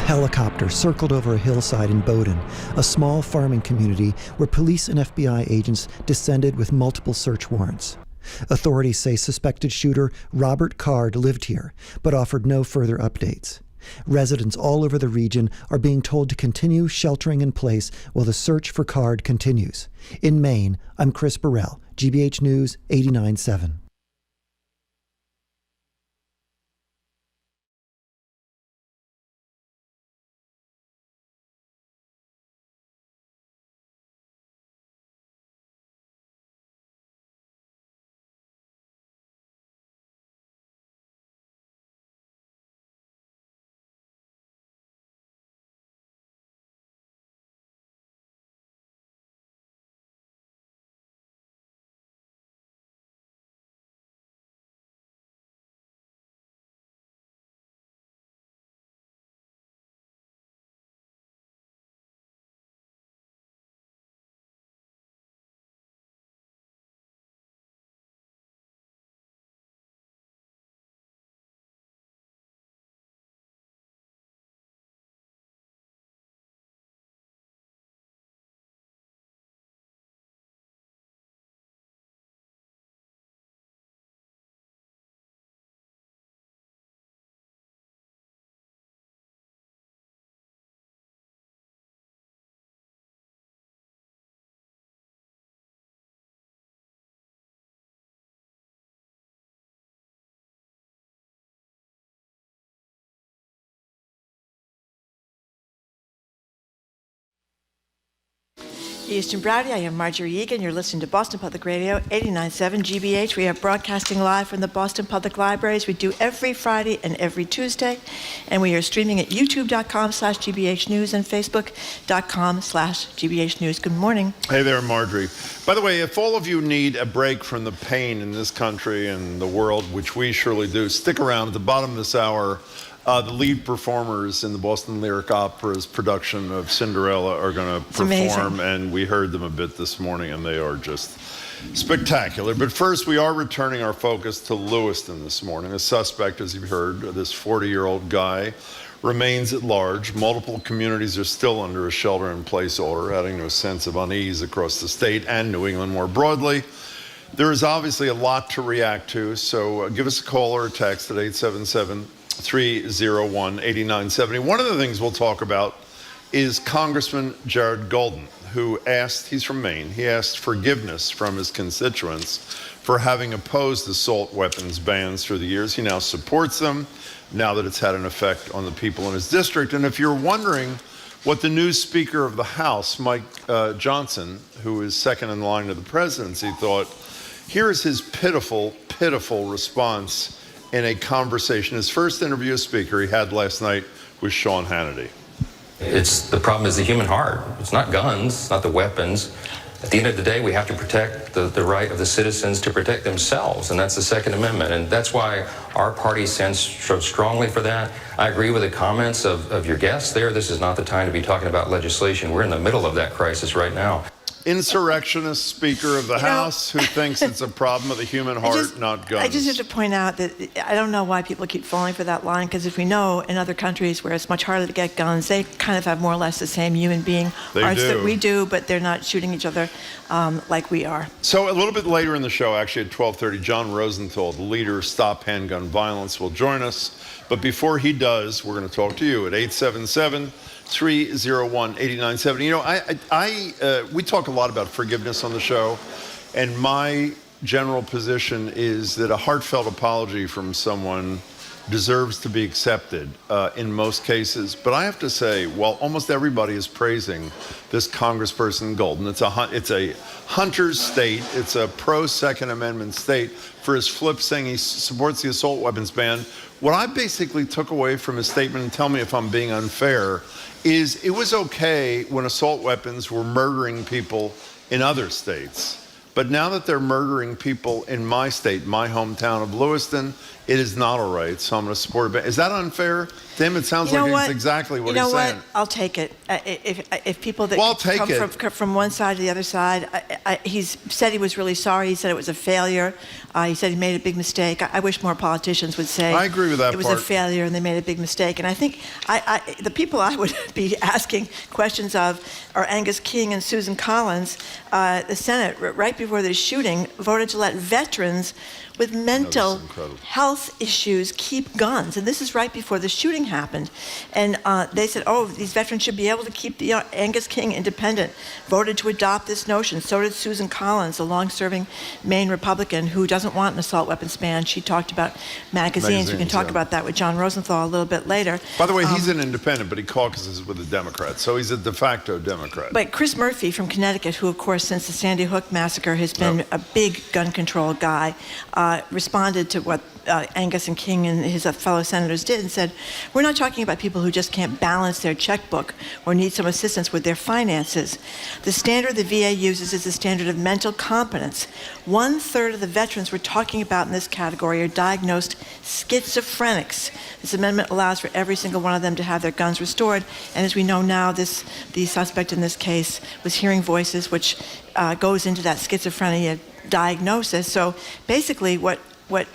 Helicopter circled over a hillside in Bowdoin, a small farming community where police and FBI agents descended with multiple search warrants. Authorities say suspected shooter Robert Card lived here, but offered no further updates. Residents all over the region are being told to continue sheltering in place while the search for Card continues. In Maine, I'm Chris Burrell, GBH News 89.7. Eastern Browdy, I am Marjorie Egan. You're listening to Boston Public Radio, 89.7 GBH. We are broadcasting live from the Boston Public Libraries. We do every Friday and every Tuesday. And we are streaming at youtube.com/GBH News and facebook.com/GBH News. Good morning. Hey there, Marjorie. By the way, if all of you need a break from the pain in this country and the world, which we surely do, stick around. At the bottom of this hour, the lead performers in the Boston Lyric Opera's production of Cinderella are going to perform, amazing. And we heard them a bit this morning, and they are just spectacular. But first, we are returning our focus to Lewiston this morning. A suspect, as you've heard, this 40-year-old guy, remains at large. Multiple communities are still under a shelter-in-place order, adding to a sense of unease across the state and New England more broadly. There is obviously a lot to react to, so give us a call or a text at 877-301-8970. One of the things we'll talk about is Congressman Jared Golden, who he's from Maine, he asked forgiveness from his constituents for having opposed assault weapons bans through the years. He now supports them, now that it's had an effect on the people in his district. And if you're wondering what the new Speaker of the House, Mike Johnson, who is second in line to the presidency, thought, here is his pitiful, pitiful response in a conversation, his first interview as Speaker he had last night with Sean Hannity. The problem is the human heart. It's not guns, it's not the weapons. At the end of the day, we have to protect the right of the citizens to protect themselves, and that's the Second Amendment. And that's why our party stands so strongly for that. I agree with the comments of your guests there. This is not the time to be talking about legislation. We're in the middle of that crisis right now. Insurrectionist Speaker of the House who thinks it's a problem of the human heart, not guns. I just have to point out that I don't know why people keep falling for that line, because if we know in other countries where it's much harder to get guns, they kind of have more or less the same human being hearts that we do, but they're not shooting each other like we are. So a little bit later in the show, actually at 12:30, John Rosenthal, the leader of Stop Handgun Violence, will join us. But before he does, we're going to talk to you at 877-301-8970. You know, we talk a lot about forgiveness on the show, and my general position is that a heartfelt apology from someone deserves to be accepted in most cases. But I have to say, while almost everybody is praising this Congressperson Golden, it's a hunter's state, it's a pro-Second Amendment state, for his flip saying he supports the assault weapons ban, what I basically took away from his statement, and tell me if I'm being unfair, is it was okay when assault weapons were murdering people in other states. But now that they're murdering people in my state, my hometown of Lewiston, it is not all right. So I'm going to support it. Is that unfair? To him, it sounds like it's exactly what he's saying. You know what? I'll take it. If people that come from one side to the other side, he's said he was really sorry. He said it was a failure. He said he made a big mistake. I wish more politicians would say I agree with that it was a failure and they made a big mistake. And I think the people I would be asking questions of are Angus King and Susan Collins. The Senate, right before the shooting, voted to let veterans with mental health issues keep guns. And this is right before the shooting happened. And they said, oh, these veterans should be able to keep the Angus King independent, voted to adopt this notion. So did Susan Collins, a long-serving Maine Republican who doesn't want an assault weapons ban. She talked about magazines. We can talk about that with John Rosenthal a little bit later. By the way, he's an independent, but he caucuses with the Democrats, so he's a de facto Democrat. But Chris Murphy from Connecticut, who, of course, since the Sandy Hook massacre has been a big gun control guy, responded to what Angus and King and his fellow senators did and said, we're not talking about people who just can't balance their checkbook or need some assistance with their finances. The standard the VA uses is the standard of mental competence. 1/3 of the veterans we're talking about in this category are diagnosed schizophrenics. This amendment allows for every single one of them to have their guns restored. And as we know now, the suspect in this case was hearing voices, which goes into that schizophrenia diagnosis. So basically what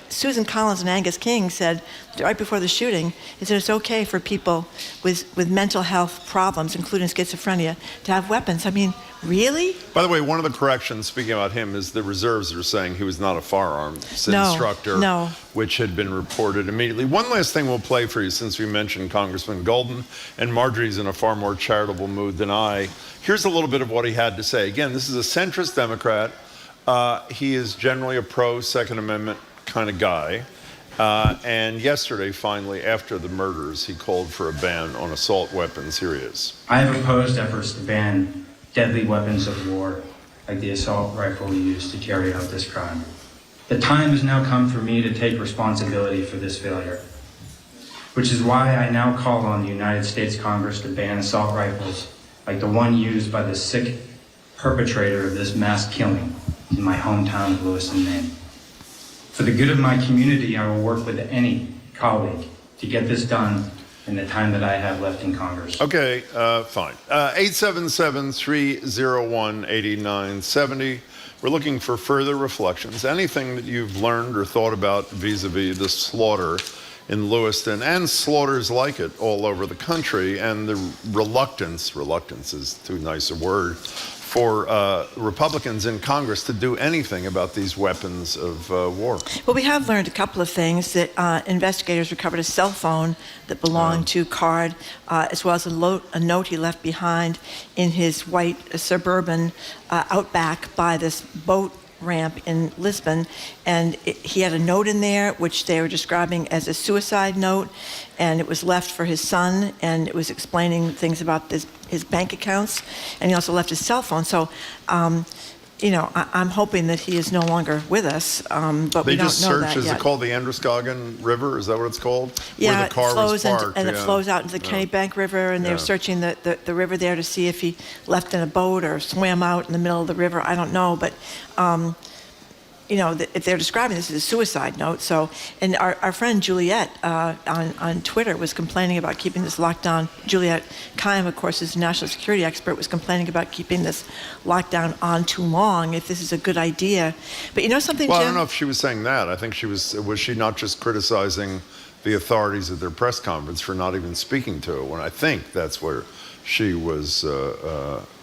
Susan Collins and Angus King said right before the shooting is that it's okay for people with mental health problems, including schizophrenia, to have weapons. I mean, really? By the way, one of the corrections, speaking about him, is the reserves are saying he was not a firearms instructor, which had been reported immediately. One last thing we'll play for you, since we mentioned Congressman Golden, and Marjorie's in a far more charitable mood than I. Here's a little bit of what he had to say. Again, this is a centrist Democrat. He is generally a pro-Second Amendment kind of guy. And yesterday, finally, after the murders, he called for a ban on assault weapons. Here he is. I have opposed efforts to ban deadly weapons of war like the assault rifle we use to carry out this crime. The time has now come for me to take responsibility for this failure, which is why I now call on the United States Congress to ban assault rifles like the one used by the sick perpetrator of this mass killing in my hometown of Lewiston, Maine. For the good of my community, I will work with any colleague to get this done in the time that I have left in Congress. Okay, fine. 877-301-8970. We're looking for further reflections. Anything that you've learned or thought about vis-a-vis the slaughter in Lewiston and slaughters like it all over the country, and the reluctance is too nice a word, for Republicans in Congress to do anything about these weapons of war. Well, we have learned a couple of things. That investigators recovered a cell phone that belonged to Card, as well as a note he left behind in his white Suburban Outback by this boat ramp in Lisbon, and he had a note in there which they were describing as a suicide note, and it was left for his son, and it was explaining things about his bank accounts, and he also left his cell phone. So I'm hoping that he is no longer with us, but we don't know that yet. They just searched, is it called the Androscoggin River? Is that what it's called? Yeah, where the car was parked. It flows out into the Kennebank River, and they're searching the river there to see if he left in a boat or swam out in the middle of the river. I don't know, but if they're describing this as a suicide note. So, and our friend Juliet on Twitter was complaining about keeping this lockdown. Juliet Kaim, of course, is a national security expert, was complaining about keeping this lockdown on too long, if this is a good idea. But you know something, Well, Jim? I don't know if she was saying that. I think was she not just criticizing the authorities at their press conference for not even speaking to it, when I think that's where she was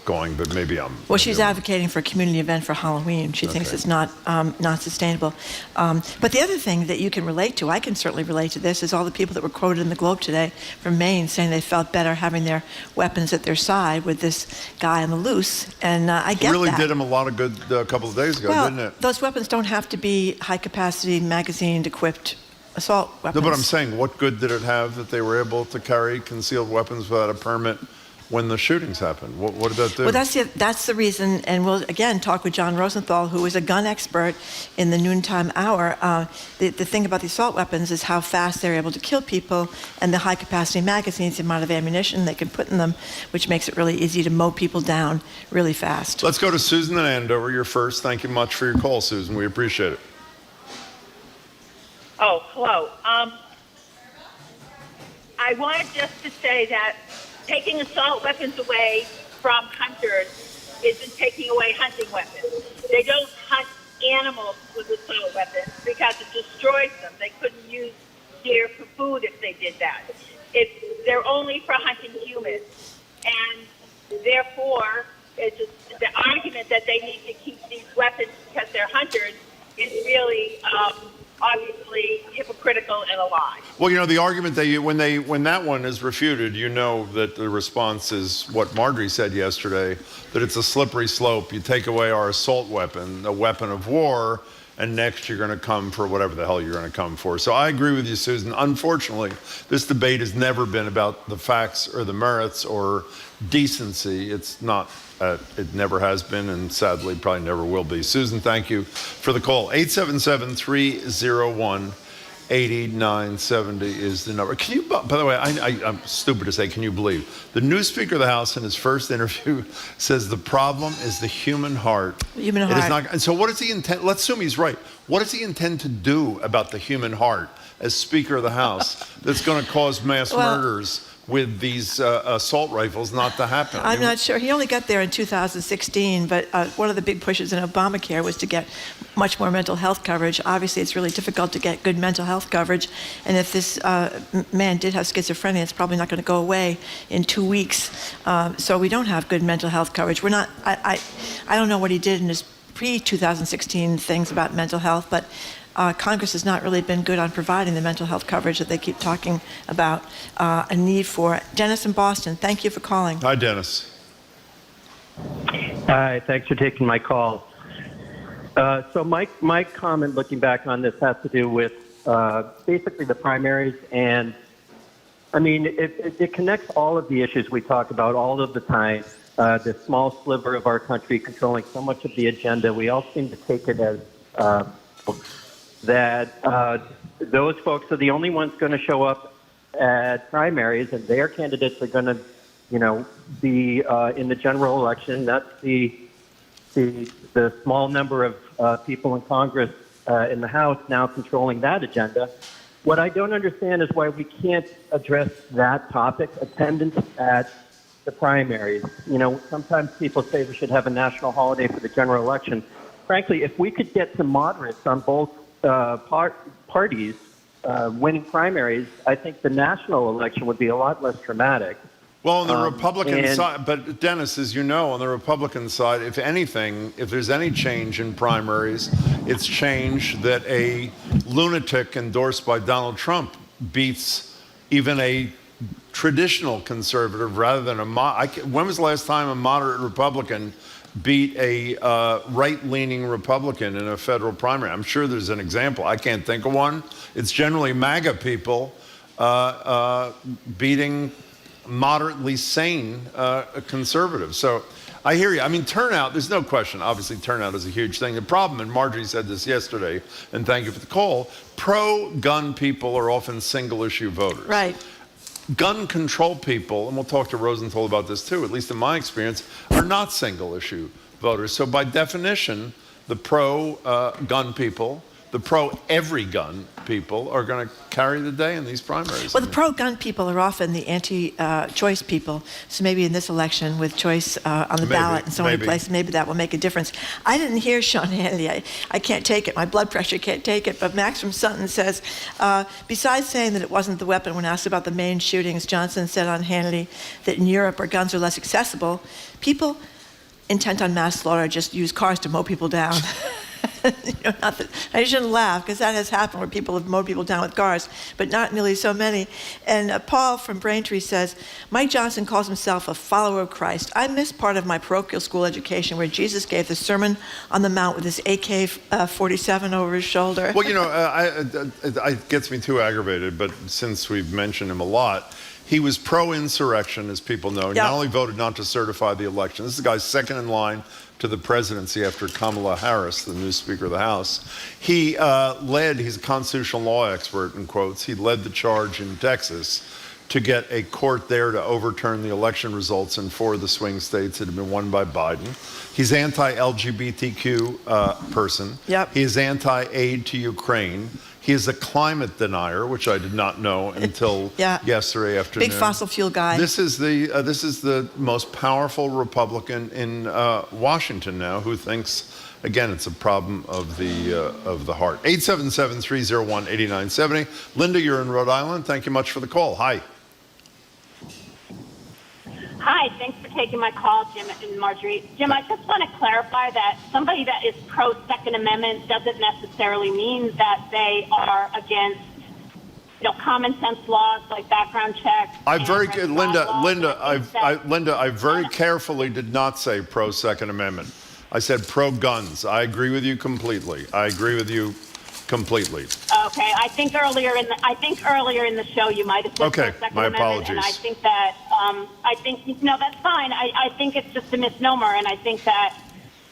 going, but maybe I'm... Well, she's advocating for a community event for Halloween. She thinks it's not sustainable. But the other thing that you can relate to, I can certainly relate to this, is all the people that were quoted in the Globe today from Maine saying they felt better having their weapons at their side with this guy on the loose. And I get that. It really did him a lot of good a couple of days ago, didn't it? Those weapons don't have to be high-capacity, magazine-equipped assault weapons. No, but I'm saying, what good did it have that they were able to carry concealed weapons without a permit when the shootings happened? What did that do? Well, that's the reason, and we'll again talk with John Rosenthal, who is a gun expert in the noontime hour. The thing about the assault weapons is how fast they're able to kill people, and the high-capacity magazines, the amount of ammunition they can put in them, which makes it really easy to mow people down really fast. Let's go to Susan in Andover. You're first. Thank you much for your call, Susan. We appreciate it. Oh, hello. I wanted just to say that taking assault weapons away from hunters isn't taking away hunting weapons. They don't hunt animals with assault weapons because it destroys them. They couldn't use deer for food if they did that. They're only for hunting humans. And therefore, it's just the argument that they need to keep these weapons because they're hunters is really obviously hypocritical and a lie. Well, you know, the argument that when that one is refuted, you know that the response is what Marjorie said yesterday, that it's a slippery slope. You take away our assault weapon, a weapon of war, and next you're going to come for whatever the hell you're going to come for. So I agree with you, Susan. Unfortunately, this debate has never been about the facts or the merits or decency. It's not. It never has been, and sadly probably never will be. Susan, thank you for the call. 877-301-8970 is the number. Can you, by the way, I'm stupid to say, can you believe? The new Speaker of the House in his first interview says the problem is the human heart. Human heart. It is not, and so what does he intend? Let's assume he's right. What does he intend to do about the human heart as Speaker of the House that's going to cause mass murders with these assault rifles not to happen? I'm not sure. He only got there in 2016, but one of the big pushes in Obamacare was to get much more mental health coverage. Obviously, it's really difficult to get good mental health coverage, and if this man did have schizophrenia, it's probably not going to go away in 2 weeks. So we don't have good mental health coverage. We're not. I don't know what he did in his pre-2016 things about mental health, but Congress has not really been good on providing the mental health coverage that they keep talking about a need for. Dennis in Boston, thank you for calling. Hi, Dennis. Hi, thanks for taking my call. So my comment looking back on this has to do with basically the primaries, and I mean, it connects all of the issues we talk about all of the time. The small sliver of our country controlling so much of the agenda. We all seem to take it as that those folks are the only ones going to show up at primaries, and their candidates are going to, be in the general election. That's the small number of people in Congress in the House now controlling that agenda. What I don't understand is why we can't address that topic, attendance at the primaries. Sometimes people say we should have a national holiday for the general election. Frankly, if we could get some moderates on both parties winning primaries, I think the national election would be a lot less dramatic. Well, on the Republican side, but Dennis, as you know, on the Republican side, if anything, if there's any change in primaries, it's change that a lunatic endorsed by Donald Trump beats even a traditional conservative rather than when was the last time a moderate Republican beat a right-leaning Republican in a federal primary? I'm sure there's an example. I can't think of one. It's generally MAGA people beating moderately sane conservatives. So I hear you. I mean, turnout, there's no question. Obviously, turnout is a huge thing. The problem, and Marjorie said this yesterday, and thank you for the call, pro-gun people are often single-issue voters. Right. Gun control people, and we'll talk to Rosenthal about this too, at least in my experience, are not single-issue voters. So by definition, the pro-gun people, the pro-every gun people are going to carry the day in these primaries. Well, the pro-gun people are often the anti-choice people. So maybe in this election with choice on the ballot in so many places, maybe that will make a difference. I didn't hear Sean Hannity. I can't take it. My blood pressure can't take it. But Max from Sutton says, besides saying that it wasn't the weapon when asked about the Maine shootings, Johnson said on Hannity that in Europe where guns are less accessible, people intent on mass slaughter just use cars to mow people down. Not that, I shouldn't laugh because that has happened where people have mowed people down with cars, but not nearly so many. And Paul from Braintree says, Mike Johnson calls himself a follower of Christ. I missed part of my parochial school education where Jesus gave the Sermon on the Mount with his AK-47 over his shoulder. Well, it gets me too aggravated, but since we've mentioned him a lot, He was pro-insurrection, as people know. He Yep. not only voted not to certify the election. This is the guy's second in line to the presidency after Kamala Harris, the new Speaker of the House. He he's a constitutional law expert, in quotes. He led the charge in Texas to get a court there to overturn the election results in 4 of the swing states that had been won by Biden. He's anti-LGBTQ person. Yep. He is anti-aid to Ukraine. He is a climate denier, which I did not know until yesterday afternoon. Big fossil fuel guy. This is the most powerful Republican in Washington now, who thinks, again, it's a problem of the heart. 877-301-8970. Linda, you're in Rhode Island. Thank you much for the call. Hi. Hi, thanks for taking my call, Jim and Marjorie. Jim, I just want to clarify that somebody that is pro-Second Amendment doesn't necessarily mean that they are against, common sense laws like background checks. Linda, I very carefully did not say pro-Second Amendment. I said pro-guns. I agree with you completely. Okay, I think earlier in the show you might have said pro-Second my Amendment, apologies. and I think that that's fine. I think it's just a misnomer, and I think that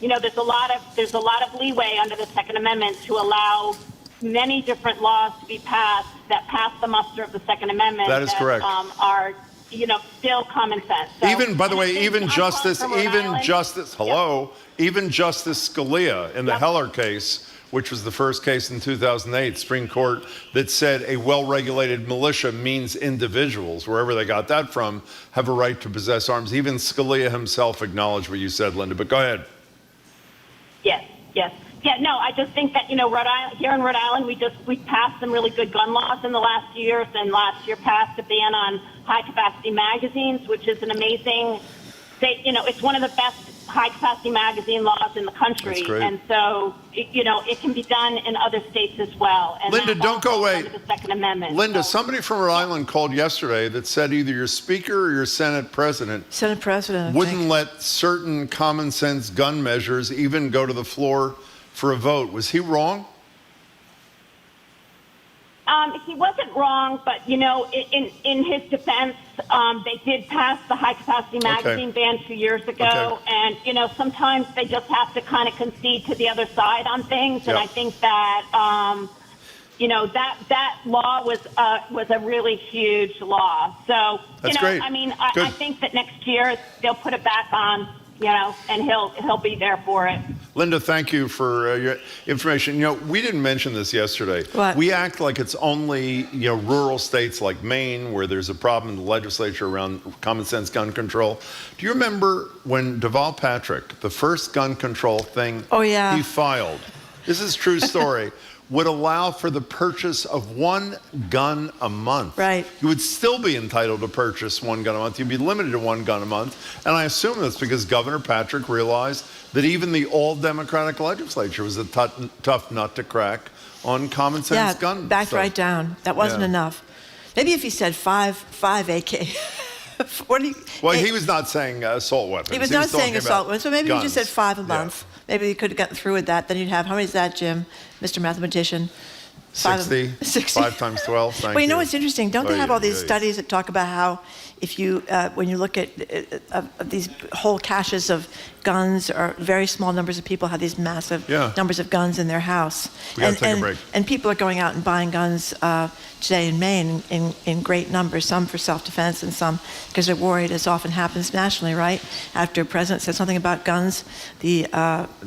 there's a lot of leeway under the Second Amendment to allow many different laws to be passed that pass the muster of the Second Amendment. That is correct. Are still common sense. So, Even Justice Scalia in the Heller case, which was the first case in 2008, Supreme Court, that said a well-regulated militia means individuals, wherever they got that from, have a right to possess arms. Even Scalia himself acknowledged what you said, Linda, but go ahead. Yes. Yeah, no, I just think that, here in Rhode Island, we passed some really good gun laws in the last few years, and last year passed a ban on high-capacity magazines, which is an amazing, it's one of the best high-capacity magazine laws in the country. That's great. And so, it can be done in other states as well. And Linda, don't go away. Under the Second Amendment. Linda, somebody from Rhode Island called yesterday that said either your Speaker or your Senate President wouldn't let certain common sense gun measures even go to the floor for a vote. Was he wrong? He wasn't wrong, but in his defense, they did pass the high-capacity magazine ban 2 years ago, and sometimes they just have to kind of concede to the other side on things, and I think that that law was a really huge law. So That's great. I mean, I think that next year they'll put it back on. And he'll be there for it. Linda, thank you for your information. We didn't mention this yesterday. What? We act like it's only, rural states like Maine where there's a problem in the legislature around common sense gun control. Do you remember when Deval Patrick, the first gun control thing he filed, this is a true story, would allow for the purchase of 1 gun a month. Right. You would still be entitled to purchase 1 gun a month. You'd be limited to 1 gun a month. And I assume that's because Governor Patrick realized that even the all-Democratic legislature was a tough nut to crack on common sense gun backed stuff. right down. That wasn't enough. Maybe if he said five AK. He was not saying assault weapons. He was not saying assault weapons, so maybe guns. he just said 5 a month. Maybe he could have gotten through with that. Then you'd have, how many is that, Jim, Mr. Mathematician? 60. 5 times 12. Thank Well, you know what's interesting? Don't they have all these studies that talk about how if you, when you look at these whole caches of guns, or very small numbers of people have these massive numbers of guns in their house. We gotta take a break. And people are going out and buying guns today in Maine in great numbers, some for self-defense and some because they're worried, as often happens nationally, right? After a president said something about guns, the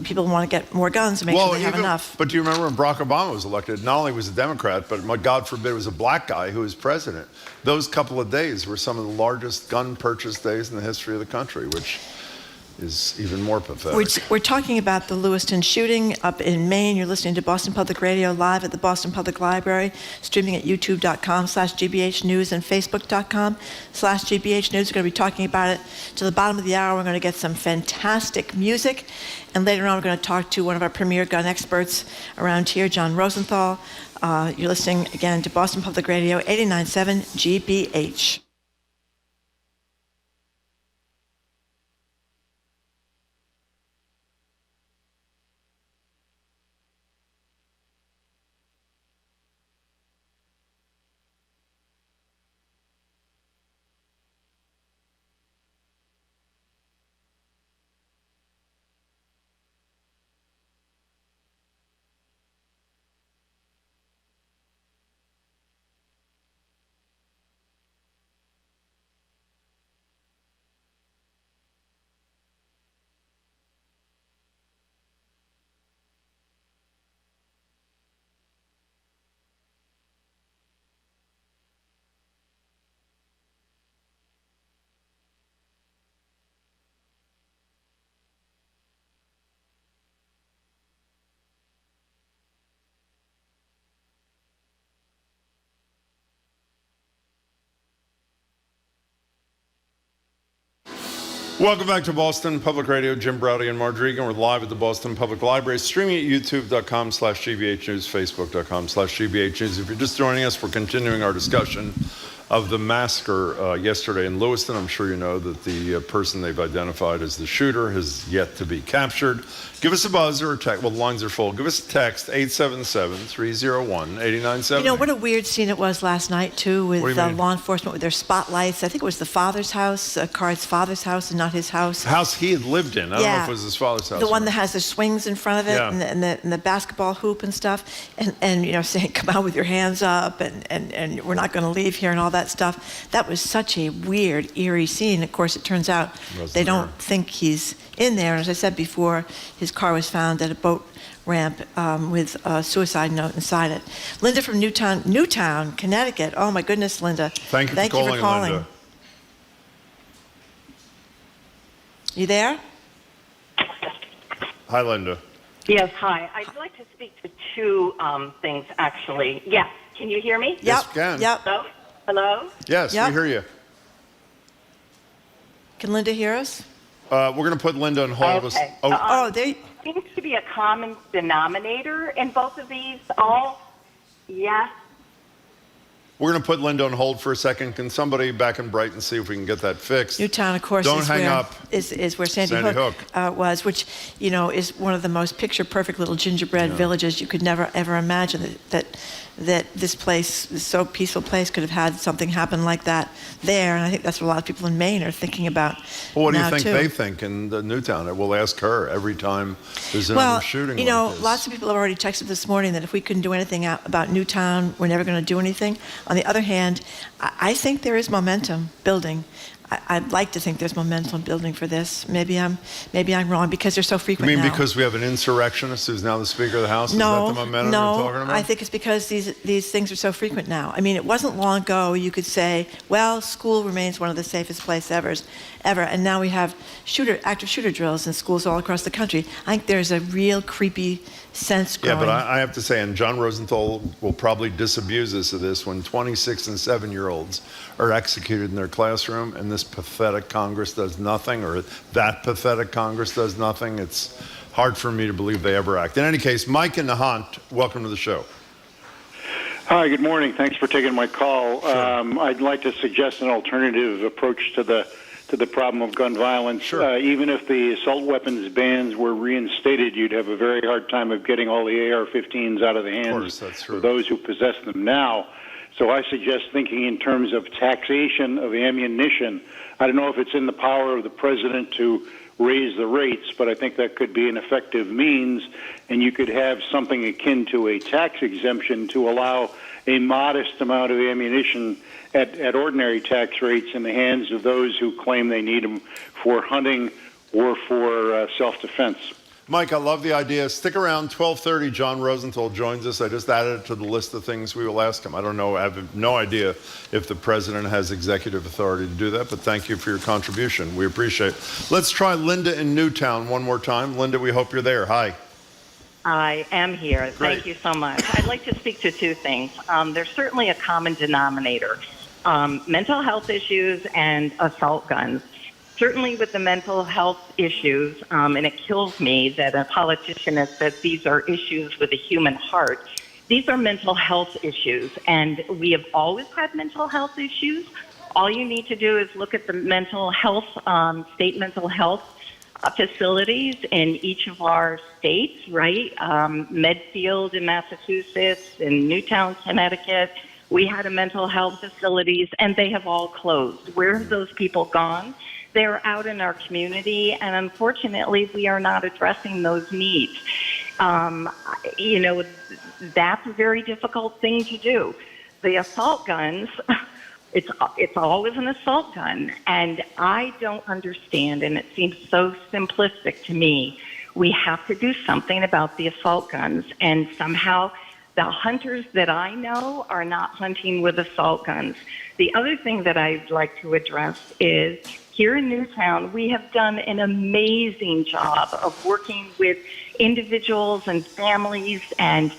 people want to get more guns and make sure they have enough. But do you remember when Barack Obama was elected? Not only was a Democrat, but God forbid it was a black guy who was president. Those couple of days were some of the largest gun purchase days in the history of the country, which is even more pathetic. We're talking about the Lewiston shooting up in Maine. You're listening to Boston Public Radio live at the Boston Public Library, streaming at youtube.com/GBH News and facebook.com/GBH News. We're going to be talking about it to the bottom of the hour. We're going to get some fantastic music. And later on, we're going to talk to one of our premier gun experts around here, John Rosenthal. You're listening again to Boston Public Radio, 89.7 GBH. Welcome back to Boston Public Radio. Jim Browdy and Marge Regan. We're live at the Boston Public Library, streaming at youtube.com/GBH News, facebook.com/GBH News. If you're just joining us, we're continuing our discussion of the massacre yesterday in Lewiston. I'm sure you know that the person they've identified as the shooter has yet to be captured. Give us a buzz or a text. Well, the lines are full. Give us a text, 877-301-8970. You know, what a weird scene it was last night, too, with law enforcement with their spotlights. I think it was the father's house, Card's father's house, and not his house. The house he had lived in. I don't know if it was his father's house. The one that has the swings in front of it and the basketball hoop and stuff. And you know, saying, come out with your hands up and we're not going to leave here and all that stuff. That was such a weird, eerie scene. Of course, it turns out they don't think he's in there. And as I said before, his car was found at a boat ramp with a suicide note inside it. Linda from Newtown, Connecticut. Oh, my goodness, Linda. Thank you for calling. Linda. You there? Hi, Linda. Yes, hi. I'd like to speak to two things, actually. Yeah. Can you hear me? Yes, we can. Yep. Hello? Hello? Yes, we hear you. Can Linda hear us? We're going to put Linda on hold. Okay. There seems to be a common denominator in both of these. Yes. We're going to put Linda on hold for a second. Can somebody back in Brighton see if we can get that fixed? Newtown, of course, Don't hang up. Is where Sandy Hook was, which, you know, is one of the most picture-perfect little gingerbread villages. You could never, ever imagine that this place, this so peaceful place, could have had something happen like that there. And I think that's what a lot of people in Maine are thinking about. Well, what do you think they think in Newtown? We'll ask her every time there's another shooting. You know, lots of people have already texted this morning that if we couldn't do anything about Newtown, we're never going to do anything. On the other hand, I think there is momentum building. I'd like to think there's momentum building for this. Maybe I'm wrong because they're so frequent now. You mean because we have an insurrectionist who's now the Speaker of the House? No, is that the momentum you're talking about? I think it's because these things are so frequent now. I mean, it wasn't long ago you could say, well, school remains one of the safest places ever, and now we have active shooter drills in schools all across the country. I think there's a real creepy sense growing. Yeah, but I have to say, and John Rosenthal will probably disabuse us of this, when 26 and 7-year-olds are executed in their classroom and this pathetic Congress does nothing, or that pathetic Congress does nothing, it's hard for me to believe they ever act. In any case, Mike in Nahant, welcome to the show. Hi, good morning. Thanks for taking my call. Sure. I'd like to suggest an alternative approach to the problem of gun violence. Sure. Even if the assault weapons bans were reinstated, you'd have a very hard time of getting all the AR-15s out of the hands of those who possess them now. So I suggest thinking in terms of taxation of ammunition. I don't know if it's in the power of the president to raise the rates, but I think that could be an effective means, and you could have something akin to a tax exemption to allow a modest amount of ammunition at ordinary tax rates in the hands of those who claim they need them for hunting or for self-defense. Mike, I love the idea. Stick around. 12:30, John Rosenthal joins us. I just added it to the list of things we will ask him. I don't know. I have no idea if the president has executive authority to do that, but thank you for your contribution. We appreciate it. Let's try Linda in Newtown one more time. Linda, we hope you're there. Hi. I am here. Great. Thank you so much. I'd like to speak to two things. There's certainly a common denominator, mental health issues and assault guns. Certainly with the mental health issues, and it kills me that a politician has said these are issues with the human heart. These are mental health issues, and we have always had mental health issues. All you need to do is look at the mental health, state mental health facilities in each of our states, right? Medfield in Massachusetts, in Newtown, Connecticut. We had a mental health facilities, and they have all closed. Where have those people gone? They're out in our community, and unfortunately, we are not addressing those needs. You know, that's a very difficult thing to do. The assault guns, it's always an assault gun, and I don't understand, and it seems so simplistic to me. We have to do something about the assault guns, and somehow the hunters that I know are not hunting with assault guns. The other thing that I'd like to address is here in Newtown, we have done an amazing job of working with individuals and families and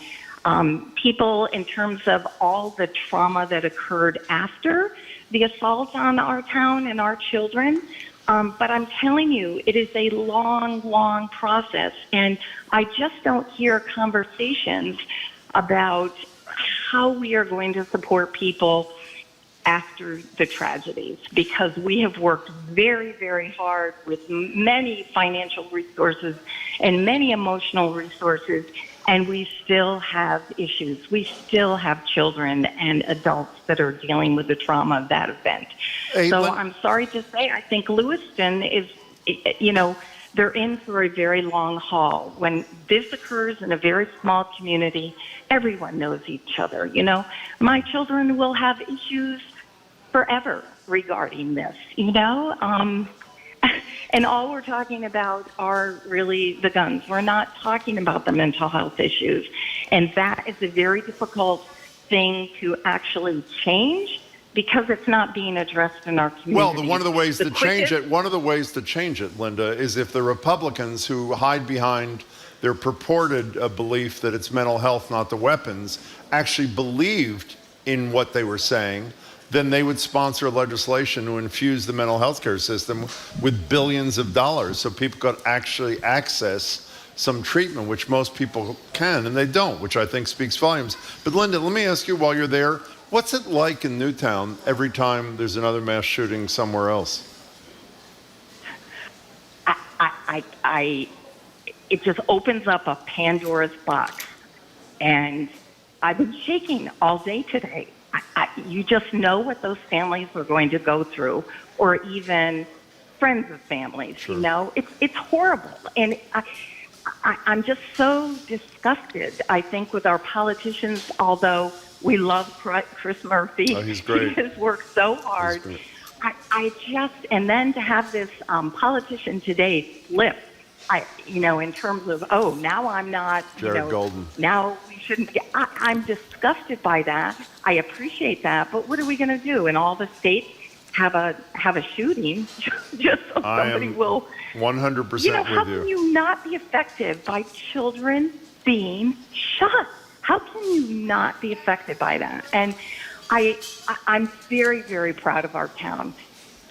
people in terms of all the trauma that occurred after the assault on our town and our children. But I'm telling you, it is a long, long process. And I just don't hear conversations about how we are going to support people after the tragedies, because we have worked very, very hard with many financial resources and many emotional resources, and we still have issues. We still have children and adults that are dealing with the trauma of that event. So I'm sorry to say, I think Lewiston is, they're in for a very long haul. When this occurs in a very small community, everyone knows each other. My children will have issues forever regarding this, and all we're talking about are really the guns. We're not talking about the mental health issues, and that is a very difficult thing to actually change because it's not being addressed in our community. Well, one of the ways to change it, Linda, is if the Republicans who hide behind their purported belief that it's mental health, not the weapons, actually believed in what they were saying, then they would sponsor legislation to infuse the mental health care system with billions of dollars so people could actually access some treatment, which most people can, and they don't, which I think speaks volumes. But Linda, let me ask you while you're there, what's it like in Newtown every time there's another mass shooting somewhere else? It just opens up a Pandora's box. And I've been shaking all day today. You just know what those families are going to go through, or even friends of families. Sure. It's horrible, and I'm just so disgusted. I think with our politicians, although we love Chris Murphy, he's great. He has worked so hard. And then to have this politician today flip, in terms of, now I'm not, Jared Golden. Now we shouldn't get, I'm disgusted by that. I appreciate that, but what are we going to do? And all the states have a shooting just so somebody will. 100% with you. How can you not be affected by children being shot? How can you not be affected by that? And I'm very, very proud of our town,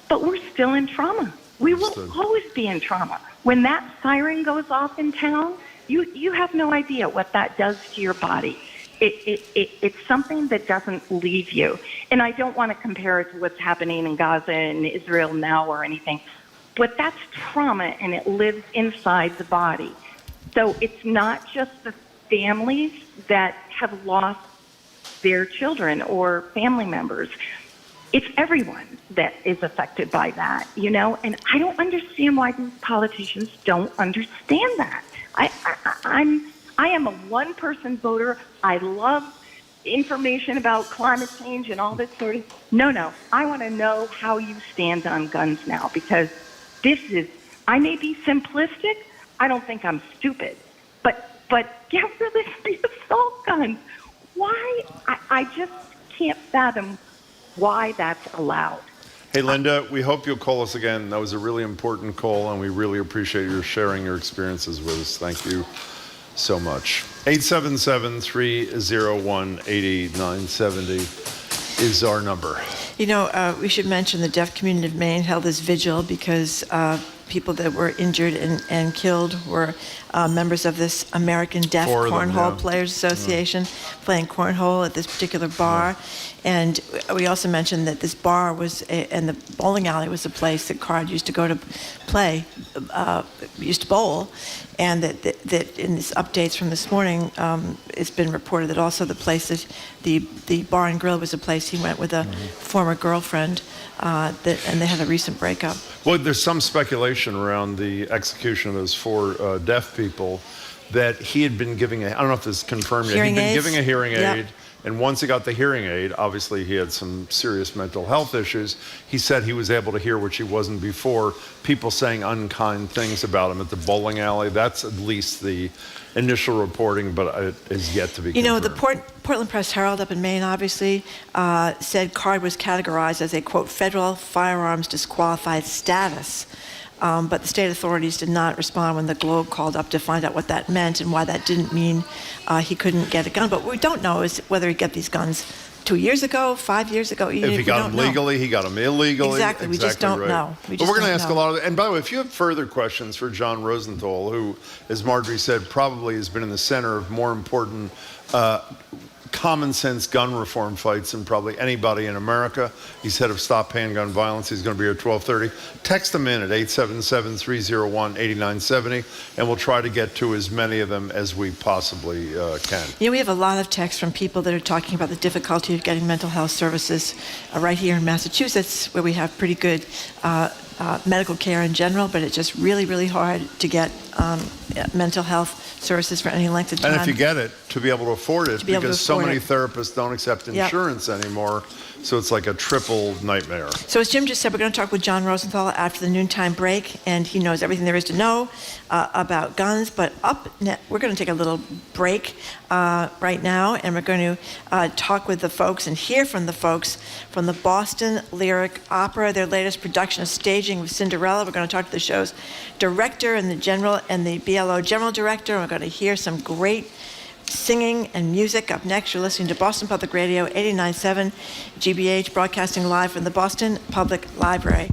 but we're still in trauma. We will always be in trauma. When that siren goes off in town, you have no idea what that does to your body. It's something that doesn't leave you. And I don't want to compare it to what's happening in Gaza and Israel now or anything, but that's trauma, and it lives inside the body. So it's not just the families that have lost their children or family members. It's everyone that is affected by that, and I don't understand why these politicians don't understand that. I am a one-person voter. I love information about climate change and all this sort of. No, I want to know how you stand on guns now, because I may be simplistic. I don't think I'm stupid, but get rid of the assault guns. Why? I just can't fathom why that's allowed. Hey, Linda, we hope you'll call us again. That was a really important call, and we really appreciate your sharing your experiences with us. Thank you so much. 877-301-8970 is our number. We should mention the Deaf Community of Maine held this vigil because people that were injured and killed were members of this American Deaf Cornhole Players Association playing cornhole at this particular bar. And we also mentioned that this bar and the bowling alley was a place that Card used to go to play, used to bowl. And that in these updates from this morning, it's been reported that also the place that the bar and grill was a place he went with a former girlfriend, and they had a recent breakup. Well, there's some speculation around the execution of those 4 deaf people that he had been giving I don't know if this is confirmed yet. He'd been giving a hearing aid. And once he got the hearing aid, obviously he had some serious mental health issues. He said he was able to hear, which he wasn't before, people saying unkind things about him at the bowling alley. That's at least the initial reporting, but it is yet to be confirmed. The Portland Press Herald up in Maine obviously said Card was categorized as a, quote, federal firearms disqualified status. But the state authorities did not respond when the Globe called up to find out what that meant and why that didn't mean he couldn't get a gun. But what we don't know is whether he'd get these guns 2 years ago, 5 years ago. If he got them legally, he got them illegally. Exactly. We just don't know. But we're going to ask a lot of. And by the way, if you have further questions for John Rosenthal, who, as Marjorie said, probably has been in the center of more important common sense gun reform fights than probably anybody in America. He's head of Stop Handgun Violence. He's going to be here at 12:30. Text him in at 877-301-8970, and we'll try to get to as many of them as we possibly can. You know, we have a lot of texts from people that are talking about the difficulty of getting mental health services right here in Massachusetts, where we have pretty good medical care in general, but it's just really, really hard to get mental health services for any length of time. And if you get it, to be able to afford it, because so many therapists don't accept insurance anymore, so it's like a triple nightmare. So as Jim just said, we're going to talk with John Rosenthal after the noontime break, and he knows everything there is to know about guns. But we're going to take a little break right now, and we're going to talk with the folks and hear from the folks from the Boston Lyric Opera, their latest production of staging of Cinderella. We're going to talk to the show's director and the BLO general director, and we're going to hear some great singing and music. Up next, you're listening to Boston Public Radio, 89.7 GBH, broadcasting live from the Boston Public Library.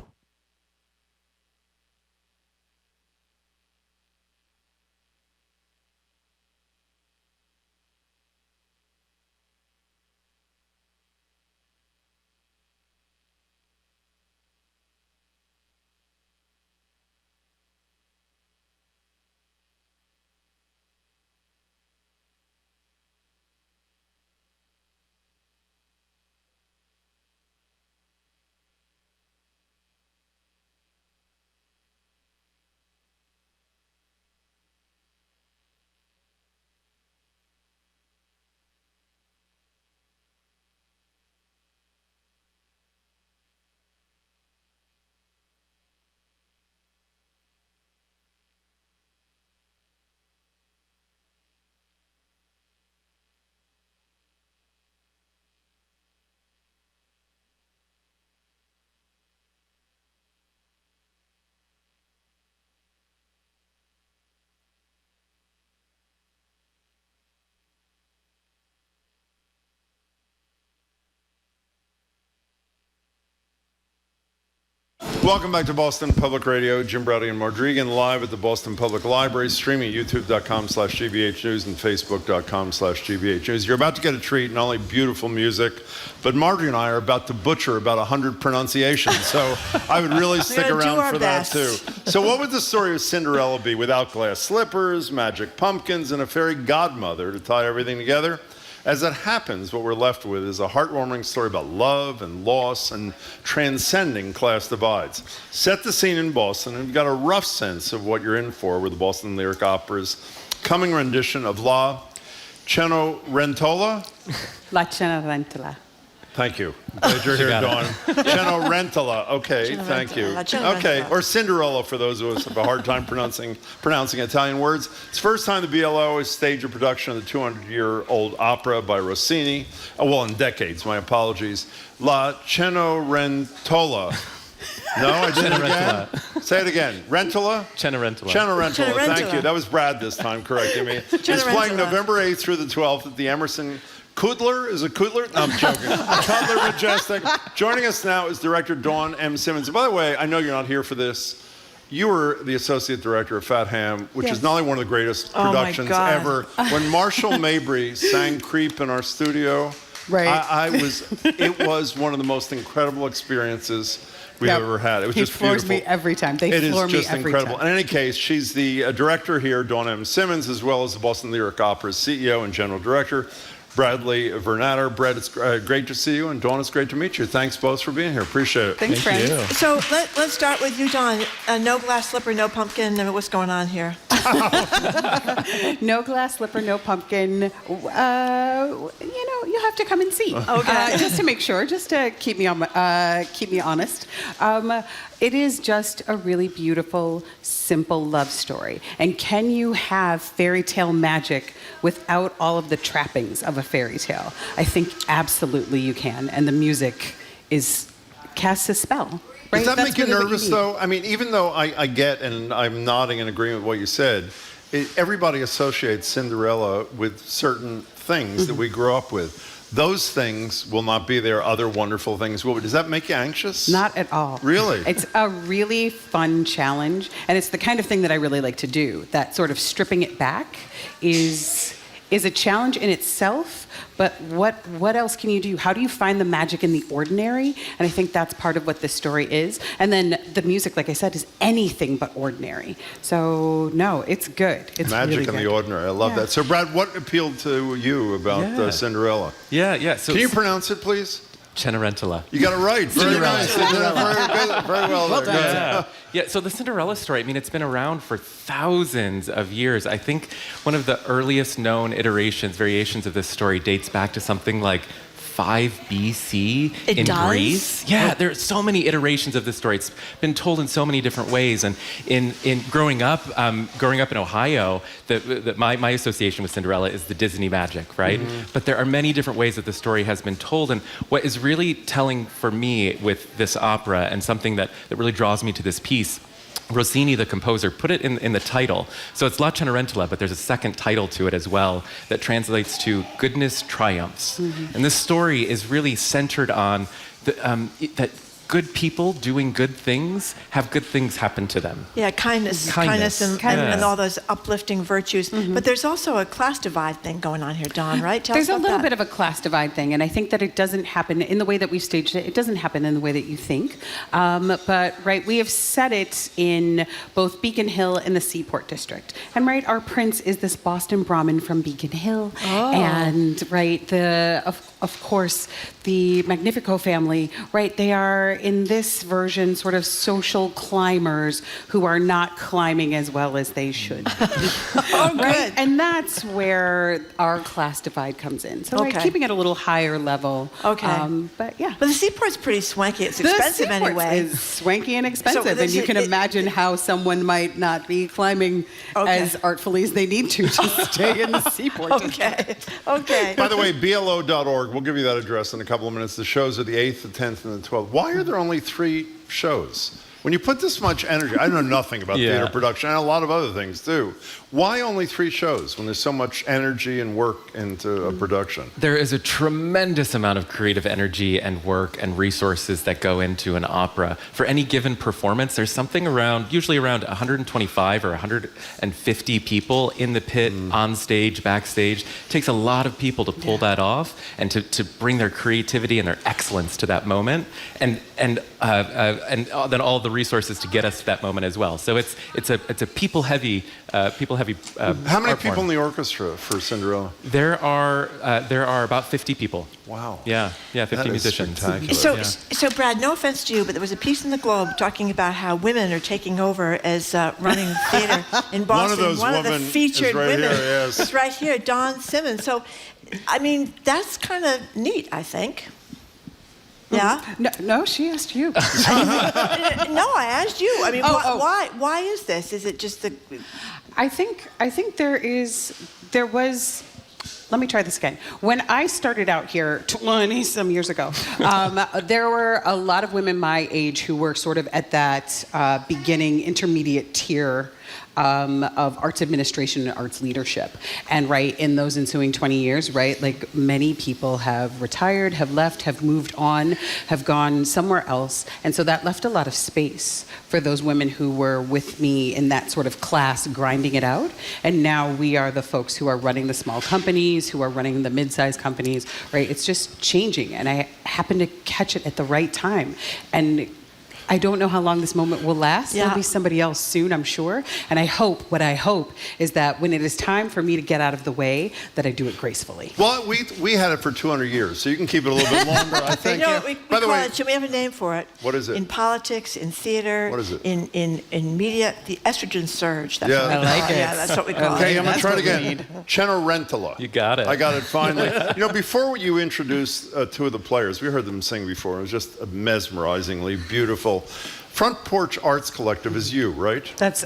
Welcome back to Boston Public Radio. Jim Browdy and Marjorie Egan live at the Boston Public Library, streaming at youtube.com/GBH News and facebook.com/GBH News. You're about to get a treat, not only beautiful music, but Marjorie and I are about to butcher about 100 pronunciations, so I would really stick around for that too. So what would the story of Cinderella be without glass slippers, magic pumpkins, and a fairy godmother to tie everything together? As it happens, what we're left with is a heartwarming story about love and loss and transcending class divides. Set the scene in Boston, and you've got a rough sense of what you're in for with the Boston Lyric Opera's coming rendition of La Cenerentola. La Cenerentola. Thank you. Glad you're here, Dawn. Cenerentola. Okay, thank you. Okay, or Cinderella for those of us who have a hard time pronouncing Italian words. It's the first time the BLO has staged a production of the 200-year-old opera by Rossini. Well, in decades, my apologies. La Cenerentola. No, I did it again. Say it again. Rentola? Cenerentola. Cenerentola. Thank you. That was Brad this time correcting me. It's playing November 8th through the 12th at the Emerson Kudler? Is it Kudler? No, I'm joking. Cutler Majestic. Joining us now is director Dawn M. Simmons. And by the way, I know you're not here for this. You were the associate director of Fat Ham, which is not only one of the greatest productions ever. When Marshall Mabry sang Creep in our studio, it was one of the most incredible experiences we've ever had. It was just beautiful. He floors me every time. They floor me every time. It is just incredible. In any case, she's the director here, Dawn M. Simmons, as well as the Boston Lyric Opera's CEO and general director, Bradley Vernatter. Brad, it's great to see you, and Dawn, it's great to meet you. Thanks both for being here. Appreciate it. Thanks, friends. So let's start with you, Dawn. No glass slipper, no pumpkin. What's going on here? No glass slipper, no pumpkin. You have to come and see. Okay. Just to make sure, just to keep me honest. It is just a really beautiful, simple love story. And can you have fairy tale magic without all of the trappings of a fairy tale? I think absolutely you can. And the music casts a spell. Right? Does that make you nervous, though? I mean, even though I get, and I'm nodding in agreement with what you said, everybody associates Cinderella with certain things that we grew up with. those things will not be there. Other wonderful things will be. Does that make you anxious? Not at all. Really? It's a really fun challenge, and it's the kind of thing that I really like to do. That sort of stripping it back is a challenge in itself, but what else can you do? How do you find the magic in the ordinary? And I think that's part of what this story is. And then the music, like I said, is anything but ordinary. So no, it's good. It's magic really in good. the ordinary. I love that. So Brad, what appealed to you about Cinderella? Yeah. So can you pronounce it, please? Cenerentola. You got it right. Very nice. Very good. Very well done. Yeah, so the Cinderella story, I mean, it's been around for thousands of years. I think one of the earliest known variations of this story dates back to something like 5 BC in Greece. Yeah, there are so many iterations of this story. It's been told in so many different ways. And in growing up in Ohio, my association with Cinderella is the Disney magic, right? Mm-hmm. But there are many different ways that the story has been told. And what is really telling for me with this opera, and something that really draws me to this piece, Rossini, the composer, put it in the title. So it's La Cenerentola, but there's a second title to it as well that translates to Goodness Triumphs. Mm-hmm. And this story is really centered on that good people doing good things have good things happen to them. Yeah, kindness and all those uplifting virtues. Mm-hmm. But there's also a class divide thing going on here, Dawn, right? Tell us about that. There's a little bit of a class divide thing, and I think that it doesn't happen in the way that we've staged it. It doesn't happen in the way that you think. But we have set it in both Beacon Hill and the Seaport District. And our prince is this Boston Brahmin from Beacon Hill. Oh. And of course, the Magnifico family, they are in this version sort of social climbers who are not climbing as well as they should. Oh, good. And that's where our class divide comes in. So keeping it a little higher level. Okay. But yeah. But the Seaport's pretty swanky. It's expensive anyway. It's swanky and expensive. And you can imagine how someone might not be climbing as artfully as they need to stay in the Seaport. Okay. By the way, BLO.org, we'll give you that address in a couple of minutes. The shows are the 8th, the 10th, and the 12th. Why are there only 3 shows? When you put this much energy, I know nothing about theater production and a lot of other things too. Why only 3 shows when there's so much energy and work into a production? There is a tremendous amount of creative energy and work and resources that go into an opera. For any given performance, there's something usually around 125 or 150 people in the pit, on stage, backstage. It takes a lot of people to pull that off and to bring their creativity and their excellence to that moment, and then all the resources to get us to that moment as well. So it's a people heavy. How many people in the orchestra for Cinderella? There are about 50 people. Wow. Yeah, 50 musicians. So Brad, no offense to you, but there was a piece in the Globe talking about how women are taking over as running theater in Boston. One of the featured women is right here, Dawn Simmons. So, I mean, that's kind of neat, I think. Yeah. No, she asked you. No, I asked you. I mean, why is this? Is it just the? I think there was. Let me try this again. When I started out here 20-some years ago, there were a lot of women my age who were sort of at that beginning intermediate tier of arts administration and arts leadership. And in those ensuing 20 years, many people have retired, have left, have moved on, have gone somewhere else. And so that left a lot of space for those women who were with me in that sort of class grinding it out. And now we are the folks who are running the small companies, who are running the mid-sized companies, It's just changing. And I happen to catch it at the right time. And I don't know how long this moment will last. There'll be somebody else soon, I'm sure. And what I hope is that when it is time for me to get out of the way, that I do it gracefully. Well, we had it for 200 years, so you can keep it a little bit longer, I think. By the way, should we have a name for it? What is it? In politics, in theater, what is it? In media, the estrogen surge. That's I like it. Yeah, that's what we call it. Okay, I'm going to try it again. Cenerentola. You got it. I got it finally. Before you introduced 2 of the players, we heard them sing before. It was just mesmerizingly beautiful. Front Porch Arts Collective is you, right? That's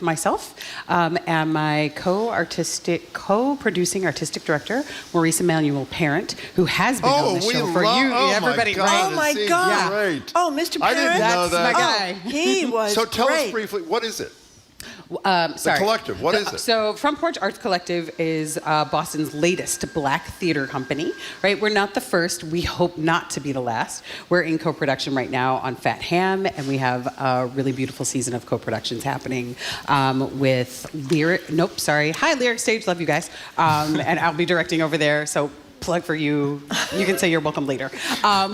myself and my co-producing artistic director, Maurice Emmanuel Parent, who has been on the show for you. Everybody, oh my God! Great. Oh, Mr. Parent, I didn't know that. That's my guy. He was So tell great. us briefly, what is it? Sorry. The Collective, what is it? So Front Porch Arts Collective is Boston's latest Black theater company, right? We're not the first. We hope not to be the last. We're in co-production right now on Fat Ham, and we have a really beautiful season of co-productions happening with Hi, Lyric Stage, love you guys. And I'll be directing over there, so plug for you. You can say you're welcome later.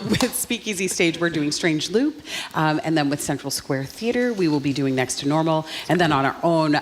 With Speakeasy Stage, we're doing Strange Loop. And then with Central Square Theater, we will be doing Next to Normal. And then on our own,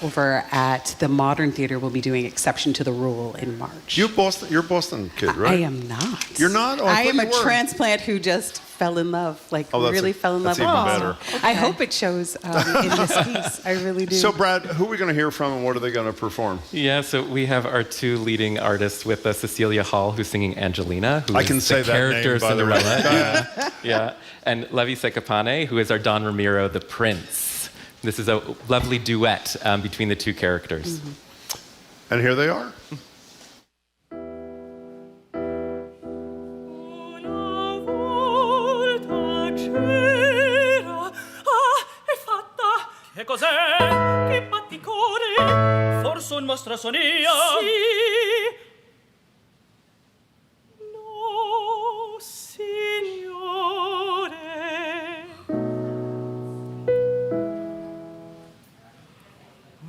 over at the Modern Theater, we'll be doing Exception to the Rule in March. You're a Boston kid, right? I am not. You're not? Oh, I am a you were. transplant who just fell in love, really fell in love. That's even better. I hope it shows in this piece. I really do. So, Brad, who are we going to hear from and what are they going to perform? Yeah, so we have our two leading artists with us, Cecilia Hall, who's singing Angelina, who I is can the say that character name, by the way. Cinderella. Yeah. And Levi Secapane, who is our Don Ramiro, the prince. This is a lovely duet between the two characters. Mm-hmm. And here they are. Che cos'è? Che batticore? Forse un mostrasonia? Sì. No, signore.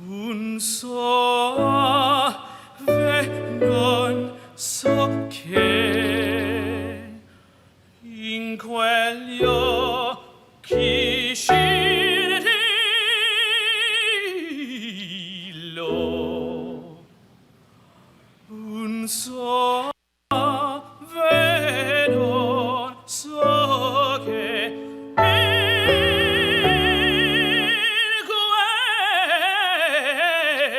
Un soave non so che in quegli occhi un soave non so che in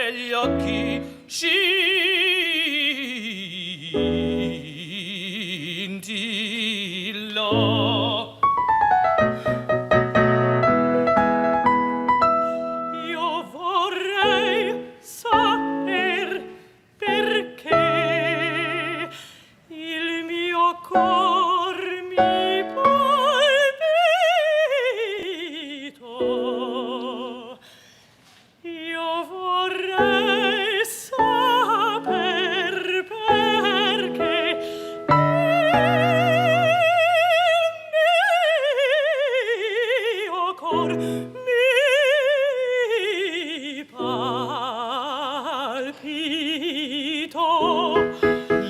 quegli occhi scintillò. Io vorrei saper perché il mio cor mi palpito. Io vorrei saper perché il mio cor mi palpito.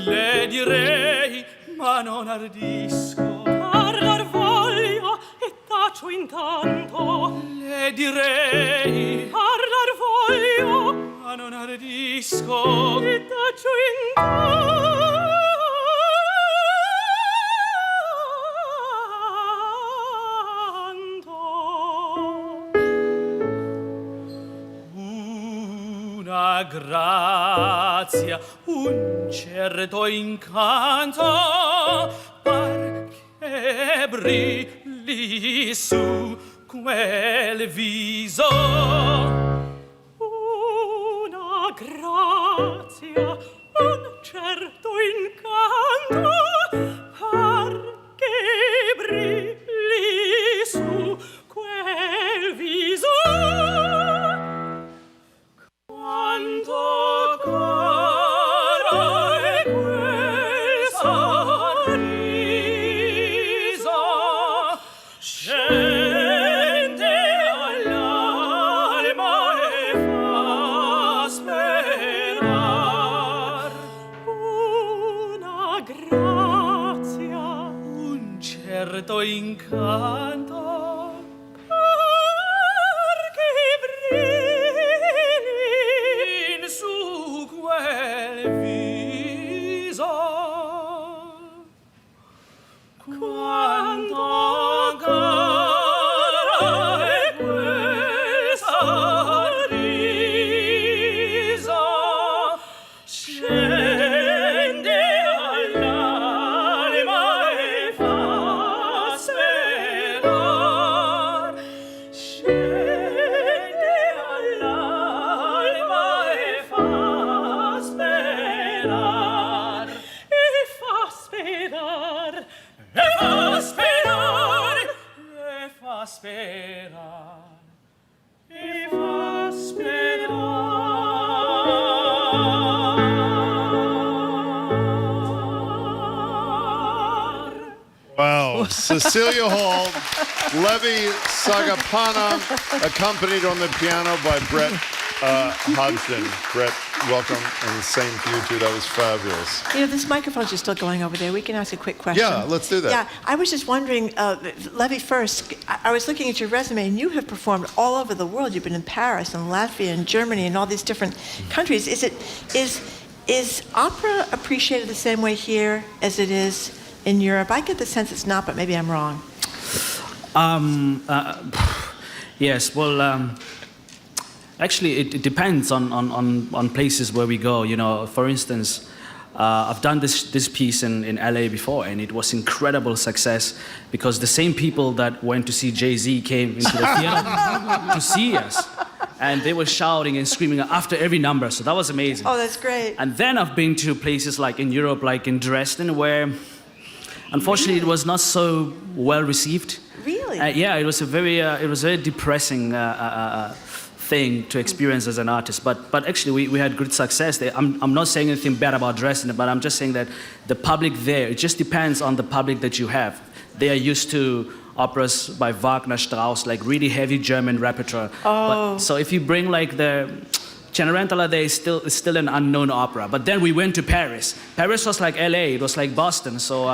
Le direi, ma non ardisco, parlar voglio e tacio intanto. Le direi, parlar voglio, ma non ardisco e tacio intanto. Una grazia, un certo incanto, par che brilli su quel viso. Una grazia, un certo incanto, par che brilli su quel viso. Quanto caro è quel sorriso, scende all'anima e fa sperar. Una grazia, un certo incanto, perché brilli su quel viso. Quanto caro è quel sorriso, scende all'anima e fa sperar. Scende all'anima e fa sperar. E fa sperar. E fa sperar. E fa sperar. E fa sperar. Cecilia Hall, Levi Sagapana, accompanied on the piano by Brett Hodgson. Brett, welcome, and the same to you too. That was fabulous. You know, this microphone's just still going over there. We can ask a quick question. Yeah, let's do that. Yeah, I was just wondering, Levi, first, I was looking at your resume, and you have performed all over the world. You've been in Paris and Latvia and Germany and all these different countries. Is opera appreciated the same way here as it is in Europe? I get the sense it's not, but maybe I'm wrong. Yes, well, actually, it depends on places where we go. You know, for instance, I've done this piece in LA before, and it was incredible success because the same people that went to see Jay-Z came into the theater to see us. And they were shouting and screaming after every number, so that was amazing. Oh, that's great. And then I've been to places like in Europe, like in Dresden, where unfortunately it was not so well received. Really? Yeah, it was a very depressing thing to experience as an artist. But actually we had good success there. I'm not saying anything bad about Dresden, but I'm just saying that the public there, it just depends on the public that you have. They are used to operas by Wagner, Strauss, like really heavy German repertoire. Oh. But, so if you bring like the Cenerentola, there is still an unknown opera. But then we went to Paris. Paris was like LA, it was like Boston. So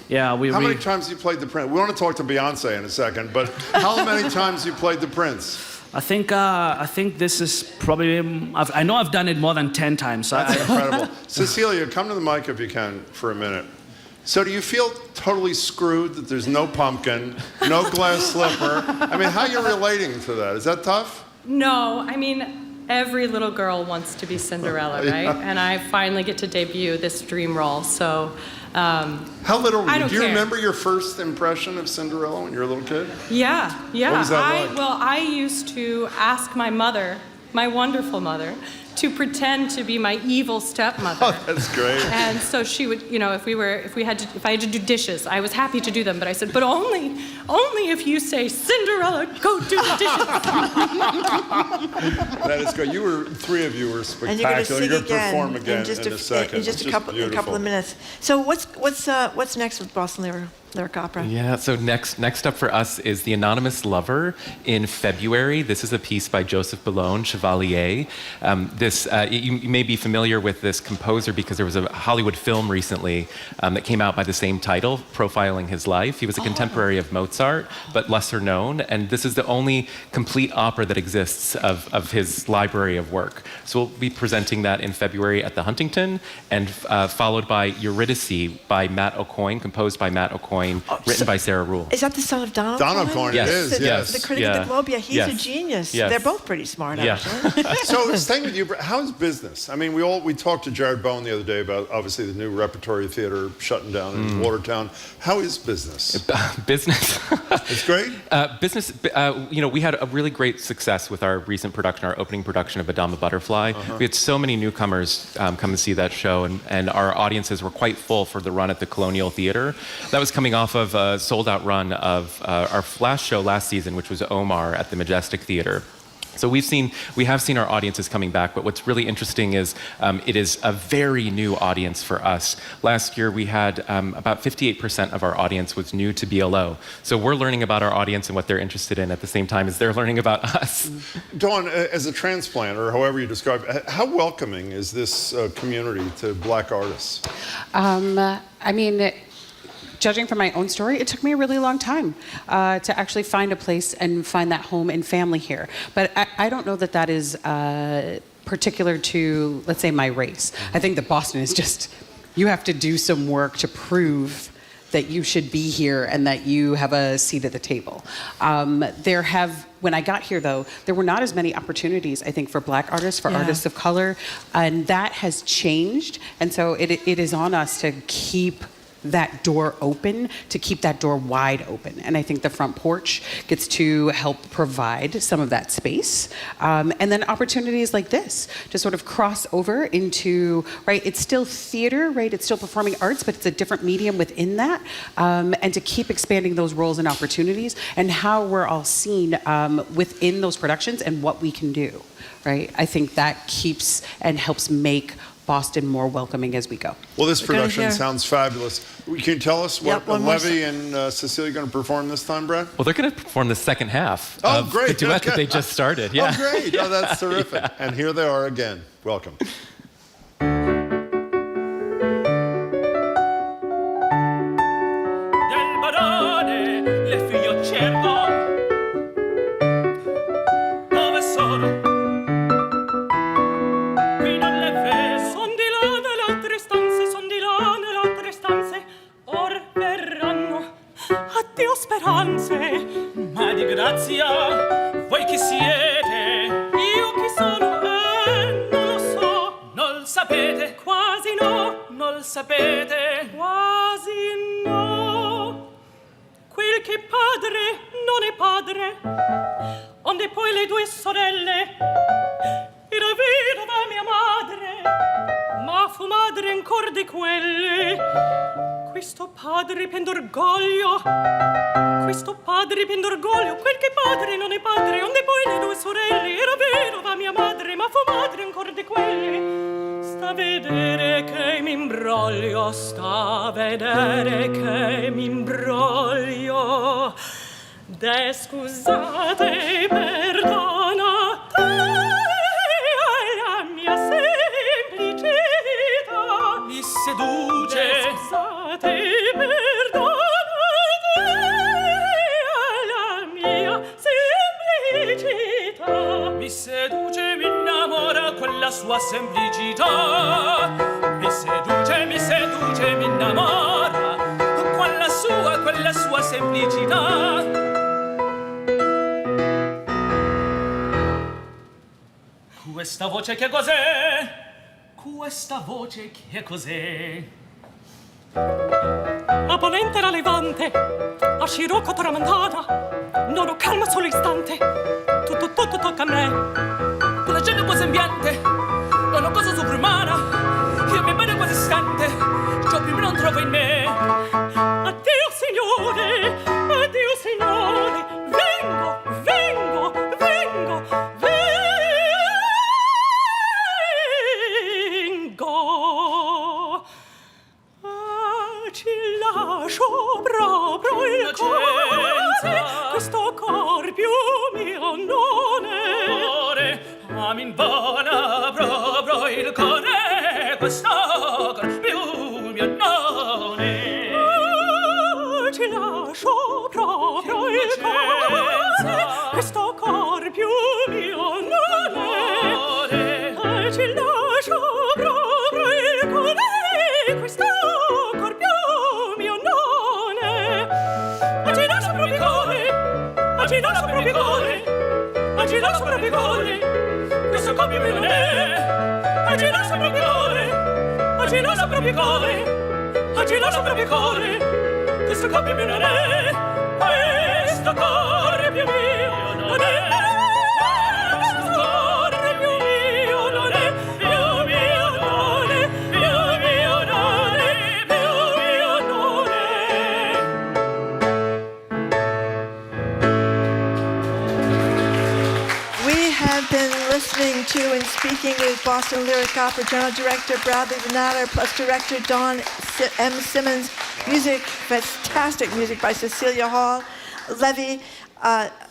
yeah, How many times you played the Prince? We want to talk to Beyonce in a second, but how many times you played the Prince? I think this is probably, I know I've done it more than 10 times. So That's incredible. Cecilia, come to the mic if you can for a minute. So do you feel totally screwed that there's no pumpkin, no glass slipper? I mean, how are you relating to that? Is that tough? No, I mean, every little girl wants to be Cinderella, right? Yeah. And I finally get to debut this dream role, so... how little were you? Do you care. remember your first impression of Cinderella when you were a little kid? Yeah. What was that like? Well, I used to ask my mother, my wonderful mother, to pretend to be my evil stepmother. Oh, that's great. And so she would, you know, if I had to do dishes, I was happy to do them, but I said, but only if you say, Cinderella, go do the dishes. That is good. Three of you were spectacular. And you're going to sing You're going to again perform again in just in a second. in just a couple of minutes. So what's next with Boston Lyric Opera? Yeah, so next up for us is The Anonymous Lover in February. This is a piece by Joseph Boulogne, Chevalier. You may be familiar with this composer because there was a Hollywood film recently that came out by the same title, profiling his life. He was a contemporary of Mozart, but lesser known, and this is the only complete opera that exists of his library of work. So we'll be presenting that in February at the Huntington, and followed by Eurydice by Matt Aucoin, composed by Matt Aucoin, written by Sarah Rule. Is that the son of Don Aucoin? Don Aucoin, yes. it is, yes. The critic of the Globe, yeah, he's a genius. Yes. They're both pretty smart, Yeah. actually. So staying with you, how's business? I mean, we talked to Jared Bowen the other day about obviously the new repertory theater shutting down in Watertown. How is business? Business. It's great. Business. We had a really great success with our recent production, our opening production of Madame Butterfly. We had so many newcomers come and see that show, and our audiences were quite full for the run at the Colonial Theater. That was coming off of a sold-out run of our last show last season, which was Omar at the Majestic Theater. So we have seen our audiences coming back, but what's really interesting is it is a very new audience for us. Last year we had about 58% of our audience was new to BLO. So we're learning about our audience and what they're interested in at the same time as they're learning about us. Dawn, as a transplant, or however you describe it, how welcoming is this community to Black artists? I mean, judging from my own story, it took me a really long time to actually find a place and find that home and family here. But I don't know that is particular to, let's say, my race. I think that Boston is just, you have to do some work to prove that you should be here and that you have a seat at the table. When I got here, though, there were not as many opportunities, I think, for Black artists, for artists of color, and that has changed. And so it is on us to keep that door open, to keep that door wide open. And I think the front porch gets to help provide some of that space. And then opportunities like this to sort of cross over into, right, it's still theater, right, it's still performing arts, but it's a different medium within that. And to keep expanding those roles and opportunities and how we're all seen within those productions and what we can do. Right? I think that keeps and helps make Boston more welcoming as we go. Well, this We're gonna production hear- sounds fabulous. Can you tell us what Yep, one more Levy and Cecilia are going to perform this time, Brad? Well, they're going to perform the second half Oh, of great. the duet that they just started. Yeah. Oh, great. Oh, that's terrific. And here they are again. Welcome. Del barone le figlio cerco. Dove sono? Qui non le vedo. Son di là nelle altre stanze, son di là nelle altre stanze. Or verranno. Addio speranze. Ma di grazia, voi chi siete? Io chi sono? Non lo so. Non sapete? Quasi no. Non sapete? Quasi no. Quel che padre non è padre, onde poi le due sorelle era vedova mia madre, ma fu madre ancor di quelle. Questo padre pendorgoglio, questo padre pendorgoglio, quel che padre non è padre, onde poi le due sorelle era vedova mia madre, ma fu madre ancor di quelle. Sta a vedere che mi imbroglio, sta a vedere che mi imbroglio. De scusate, perdonate la mia semplicità. Mi seduce. De scusate, perdonate la mia semplicità. Mi seduce, mi innamora quella sua semplicità. Mi seduce, mi innamora quella sua semplicità. Questa voce che cos'è? Questa voce che cos'è? A ponente era levante, a scirocco tramontana, non ho calma solo istante, tutto tocca a me. Con la gente buon sembiante, non ho cosa sovrumana, io mi bene quasi istante, ciò più non trovo in me. Addio signore, vengo, vengo, vengo, vengo. Ci lascio proprio il cuore, questo cor più mio non è. Mi invona proprio il cuore, questo cor più mio non è. Ci lascio proprio il cuore, questo cor più mio non è. Ci lascio proprio il cuore, questo cor più mio non è. Ci lascio proprio il cuore, ci lascio proprio il cuore, ci lascio proprio il cuore, questo cor più mio non è. Ci lascio proprio il cuore, ci lascio proprio il cuore, ci lascio proprio il cuore, questo cor più mio non è. Questo cor più mio non è. Questo cor più mio non è. Più mio non è. Più mio non è. Più mio non è. We have been listening to and speaking with Boston Lyric Opera General Director Bradley Donato, plus Director Don M. Simmons. Music, fantastic music by Cecilia Hall, Levy,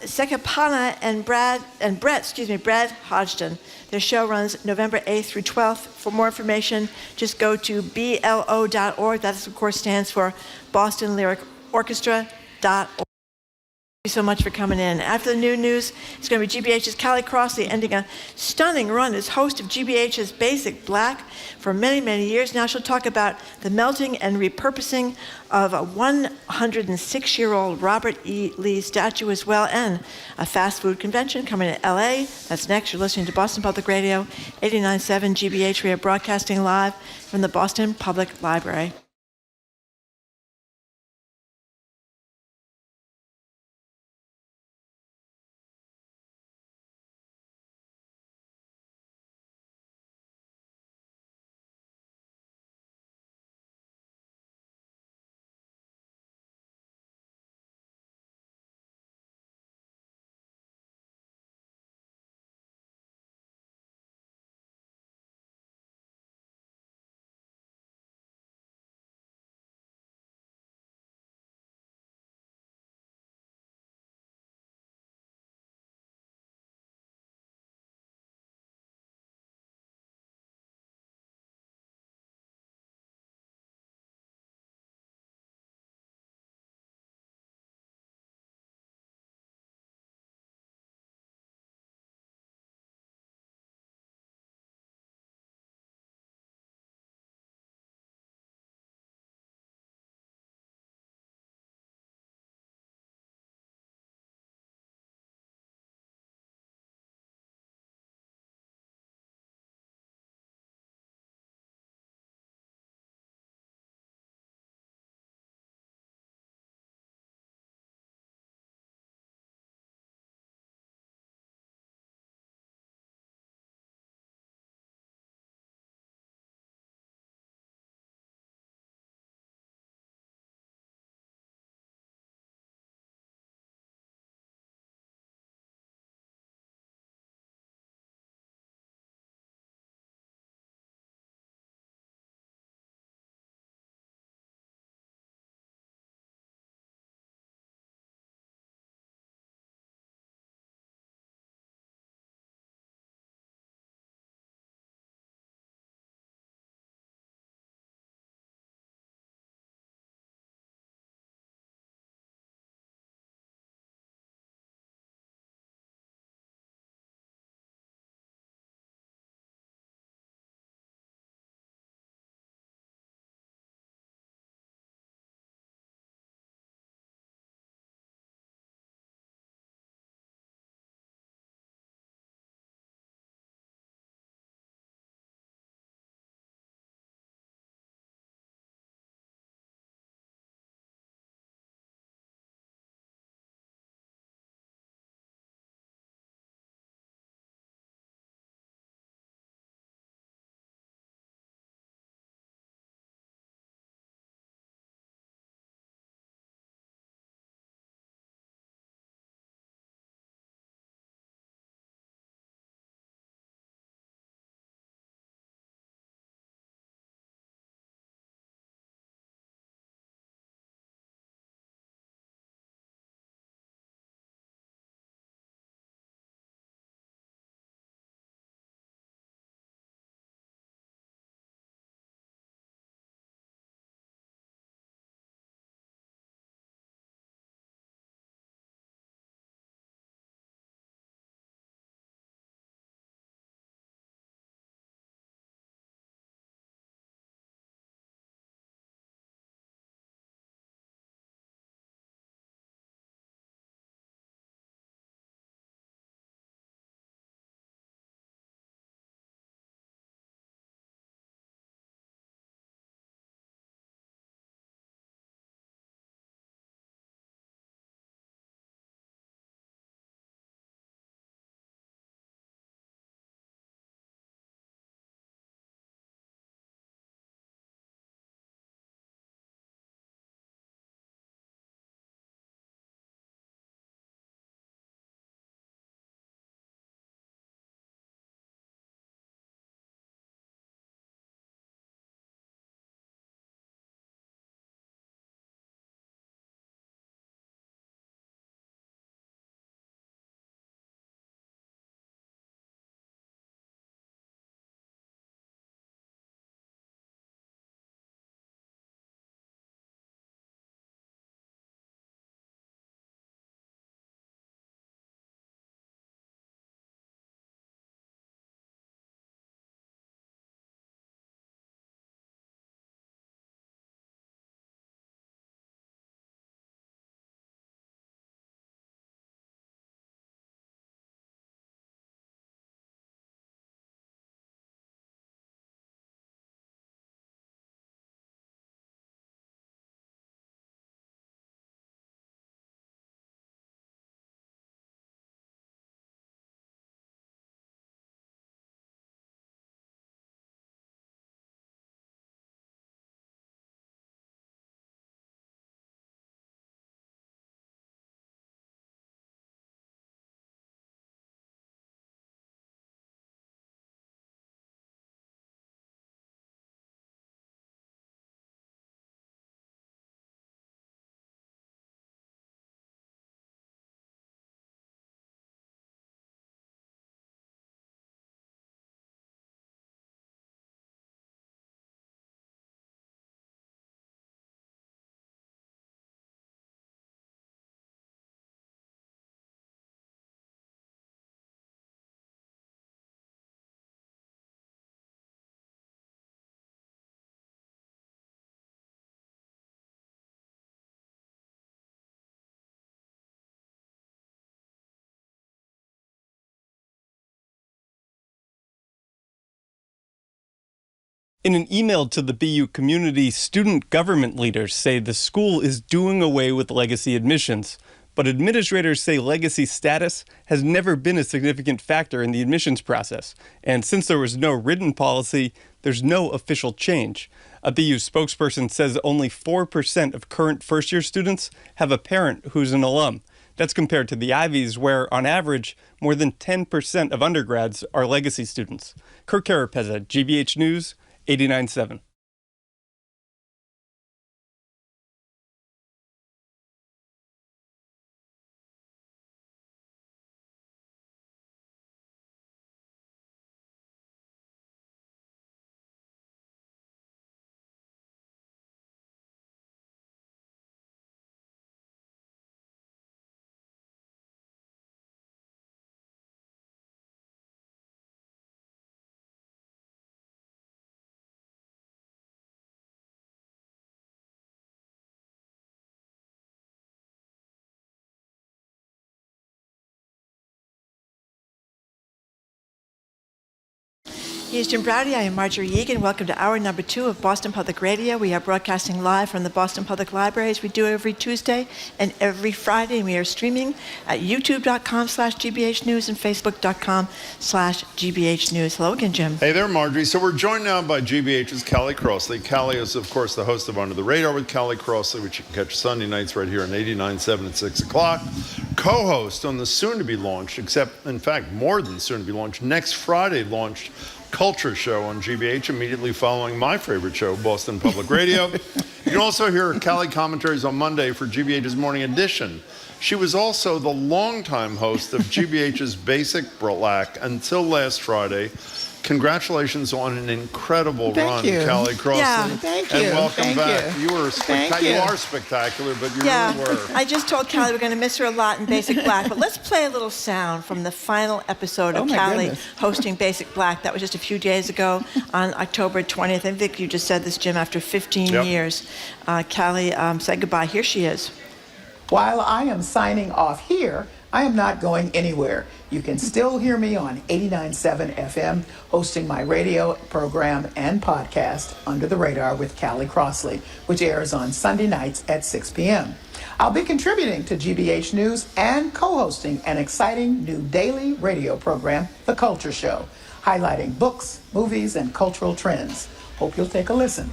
Sekapana, and Brad Hodgson. Their show runs November 8th through 12th. For more information, just go to BLO.org. That, of course, stands for Boston Lyric Orchestra.org. Thank you so much for coming in. After the new news, it's going to be GBH's Callie Crossley ending a stunning run as host of GBH's Basic Black for many, many years. Now she'll talk about the melting and repurposing of a 106-year-old Robert E. Lee statue as well, and a fast food convention coming to LA. That's next. You're listening to Boston Public Radio, 89.7 GBH. We are broadcasting live from the Boston Public Library. In an email to the BU community, student government leaders say the school is doing away with legacy admissions. But administrators say legacy status has never been a significant factor in the admissions process. And since there was no written policy, there's no official change. A BU spokesperson says only 4% of current first-year students have a parent who's an alum. That's compared to the Ivies, where, on average, more than 10% of undergrads are legacy students. Kirk Carapeza, GBH News, 89.7. Here's Jim Browdy. I am Marjorie Egan. Welcome to hour number 2 of Boston Public Radio. We are broadcasting live from the Boston Public Library as we do every Tuesday and every Friday. And we are streaming at youtube.com/GBH News and facebook.com/GBH News. Hello again, Jim. Hey there, Marjorie. So we're joined now by GBH's Callie Crossley. Callie is, of course, the host of Under the Radar with Callie Crossley, which you can catch Sunday nights right here on 89.7 at 6 o'clock. Co-host on the soon-to-be-launched, except, in fact, more than soon-to-be-launched, next Friday launched Culture Show on GBH, immediately following my favorite show, Boston Public Radio. You can also hear Callie commentaries on Monday for GBH's Morning Edition. She was also the longtime host of GBH's Basic Black until last Friday. Congratulations on an incredible run, Callie Crossley. Yeah, thank you. And welcome back. You were spectacular. You are spectacular, but you really were. I just told Callie we're going to miss her a lot in Basic Black, but let's play a little sound from the final episode of Callie hosting Basic Black. That was just a few days ago on October 20th. I think you just said this, Jim, after 15 years. Callie said goodbye. Here she is. While I am signing off here, I am not going anywhere. You can still hear me on 89.7 FM, hosting my radio program and podcast, Under the Radar with Callie Crossley, which airs on Sunday nights at 6 p.m. I'll be contributing to GBH News and co-hosting an exciting new daily radio program, The Culture Show, highlighting books, movies, and cultural trends. Hope you'll take a listen.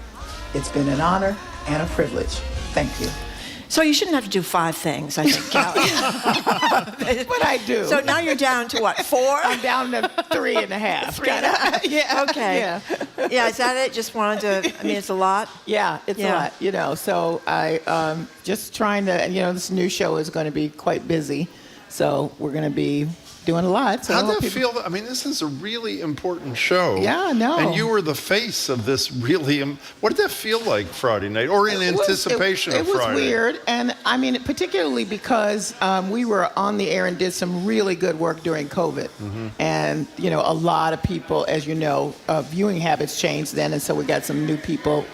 It's been an honor and a privilege. Thank you. So you shouldn't have to do 5 things, I think, Callie. But I do. So now you're down to what, 4? I'm down to 3.5. 3.5? Yeah. Okay. Yeah, is that it? Just wanted to, I mean, it's a lot? Yeah, it's a lot, you know. So I just trying to, you know, this new show is going to be quite busy. So we're going to be doing a lot. So How'd that feel? I mean, this is a really important show. Yeah, I know. And you were the face of this really. What did that feel like Friday night, or in anticipation of Friday? It was weird, and I mean, particularly because we were on the air and did some really good work during COVID, and you know, a lot of people, as you know, viewing habits changed then, and so we got some new people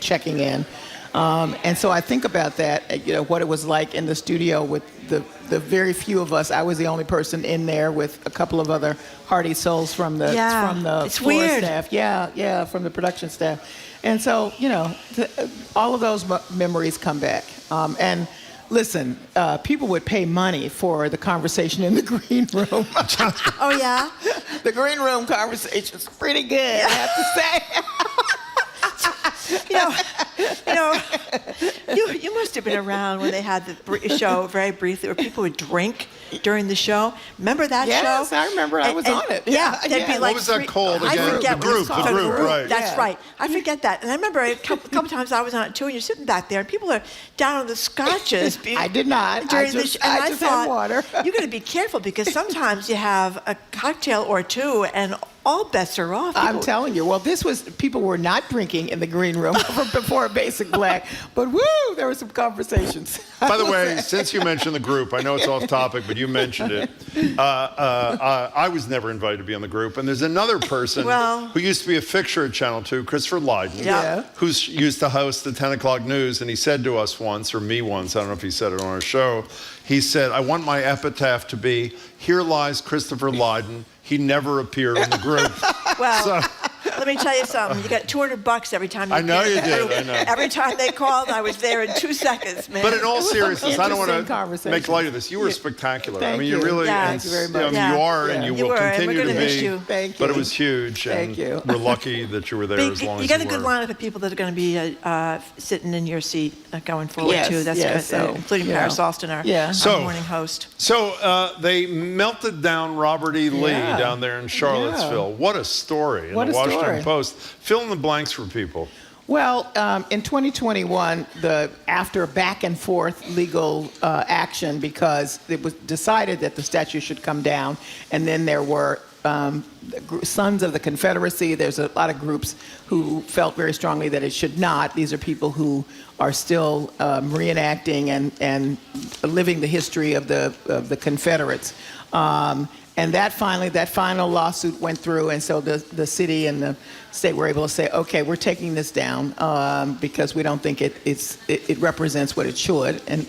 checking in. And so I think about that, you know, what it was like in the studio with the very few of us. I was the only person in there with a couple of other hearty souls from the floor staff. Yeah, from the production staff. And so, you know, all of those memories come back. And listen, people would pay money for the conversation in the green room. Oh, yeah? The green room conversation's pretty good, I have to say. You must have been around when they had the show very briefly, where people would drink during the show. Remember that show? Yes, I remember. I was on it. Yeah, they'd be like, what was that called again? I forget The group, right? That's right. I forget that. And I remember a couple times I was on it too, and you're sitting back there, and people are down on the scotches. I did not. I just thought, had water. You got to be careful, because sometimes you have a cocktail or two, and all bets are off. I'm telling you. Well, people were not drinking in the green room before Basic Black, but woo, there were some conversations. By the way, since you mentioned the group, I know it's off topic, but you mentioned it. I was never invited to be on the group, and there's another person who used to be a fixture at Channel 2, Christopher Lydon, who used to host the 10 o'clock news, and he said to us once, or me once, I don't know if he said it on our show, he said, I want my epitaph to be, here lies Christopher Lydon. He never appeared in the group. Well, Let me tell you something. You got $200 every time. I know you did. I know. Every time they called, I was there in 2 seconds, man. But in all seriousness, I don't want to conversation. make light of this. You were spectacular. Thank I mean, you really, Thank you very much. you are, and you will and continue we're to gonna miss be. you. Thank But you. it was huge, and Thank you. we're lucky that you were there as long as You you got were. a good lineup of people that are going to be sitting in your seat going forward Yes, too. That's yes, good, so, including you Paris know. Alston, our So- morning host. So they melted down Robert E. Lee down there in Charlottesville. What a story in What the a Washington story. Post. Fill in the blanks for people. Well, in 2021, after back and forth legal action, because it was decided that the statue should come down, and then there were Sons of the Confederacy. There's a lot of groups who felt very strongly that it should not. These are people who are still reenacting and living the history of the Confederates. And that final lawsuit went through, and so the city and the state were able to say, okay, we're taking this down because we don't think it represents what it should. And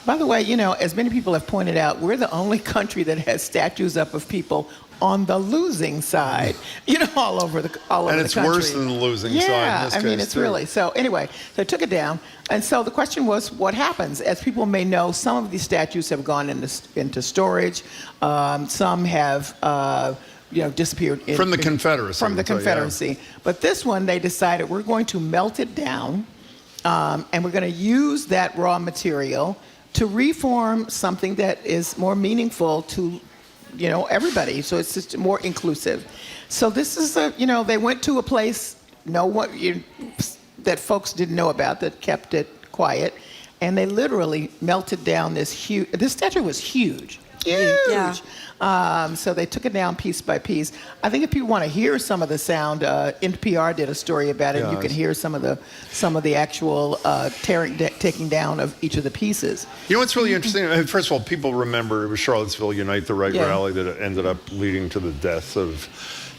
by the way, you know, as many people have pointed out, we're the only country that has statues up of people on the losing side, you know, all over the country. And it's worse than the losing side in this I mean, case, it's too. really. So anyway, they took it down. And so the question was, what happens? As people may know, some of these statues have gone into storage. Some have, disappeared. From the Confederacy. From the so, yeah. Confederacy. But this one, they decided we're going to melt it down, and we're going to use that raw material to reform something that is more meaningful to everybody. So it's just more inclusive. So this is they went to a place that folks didn't know about, that kept it quiet, and they literally melted down this statue was huge. Yeah. So they took it down piece by piece. I think if people want to hear some of the sound, NPR did a story about it. Yeah, you can hear some of the actual taking down of each of the pieces. You know what's really interesting? First of all, people remember it was Charlottesville Unite the Right rally that ended up leading to the death of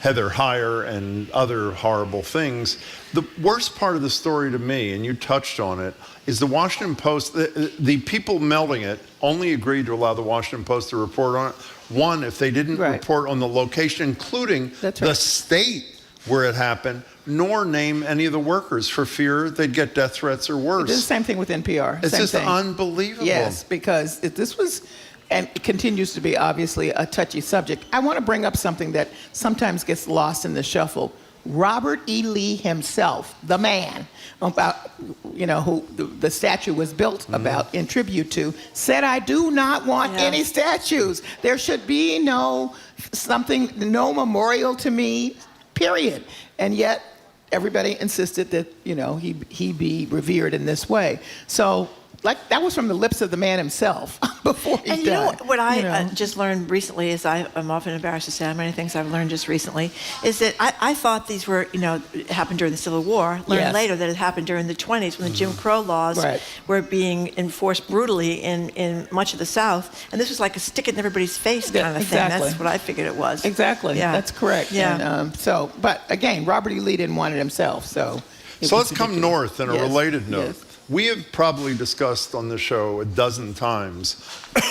Heather Heyer and other horrible things. The worst part of the story to me, and you touched on it, is the Washington Post. The people melting it only agreed to allow the Washington Post to report on it. One, if they didn't report on the location, including the state where it happened, nor name any of the workers for fear they'd get death threats or worse. It's the same thing with NPR. It's same just thing. unbelievable. Yes, because this was, and it continues to be obviously a touchy subject. I want to bring up something that sometimes gets lost in the shuffle. Robert E. Lee himself, the man, about who the statue was built about in tribute to, said, "I do not want any statues. There should be no memorial to me, period." And yet everybody insisted that he be revered in this way. So that was from the lips of the man himself before he died. And you know what I just learned recently, is I'm often embarrassed to say how many things I've learned just recently, is that I thought these were, it happened during the Civil War. Learned later that it happened during the 20s when the Jim Crow laws were being enforced brutally in much of the South. And this was like a stick in everybody's face kind of thing. That's what I figured it was. Exactly. Yeah. That's correct. Yeah. And, but again, Robert E. Lee didn't want it himself. So let's come north in a related note. Yes. We have probably discussed on the show a dozen times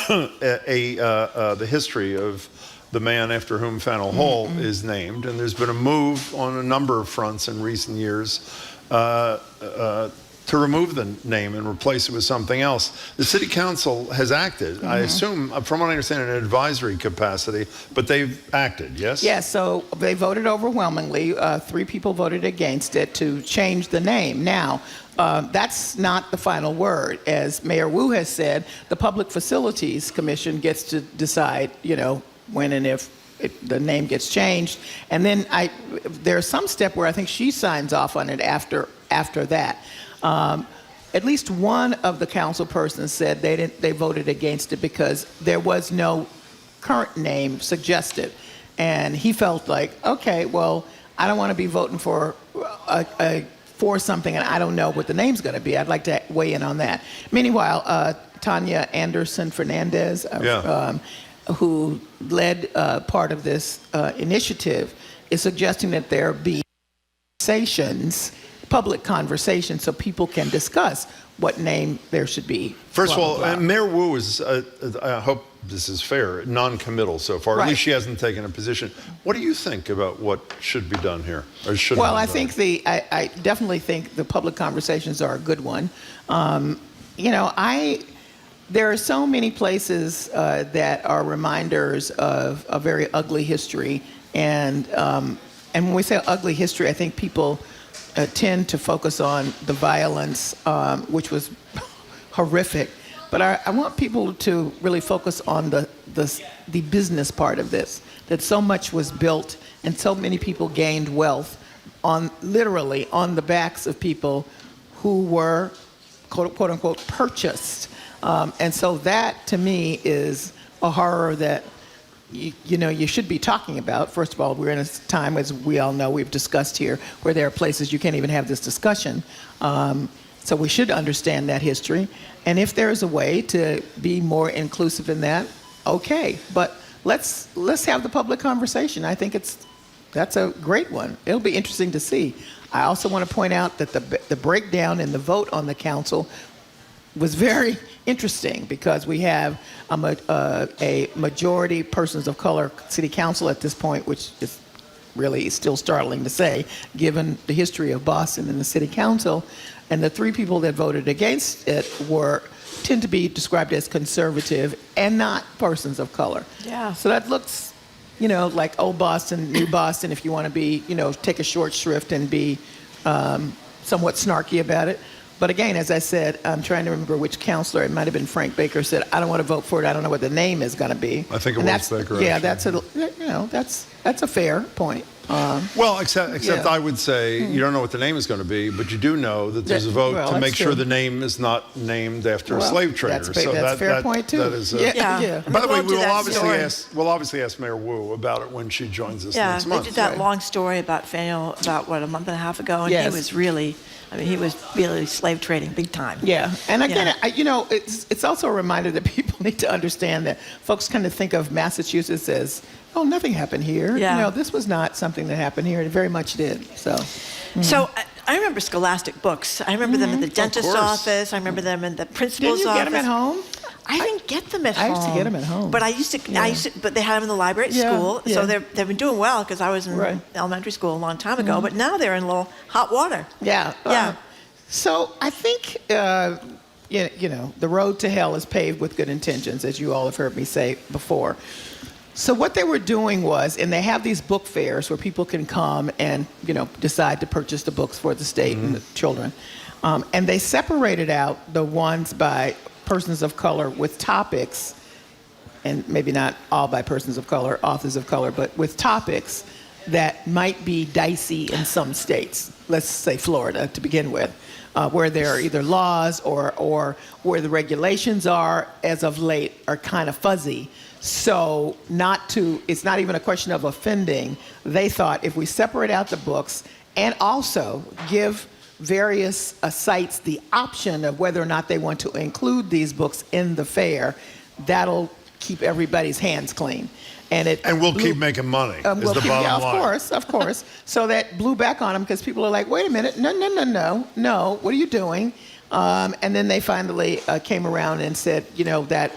the history of the man after whom Faneuil Hall is named, and there's been a move on a number of fronts in recent years to remove the name and replace it with something else. The city council has acted, I assume, from what I understand, in an advisory capacity, but they've acted, yes? Yes, so they voted overwhelmingly. 3 people voted against it to change the name. Now, that's not the final word. As Mayor Wu has said, the Public Facilities Commission gets to decide, when and if the name gets changed. And then there's some step where I think she signs off on it after that. At least one of the council persons said they voted against it because there was no current name suggested. And he felt like, okay, well, I don't want to be voting for something and I don't know what the name's going to be. I'd like to weigh in on that. Meanwhile, Tanya Anderson Fernandez, who led part of this initiative, is suggesting that there be conversations public conversation so people can discuss what name there should be. First blah, of all, blah, blah. Mayor Wu is, I hope this is fair, non-committal so far. Right. At least she hasn't taken a position. What do you think about what should be done here? Or should Well, be I done? think I definitely think the public conversations are a good one. There are so many places that are reminders of a very ugly history, and when we say ugly history, I think people tend to focus on the violence, which was horrific. But I want people to really focus on the business part of this, that so much was built and so many people gained wealth literally on the backs of people who were, quote unquote, purchased. And so that, to me, is a horror that you should be talking about. First of all, we're in a time, as we all know, we've discussed here, where there are places you can't even have this discussion. So we should understand that history. And if there is a way to be more inclusive in that, okay. But let's have the public conversation. I think that's a great one. It'll be interesting to see. I also want to point out that the breakdown in the vote on the council was very interesting, because we have a majority persons of color city council at this point, which is really still startling to say, given the history of Boston and the city council. And the three people that voted against it tend to be described as conservative and not persons of color. Yeah. So that looks, like old Boston, new Boston, if you want to be, take a short shrift and be somewhat snarky about it. But again, as I said, I'm trying to remember which counselor, it might have been Frank Baker, said, I don't want to vote for it. I don't know what the name is going to be. I think it was Baker. Yeah, actually. that's a fair point. Well, except I would say you don't know what the name is going to be, but you do know that there's a vote to make sure the name is not named after a slave trader. That's a fair point too. That is yeah. By the way, we'll obviously ask Mayor Wu about it when she joins us next month. They did that long story about Faneuil about a month and a half ago, and he was really slave trading big time. Yeah, and again, it's also a reminder that people need to understand that folks kind of think of Massachusetts as, oh, nothing happened here. Yeah. This was not something that happened here. It very much did. So I remember Scholastic books. I remember them in the dentist's office. I remember them in the principal's Didn't you office. get them at home? I didn't get them at home. I used to get them at home. But but they had them in the library at school. Yeah. So they've been doing well, because I was in elementary school a long time ago. But now they're in a little hot water. Yeah. So I think, the road to hell is paved with good intentions, as you all have heard me say before. So what they were doing was, and they have these book fairs where people can come and, decide to purchase the books for the state and the children. And they separated out the ones by persons of color with topics, and maybe not all by persons of color, authors of color, but with topics that might be dicey in some states. Let's say Florida to begin with. Where there are either laws or where the regulations are, as of late, are kind of fuzzy. So it's not even a question of offending. They thought if we separate out the books and also give various sites the option of whether or not they want to include these books in the fair, that'll keep everybody's hands clean. And we'll keep making money, is the bottom line. Of course. So that blew back on them, because people are like, wait a minute, no, what are you doing? And then they finally came around and said, that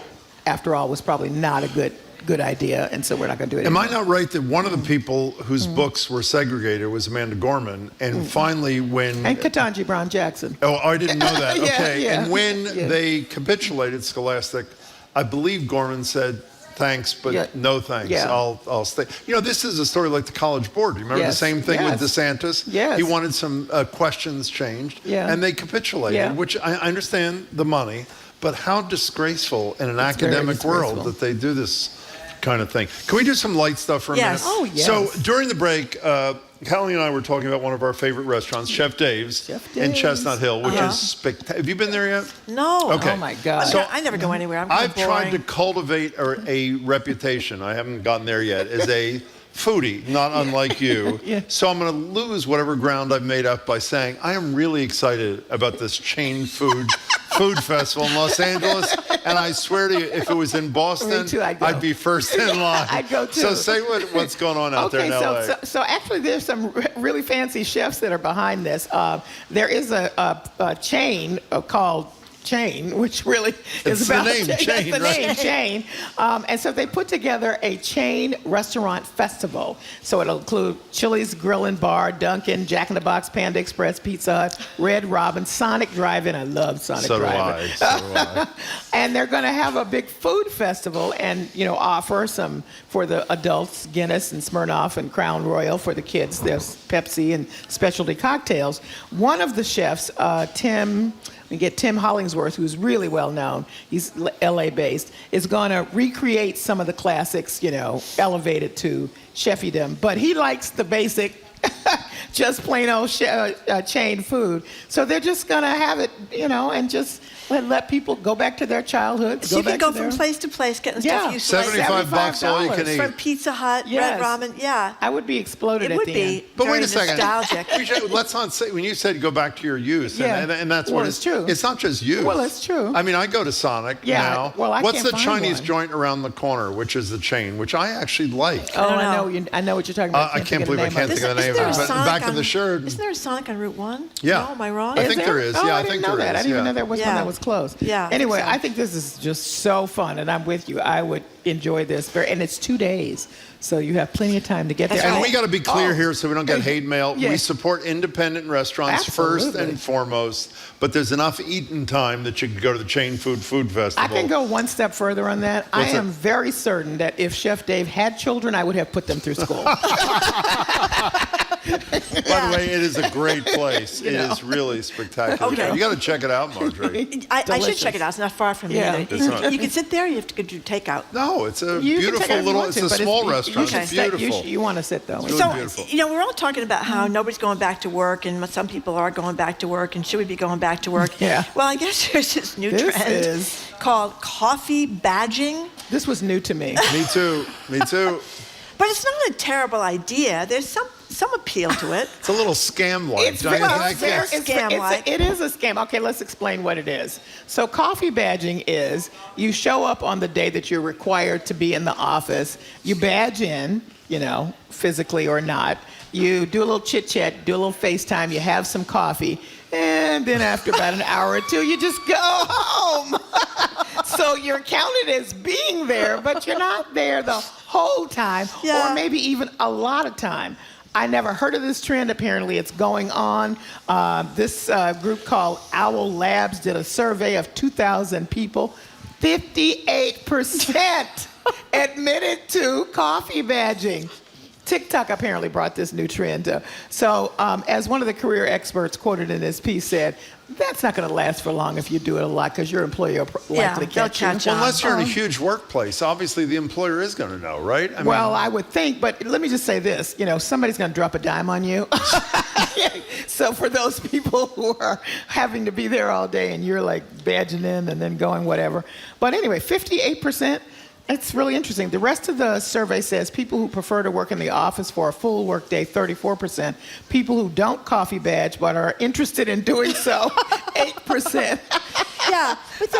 after all was probably not a good idea, and so we're not going to do it anymore. Am I not right that one of the people whose books were segregated was Amanda Gorman, and finally And Ketanji Brown Jackson. Oh, I didn't know that. Yeah, Okay. yeah. And when they capitulated, Scholastic, I believe Gorman said, thanks, but no thanks. Yeah. I'll stay. This is a story like the College Board. You remember the same thing with DeSantis? Yes. He wanted some questions changed, and they capitulated, which I understand the money, but how disgraceful in an academic world that they do this kind of thing. Can we do some light stuff for a minute? Oh, yes. So during the break, Callie and I were talking about one of our favorite restaurants, Chef Dave's in Chestnut Hill, which is spectacular. Have you been there yet? No. Okay. Oh, my God. So I never go anywhere. I've tried to cultivate a reputation. I haven't gotten there yet as a foodie, not unlike you. So I'm going to lose whatever ground I've made up by saying I am really excited about this chain food food festival in Los Angeles, and I swear to you, if it was in Boston, Me too, I'd go. I'd be first in line. I'd go too. So say what's going on out there in LA. So actually, there's some really fancy chefs that are behind this. There is a chain called Chain, which really is about the name, Chain, that's the name, Chain. And so they put together a chain restaurant festival. So it'll include Chili's Grill and Bar, Dunkin', Jack in the Box, Panda Express, Pizza Hut, Red Robin, Sonic Drive-In. I love Sonic Drive-In. So do I. And they're going to have a big food festival and, offer some for the adults, Guinness and Smirnoff and Crown Royal. For the kids, there's Pepsi and specialty cocktails. One of the chefs, Tim Hollingsworth, who's really well known, he's LA based, is going to recreate some of the classics, elevated to chefdom. But he likes the basic, just plain old chain food. So they're just going to have it, and just let people go back to their childhoods. So you can go from place to place, getting stuff you like. $75 all you can eat. From Pizza Hut, Red Robin, yeah. I would be exploded it at would the be end. But very wait a second. nostalgic. Let's not say, when you said go back to your youth, Yeah. and that's Well, what it's true. It's not just youth. Well, it's true. I mean, I go to Sonic now. Well, I What's can't the find Chinese one. joint around the corner, which is the Chain, which I actually like? Oh, I know what you're talking about. I can't believe I can't think of the name of it. But back of the shirt. Isn't there a Sonic on Route 1? Yeah. No, am I wrong? I think there is. Oh, Yeah, I didn't know that. I didn't even know there was one that was close. Yeah. Anyway, I think this is just so fun, and I'm with you. I would enjoy this and it's 2 days, so you have plenty of time to get there. And we got to be clear here so we don't get hate mail. Yeah. We support independent restaurants first Absolutely. and foremost, but there's enough eating time that you could go to the Chain Food Festival. I can go one step further on that. I am very certain that if Chef Dave had children, I would have put them through school. By the way, it is a great place. It is really spectacular. Okay. You got to check it out, Marjorie. I should check it out. It's not far from Yeah. me. It's not. You can sit there. You have to go do takeout. No, it's a You can beautiful take it if you little. want It's to, a but small you restaurant. should It's stay- beautiful. You want to sit though. It's really So, beautiful. we're all talking about how nobody's going back to work, and some people are going back to work, and should we be going back to work? Yeah. Well, I guess there's this new This trend is- called coffee badging. This was new to me. Me too. Me too. But it's not a terrible idea. There's some appeal to it. It's a little scam-like. It's very scam-like. It is a scam. Okay, let's explain what it is. So coffee badging is you show up on the day that you're required to be in the office. You badge in, physically or not. You do a little chit-chat, do a little FaceTime, you have some coffee, and then after about an hour or two, you just go home. So you're counted as being there, but you're not there the whole time, or maybe even a lot of time. I never heard of this trend. Apparently, it's going on. This group called Owl Labs did a survey of 2,000 people. 58% admitted to coffee badging. TikTok apparently brought this new trend. So as one of the career experts quoted in this piece said, that's not going to last for long if you do it a lot because your employer will likely catch you. Well, unless you're in a huge workplace, obviously the employer is going to know, right? I would think, but let me just say this. Somebody's going to drop a dime on you. So for those people who are having to be there all day and you're like badging in and then going whatever. But anyway, 58%. It's really interesting. The rest of the survey says people who prefer to work in the office for a full workday, 34%. People who don't coffee badge but are interested in doing so, 8%. Yeah, but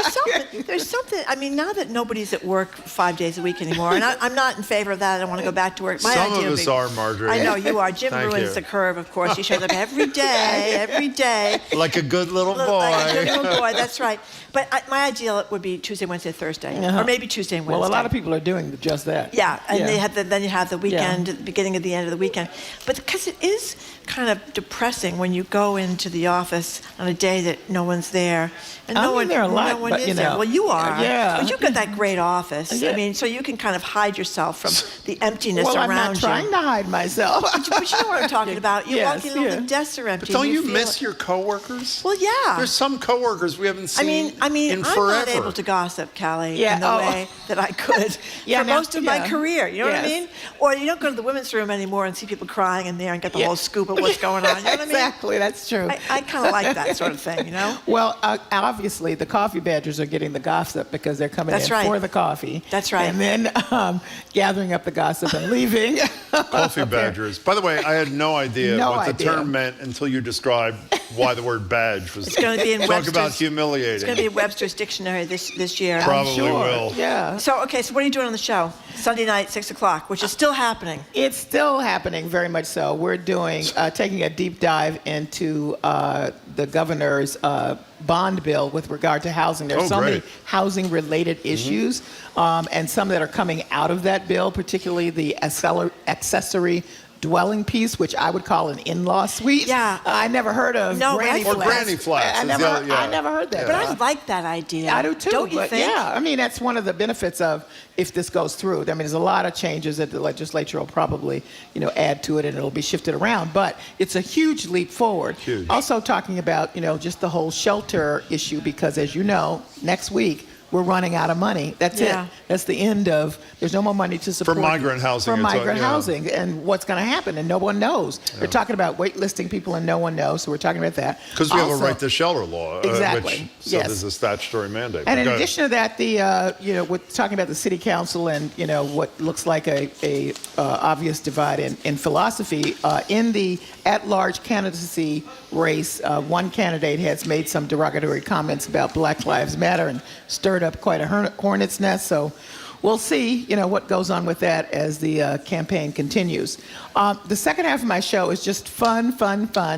there's something. I mean, now that nobody's at work 5 days a week anymore, and I'm not in favor of that. I don't want to go back to work. Some of us are, Marjorie. I know you are. Jim Thank ruins you. the curve, of course. He shows up every day. Like a good little boy. Like a good little boy, that's right. But my ideal would be Tuesday, Wednesday, Thursday, or maybe Tuesday and Wednesday. Well, a lot of people are doing just that. Yeah, and then you have the weekend, at the beginning of the end of the weekend. But because it is kind of depressing when you go into the office on a day that no one's there, and no one there a lot, no one but, is there. Well, you are. Yeah. But you've got that great office. Yeah. I mean, so you can kind of hide yourself from the emptiness Well, around I'm not trying to hide myself. But you know what I'm talking about. You walk in, all the desks are empty. But don't and you feel miss it. your coworkers? Well, yeah. There's some coworkers we haven't seen I mean, in I'm forever. not able to gossip, Callie, Yeah, in the way that I could for most of my career. You know what I mean? Or you don't go to the women's room anymore and see people crying in there and get the whole scoop of what's going on. You know what I mean? Exactly, that's true. I kind of like that sort of thing, you know? Well, obviously, the coffee badgers are getting the gossip because they're coming in for the coffee. That's right. And then gathering up the gossip and leaving. Coffee badgers. By the way, I had no idea what the term meant until you described why the word badge was. It's going to be in Talk Webster's. about humiliating. It's going to be in Webster's dictionary this year. Probably I'm sure. will. Yeah. So, okay, so what are you doing on the show? Sunday night, 6 o'clock, which is still happening. It's still happening, very much so. We're doing taking a deep dive into the governor's bond bill with regard to housing. There's so many housing-related issues, and some that are coming out of that bill, particularly the accessory dwelling piece, which I would call an in-law suite. Yeah. I never heard of granny flats. Or granny flats. I never heard that. But I like that idea. I do too. Don't you but think? Yeah, I mean, that's one of the benefits of if this goes through. I mean, there's a lot of changes that the legislature will probably, add to it, and it'll be shifted around. But it's a huge leap forward. Huge. Also talking about, just the whole shelter issue, because as you know, next week, we're running out of money. That's it. That's the end of, there's no more money to support. For migrant housing. For migrant housing. And what's going to happen, and no one knows. They're talking about waitlisting people, and no one knows, so we're talking about that. Because we have a right to shelter law. Exactly. So there's a statutory mandate. And in addition to that, we're talking about the city council and, what looks like a obvious divide in philosophy. In the at-large candidacy race, one candidate has made some derogatory comments about Black Lives Matter and stirred up quite a hornet's nest. So we'll see, what goes on with that as the campaign continues. The second half of my show is just fun.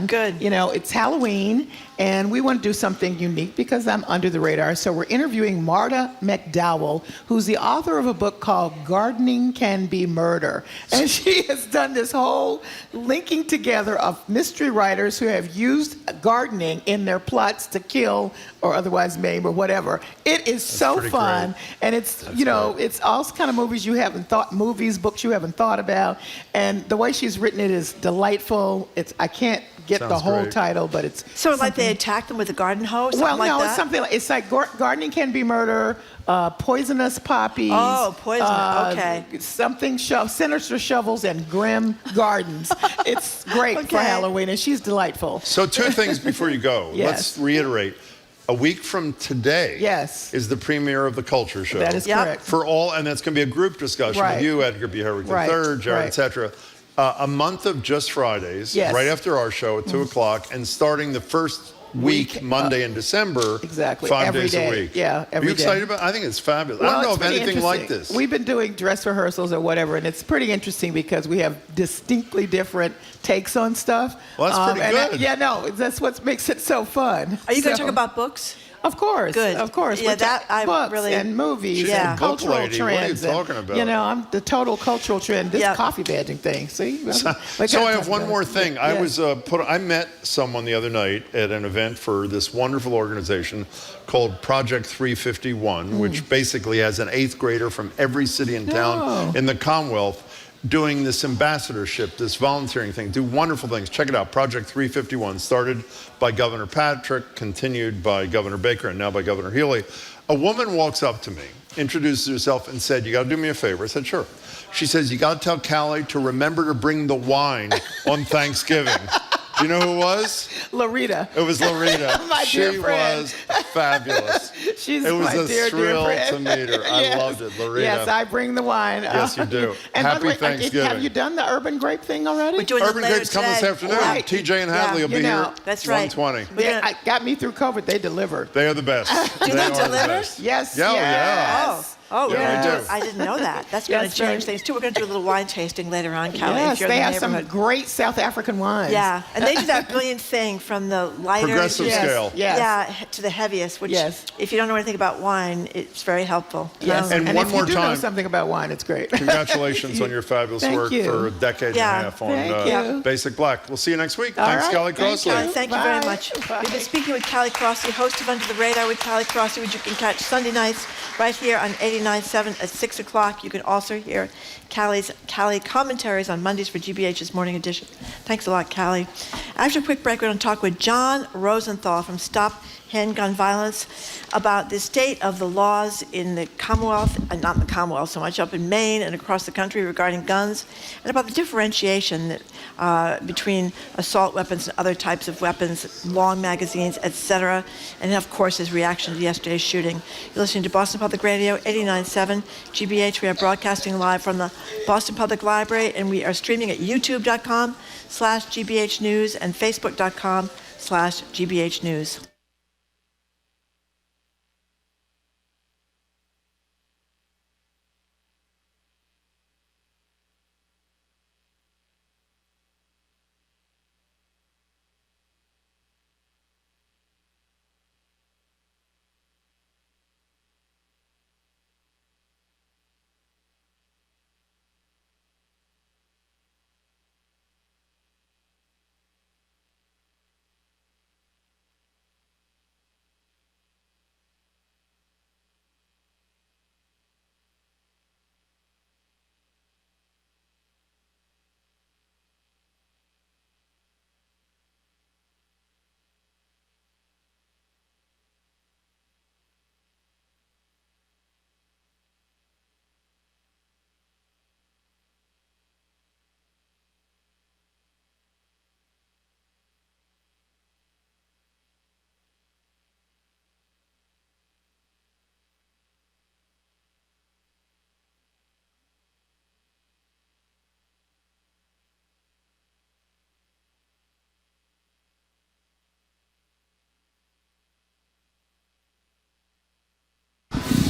Good. It's Halloween, and we want to do something unique because I'm under the radar. So we're interviewing Marta McDowell, who's the author of a book called Gardening Can Be Murder. And she has done this whole linking together of mystery writers who have used gardening in their plots to kill or otherwise maim or whatever. It is so fun. Great. And it's, it's all kind of books you haven't thought about. And the way she's written it is delightful. I can't get the whole title, but it's so like they attack them with a garden hose. Well, like no, that? it's something like gardening can be murder. Poisonous poppies. Oh, poisonous. Okay. Something sinister shovels and grim gardens. It's great for Halloween, and she's delightful. So 2 things before you go. Yes. Let's reiterate. A week from today is the premiere of the Culture Show. That is correct. For all, and that's going to be a group discussion with you, Edgar B. Herrick III, Jared, etc. A month of Just Fridays, right after our show at 2 o'clock, and starting the first week Monday in December, 5 every days day. a week. Yeah, every Are you day. excited about it? I think it's fabulous. Well, I don't know it's of pretty anything like interesting. this. We've been doing dress rehearsals or whatever, and it's pretty interesting because we have distinctly different takes on stuff. Well, that's pretty good. That's what makes it so fun. Are you going to talk about books? Of course. Good. Of course. Yeah, that I books really and movies She's and a book cultural lady. trends. What are you talking about? I'm the total cultural trend. This coffee badging thing. See? So I have one more thing. I was I met someone the other night at an event for this wonderful organization called Project 351, which basically has an 8th grader from every city and town in the Commonwealth doing this ambassadorship, this volunteering thing, do wonderful things. Check it out, Project 351, started by Governor Patrick, continued by Governor Baker, and now by Governor Healy. A woman walks up to me, introduces herself, and said, "You got to do me a favor." I said, "Sure." She says, "You got to tell Callie to remember to bring the wine on Thanksgiving." Do you know who it was? Loretta. It was Loretta. My dear friend. She was fabulous. She's it was my a dear thrill friend. to meet her. I loved it, Loretta. Yes, I bring the wine. Yes, you do. And by Happy the way, Thanksgiving. have you done the urban grape thing already? We're doing Urban Grape's coming this afternoon. Right. TJ and Hadley will be here. That's right. 1:20. I got me through COVID. They deliver. They are the best. Do they deliver? Yes. Yeah, yes. Oh, Yeah, they do. I didn't know that. That's going to Yes, change very- things too. We're going to do a little wine tasting later on, Callie. Yes, if you're they in the have some neighborhood. great South African wines. Yeah, and they do that brilliant thing from the lighter Progressive scale. Yes. yeah, to the heaviest, which if you don't know anything about wine, it's very helpful. Yes. And And one if more you do know time- something about wine, it's great. Congratulations on your fabulous Thank work you. for a decade and a half on Thank you. Basic Black. We'll see you next week. All Thanks, right. Callie Crossley. Thank you very Bye. much. Bye. We've been speaking with Callie Crossley, host of Under the Radar with Callie Crossley, which you can catch Sunday nights right here on 89.7 at 6 o'clock. You can also hear Callie commentaries on Mondays for GBH's Morning Edition. Thanks a lot, Callie. After a quick break, we're going to talk with John Rosenthal from Stop Handgun Violence about the state of the laws in the Commonwealth, not in the Commonwealth so much, up in Maine and across the country regarding guns, and about the differentiation between assault weapons and other types of weapons, long magazines, etc., and of course his reaction to yesterday's shooting. You're listening to Boston Public Radio, 89.7 GBH. We are broadcasting live from the Boston Public Library, and we are streaming at youtube.com/GBH News and facebook.com/GBH facebook.com/GBH News.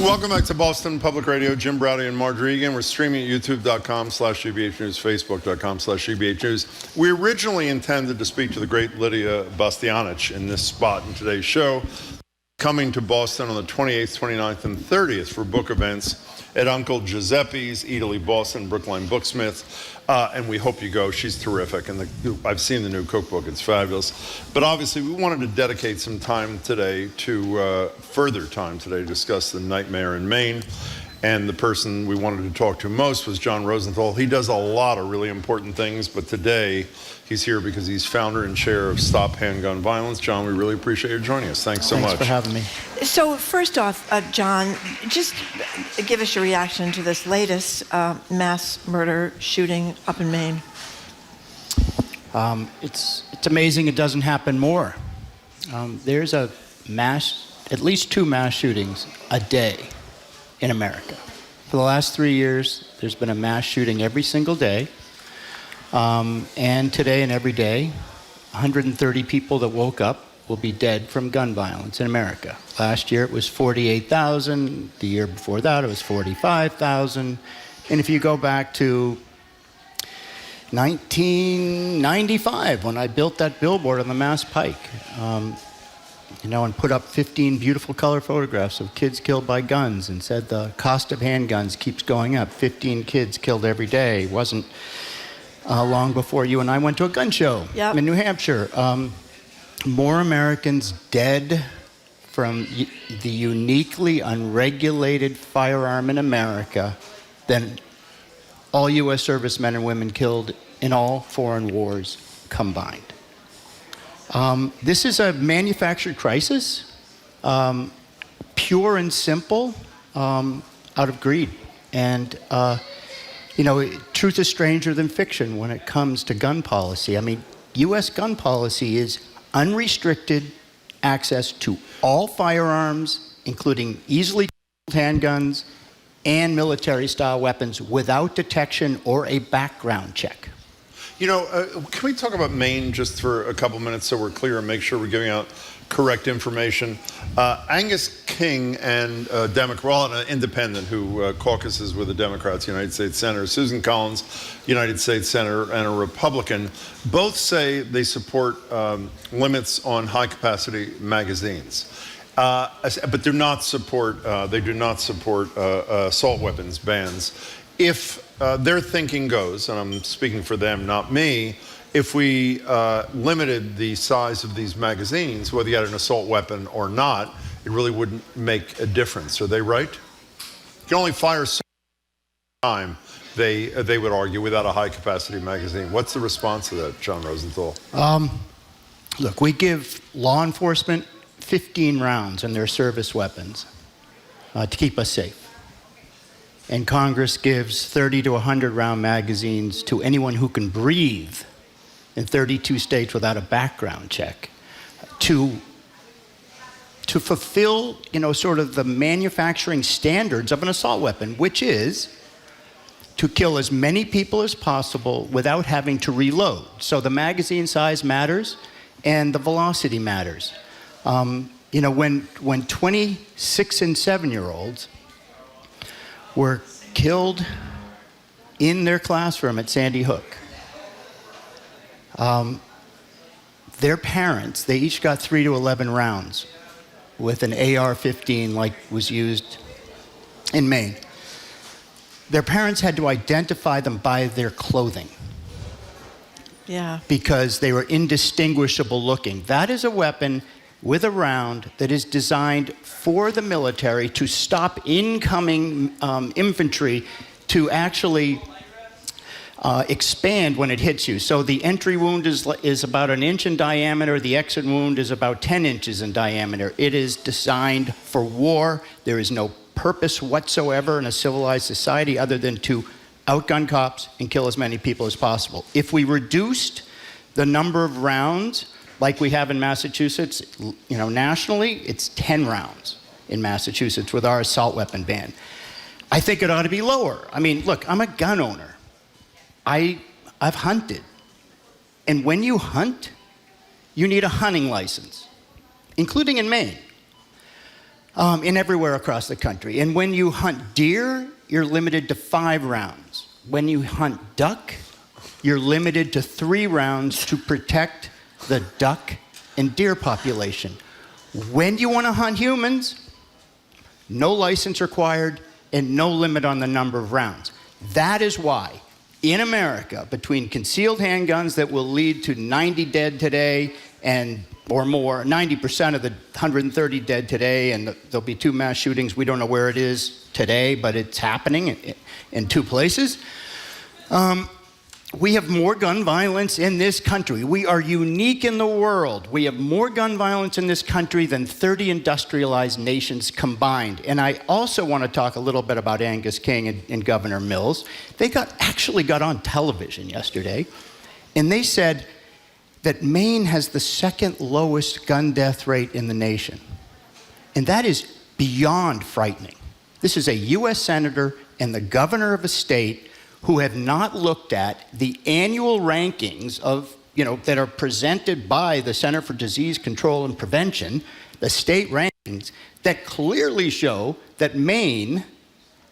Welcome back to Boston Public Radio. Jim Browdy and Marjorie Egan. We're streaming at youtube.com/GBH News, facebook.com/GBH News. We originally intended to speak to the great Lydia Bastianich in this spot in today's show, coming to Boston on the 28th, 29th, and 30th for book events at Uncle Giuseppe's, Italy, Boston, Brookline Booksmith. And we hope you go. She's terrific. And I've seen the new cookbook. It's fabulous. But obviously, we wanted to dedicate some time today to further time today to discuss the nightmare in Maine. And the person we wanted to talk to most was John Rosenthal. He does a lot of really important things, but today he's here because he's founder and chair of Stop Handgun Violence. John, we really appreciate you joining us. Thanks so much. Thanks for having me. So first off, John, just give us your reaction to this latest mass murder shooting up in Maine. It's amazing it doesn't happen more. There's at least 2 mass shootings a day in America. For the last 3 years, there's been a mass shooting every single day. And today and every day, 130 people that woke up will be dead from gun violence in America. Last year it was 48,000. The year before that it was 45,000. And if you go back to 1995, when I built that billboard on the Mass Pike, and put up 15 beautiful color photographs of kids killed by guns and said the cost of handguns keeps going up. 15 kids killed every day. It wasn't long before you and I went to a gun show in New Hampshire. More Americans dead from the uniquely unregulated firearm in America than all U.S. servicemen and women killed in all foreign wars combined. This is a manufactured crisis, pure and simple, out of greed. And, truth is stranger than fiction when it comes to gun policy. I mean, U.S. gun policy is unrestricted access to all firearms, including easily handguns and military-style weapons without detection or a background check. Can we talk about Maine just for a couple minutes so we're clear and make sure we're giving out correct information? Angus King and an independent who caucuses with the Democrats, United States Senator, Susan Collins, United States Senator, and a Republican, both say they support limits on high-capacity magazines. But do not support, assault weapons bans. If their thinking goes, and I'm speaking for them, not me, if we limited the size of these magazines, whether you had an assault weapon or not, it really wouldn't make a difference. Are they right? You can only fire so much time, they would argue, without a high-capacity magazine. What's the response to that, John Rosenthal? Look, we give law enforcement 15 rounds in their service weapons to keep us safe. And Congress gives 30 to 100 round magazines to anyone who can breathe in 32 states without a background check to fulfill, sort of the manufacturing standards of an assault weapon, which is to kill as many people as possible without having to reload. So the magazine size matters, and the velocity matters. When 26 and 7-year-olds were killed in their classroom at Sandy Hook, their parents, they each got 3 to 11 rounds with an AR-15 like was used in Maine. Their parents had to identify them by their clothing. Yeah. Because they were indistinguishable looking. That is a weapon with a round that is designed for the military to stop incoming infantry to actually expand when it hits you. So the entry wound is about 1 inch in diameter. The exit wound is about 10 inches in diameter. It is designed for war. There is no purpose whatsoever in a civilized society other than to outgun cops and kill as many people as possible. If we reduced the number of rounds like we have in Massachusetts, nationally, it's 10 rounds in Massachusetts with our assault weapon ban. I think it ought to be lower. I mean, look, I'm a gun owner. I've hunted. And when you hunt, you need a hunting license, including in Maine, and everywhere across the country. And when you hunt deer, you're limited to 5 rounds. When you hunt duck, you're limited to 3 rounds to protect the duck and deer population. When you want to hunt humans, no license required and no limit on the number of rounds. That is why, in America, between concealed handguns that will lead to 90 dead today or more, 90% of the 130 dead today, and there'll be 2 mass shootings. We don't know where it is today, but it's happening in 2 places. We have more gun violence in this country. We are unique in the world. We have more gun violence in this country than 30 industrialized nations combined. And I also want to talk a little bit about Angus King and Governor Mills. They actually got on television yesterday, and they said that Maine has the 2nd lowest gun death rate in the nation. And that is beyond frightening. This is a U.S. senator and the governor of a state who have not looked at the annual rankings that are presented by the Center for Disease Control and Prevention, the state rankings, that clearly show that Maine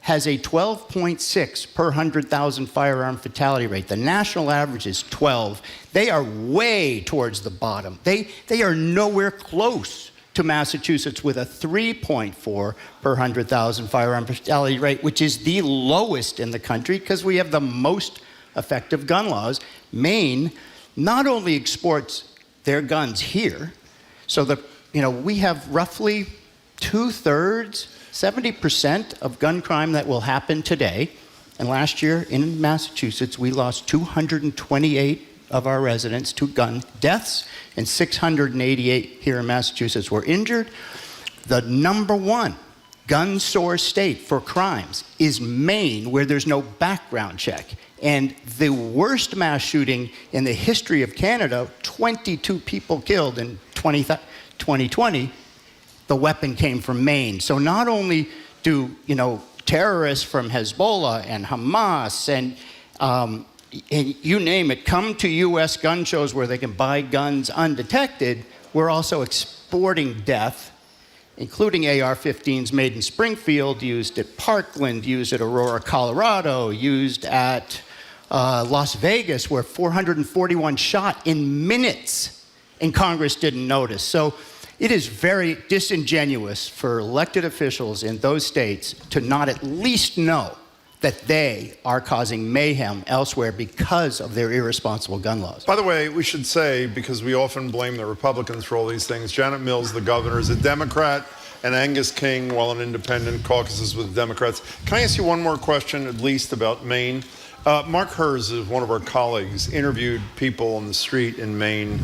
has a 12.6 per 100,000 firearm fatality rate. The national average is 12. They are way towards the bottom. They are nowhere close to Massachusetts with a 3.4 per 100,000 firearm fatality rate, which is the lowest in the country because we have the most effective gun laws. Maine not only exports their guns here, so we have roughly 2/3, 70% of gun crime that will happen today. And last year in Massachusetts, we lost 228 of our residents to gun deaths, and 688 here in Massachusetts were injured. The number 1 gun source state for crimes is Maine, where there's no background check. And the worst mass shooting in the history of Canada, 22 people killed in 2020, the weapon came from Maine. So not only do, terrorists from Hezbollah and Hamas and you name it, come to U.S. gun shows where they can buy guns undetected, we're also exporting death, including AR-15s made in Springfield, used at Parkland, used at Aurora, Colorado, used at Las Vegas, where 441 shot in minutes, and Congress didn't notice. So it is very disingenuous for elected officials in those states to not at least know that they are causing mayhem elsewhere because of their irresponsible gun laws. By the way, we should say, because we often blame the Republicans for all these things, Janet Mills, the governor, is a Democrat, and Angus King, while an independent, caucuses with Democrats. Can I ask you one more question, at least, about Maine? Mark Hers, one of our colleagues, interviewed people on the street in Maine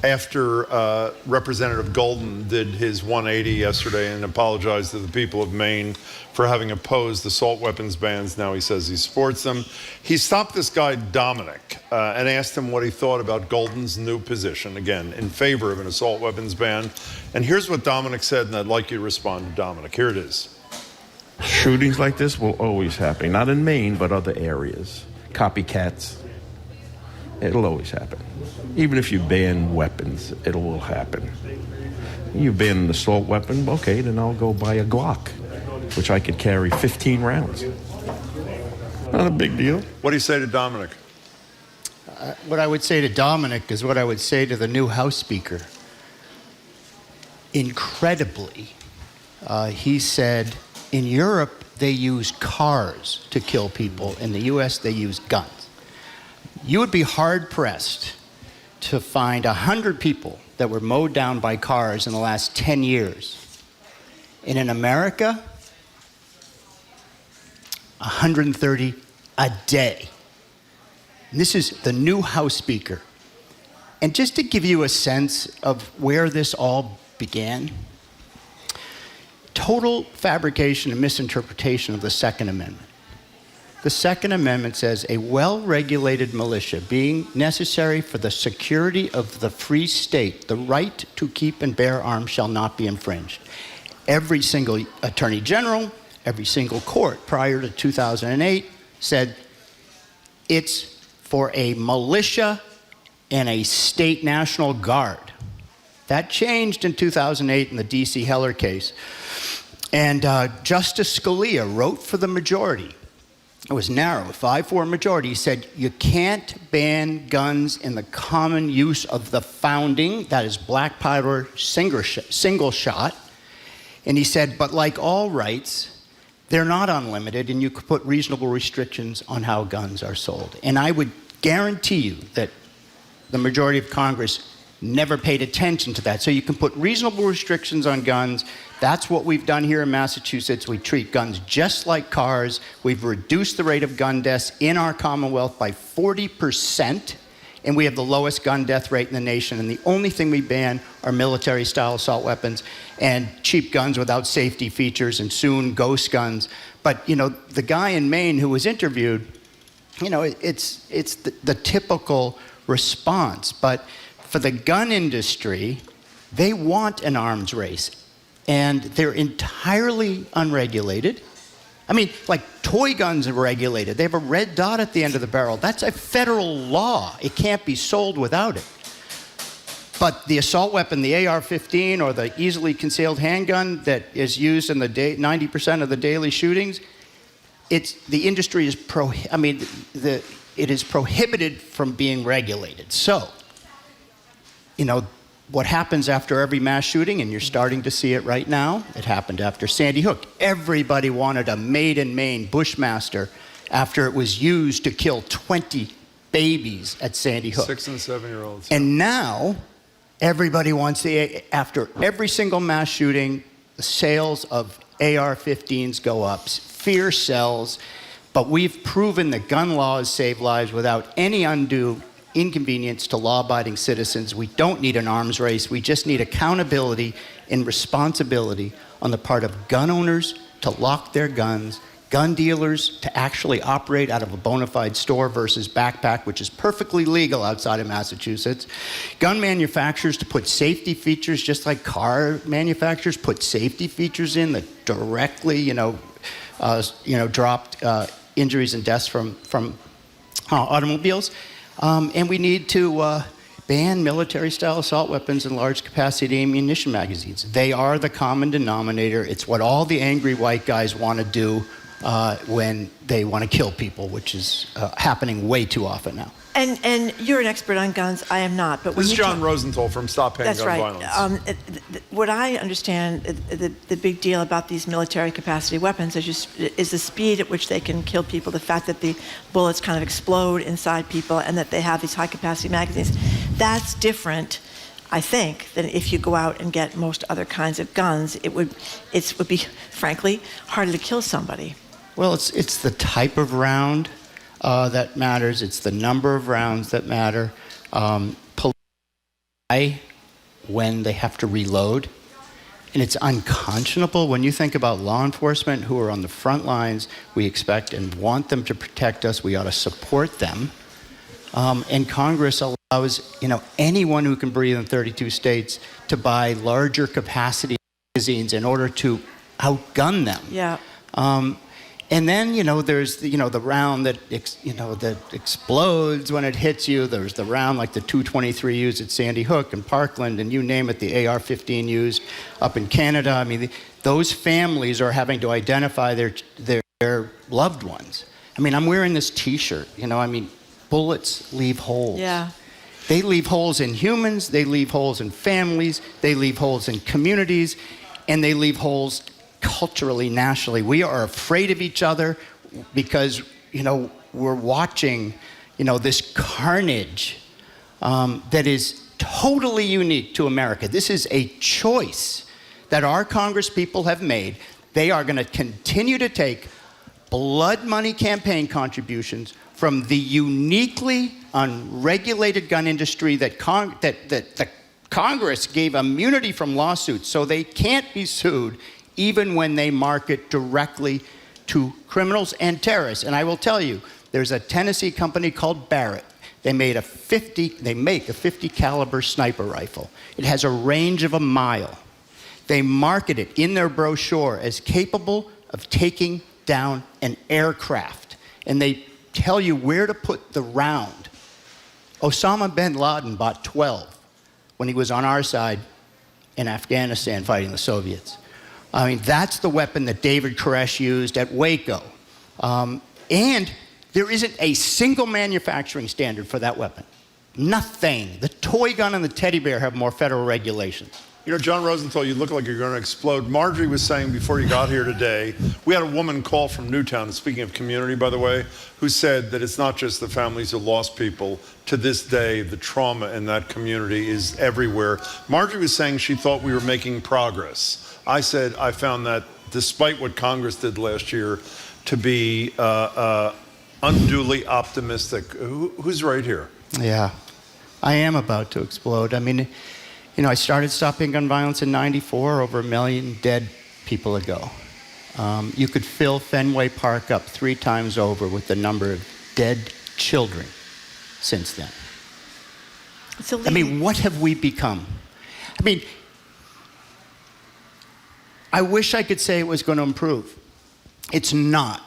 after Representative Golden did his 180 yesterday and apologized to the people of Maine for having opposed assault weapons bans. Now he says he supports them. He stopped this guy, Dominic, and asked him what he thought about Golden's new position, again, in favor of an assault weapons ban. And here's what Dominic said, and I'd like you to respond to Dominic. Here it is. Shootings like this will always happen, not in Maine, but other areas. Copycats. It'll always happen. Even if you ban weapons, it will happen. You ban an assault weapon, okay, then I'll go buy a Glock, which I could carry 15 rounds. Not a big deal. What do you say to Dominic? What I would say to Dominic is what I would say to the new House Speaker. Incredibly, he said, in Europe, they use cars to kill people. In the U.S., they use guns. You would be hard-pressed to find 100 people that were mowed down by cars in the last 10 years. And in America, 130 a day. And this is the new House Speaker. And just to give you a sense of where this all began, total fabrication and misinterpretation of the Second Amendment. The Second Amendment says a well-regulated militia being necessary for the security of the free state, the right to keep and bear arms shall not be infringed. Every single attorney general, every single court prior to 2008 said it's for a militia and a state national guard. That changed in 2008 in the D.C. Heller case. And Justice Scalia wrote for the majority. It was narrow, a 5-4 majority. He said, you can't ban guns in the common use of the founding, that is black powder single shot. And he said, but like all rights, they're not unlimited, and you could put reasonable restrictions on how guns are sold. And I would guarantee you that the majority of Congress never paid attention to that. So you can put reasonable restrictions on guns. That's what we've done here in Massachusetts. We treat guns just like cars. We've reduced the rate of gun deaths in our Commonwealth by 40%, and we have the lowest gun death rate in the nation. And the only thing we ban are military-style assault weapons and cheap guns without safety features, and soon ghost guns. But, you know, the guy in Maine who was interviewed, you know, it's the typical response. But for the gun industry, they want an arms race, and they're entirely unregulated. I mean, like toy guns are regulated. They have a red dot at the end of the barrel. That's a federal law. It can't be sold without it. But the assault weapon, the AR-15 or the easily concealed handgun that is used in the 90% of the daily shootings, the industry is it is prohibited from being regulated. So, you know, what happens after every mass shooting, and you're starting to see it right now, it happened after Sandy Hook. Everybody wanted a Made in Maine Bushmaster after it was used to kill 20 babies at Sandy Hook. 6- and 7-year-olds. And now, everybody wants after every single mass shooting, the sales of AR-15s go up, fear sells, but we've proven that gun laws save lives without any undue inconvenience to law-abiding citizens. We don't need an arms race. We just need accountability and responsibility on the part of gun owners to lock their guns, gun dealers to actually operate out of a bona fide store versus backpack, which is perfectly legal outside of Massachusetts, gun manufacturers to put safety features, just like car manufacturers put safety features in that directly, dropped injuries and deaths from automobiles. And we need to ban military-style assault weapons and large-capacity ammunition magazines. They are the common denominator. It's what all the angry white guys want to do when they want to kill people, which is happening way too often now. And you're an expert on guns. I am not. But This is John Rosenthal from Stop Handgun Violence. What I understand, the big deal about these military capacity weapons is the speed at which they can kill people, the fact that the bullets kind of explode inside people and that they have these high-capacity magazines. That's different, I think, than if you go out and get most other kinds of guns. It would be, frankly, harder to kill somebody. Well, it's the type of round that matters. It's the number of rounds that matter. When they have to reload. And it's unconscionable when you think about law enforcement who are on the front lines. We expect and want them to protect us. We ought to support them. And Congress allows anyone who can breathe in 32 states to buy larger capacity magazines in order to outgun them. Yeah. And then, there's the round that explodes when it hits you. There's the round like the 223 used at Sandy Hook and Parkland, and you name it, the AR-15 used up in Canada. I mean, those families are having to identify their loved ones. I mean, I'm wearing this T-shirt. Bullets leave holes. Yeah. They leave holes in humans. They leave holes in families. They leave holes in communities, and they leave holes culturally, nationally. We are afraid of each other because, we're watching, this carnage that is totally unique to America. This is a choice that our Congress people have made. They are going to continue to take blood money campaign contributions from the uniquely unregulated gun industry that the Congress gave immunity from lawsuits, so they can't be sued even when they market directly to criminals and terrorists. And I will tell you, there's a Tennessee company called Barrett. They make a 50 caliber sniper rifle. It has a range of a mile. They market it in their brochure as capable of taking down an aircraft. And they tell you where to put the round. Osama bin Laden bought 12 when he was on our side in Afghanistan fighting the Soviets. I mean, that's the weapon that David Koresh used at Waco. And there isn't a single manufacturing standard for that weapon. Nothing. The toy gun and the teddy bear have more federal regulations. John Rosenthal, you look like you're going to explode. Marjorie was saying before you got here today, we had a woman call from Newtown, and speaking of community, by the way, who said that it's not just the families who lost people. To this day, the trauma in that community is everywhere. Marjorie was saying she thought we were making progress. I said I found that, despite what Congress did last year, to be unduly optimistic. Who's right here? Yeah, I am about to explode. I mean, I started stopping gun violence in '94, over 1 million dead people ago. You could fill Fenway Park up 3 times over with the number of dead children since then. I mean, what have we become? I mean, I wish I could say it was going to improve. It's not.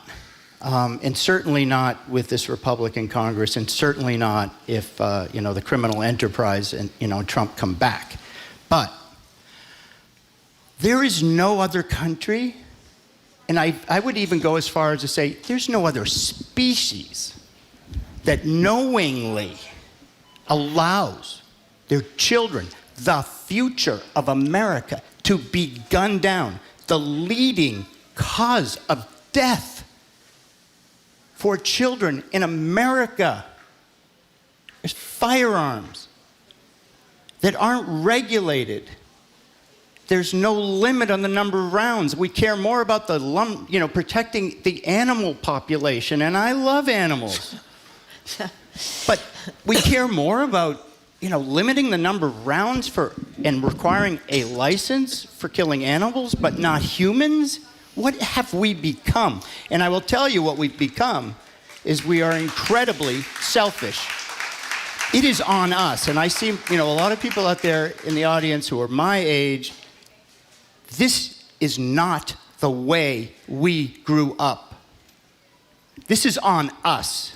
And certainly not with this Republican Congress, and certainly not if, the criminal enterprise and, Trump come back. But there is no other country, and I would even go as far as to say there's no other species that knowingly allows their children, the future of America, to be gunned down. The leading cause of death for children in America is firearms that aren't regulated. There's no limit on the number of rounds. We care more about protecting the animal population, and I love animals. But we care more about limiting the number of rounds and requiring a license for killing animals, but not humans? What have we become? And I will tell you what we've become is we are incredibly selfish. It is on us. And I see, a lot of people out there in the audience who are my age. This is not the way we grew up. This is on us.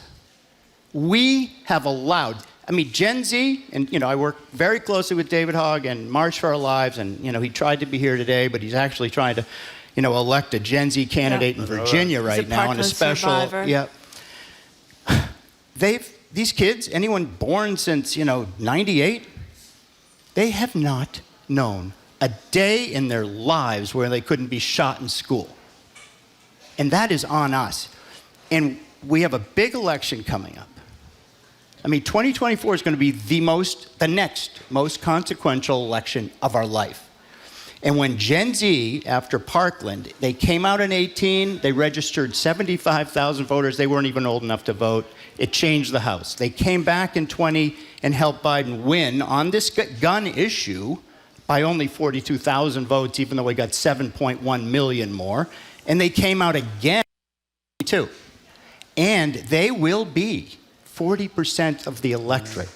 We have allowed, Gen Z, and I work very closely with David Hogg and March for Our Lives, and he tried to be here today, but he's actually trying to, elect a Gen Z candidate in Virginia right now on a special. Survivor. Yeah. These kids, anyone born since 98, they have not known a day in their lives where they couldn't be shot in school, and that is on us. And we have a big election coming up. 2024 is going to be the next most consequential election of our life. And when Gen Z, after Parkland, they came out in 18, they registered 75,000 voters. They weren't even old enough to vote. It changed the House. They came back in 20 and helped Biden win on this gun issue by only 42,000 votes, even though we got 7.1 million more. And they came out again, too. And they will be 40% of the electorate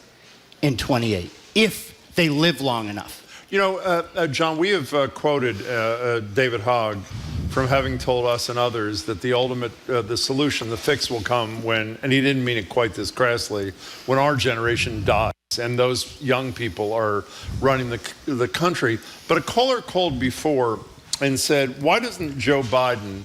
in 28, if they live long enough. John, we have quoted David Hogg from having told us and others that the ultimate, the solution, the fix will come when, and he didn't mean it quite this crassly, when our generation dies and those young people are running the country. But a caller called before and said, why doesn't Joe Biden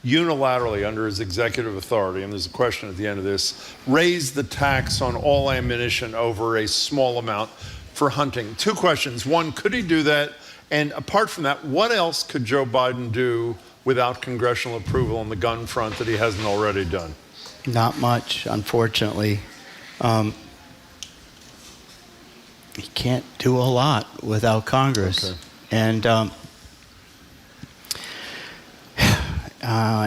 unilaterally, under his executive authority, and there's a question at the end of this, raise the tax on all ammunition over a small amount for hunting? Two questions. One, could he do that? And apart from that, what else could Joe Biden do without congressional approval on the gun front that he hasn't already done? Not much, unfortunately. He can't do a lot without Congress. Okay. And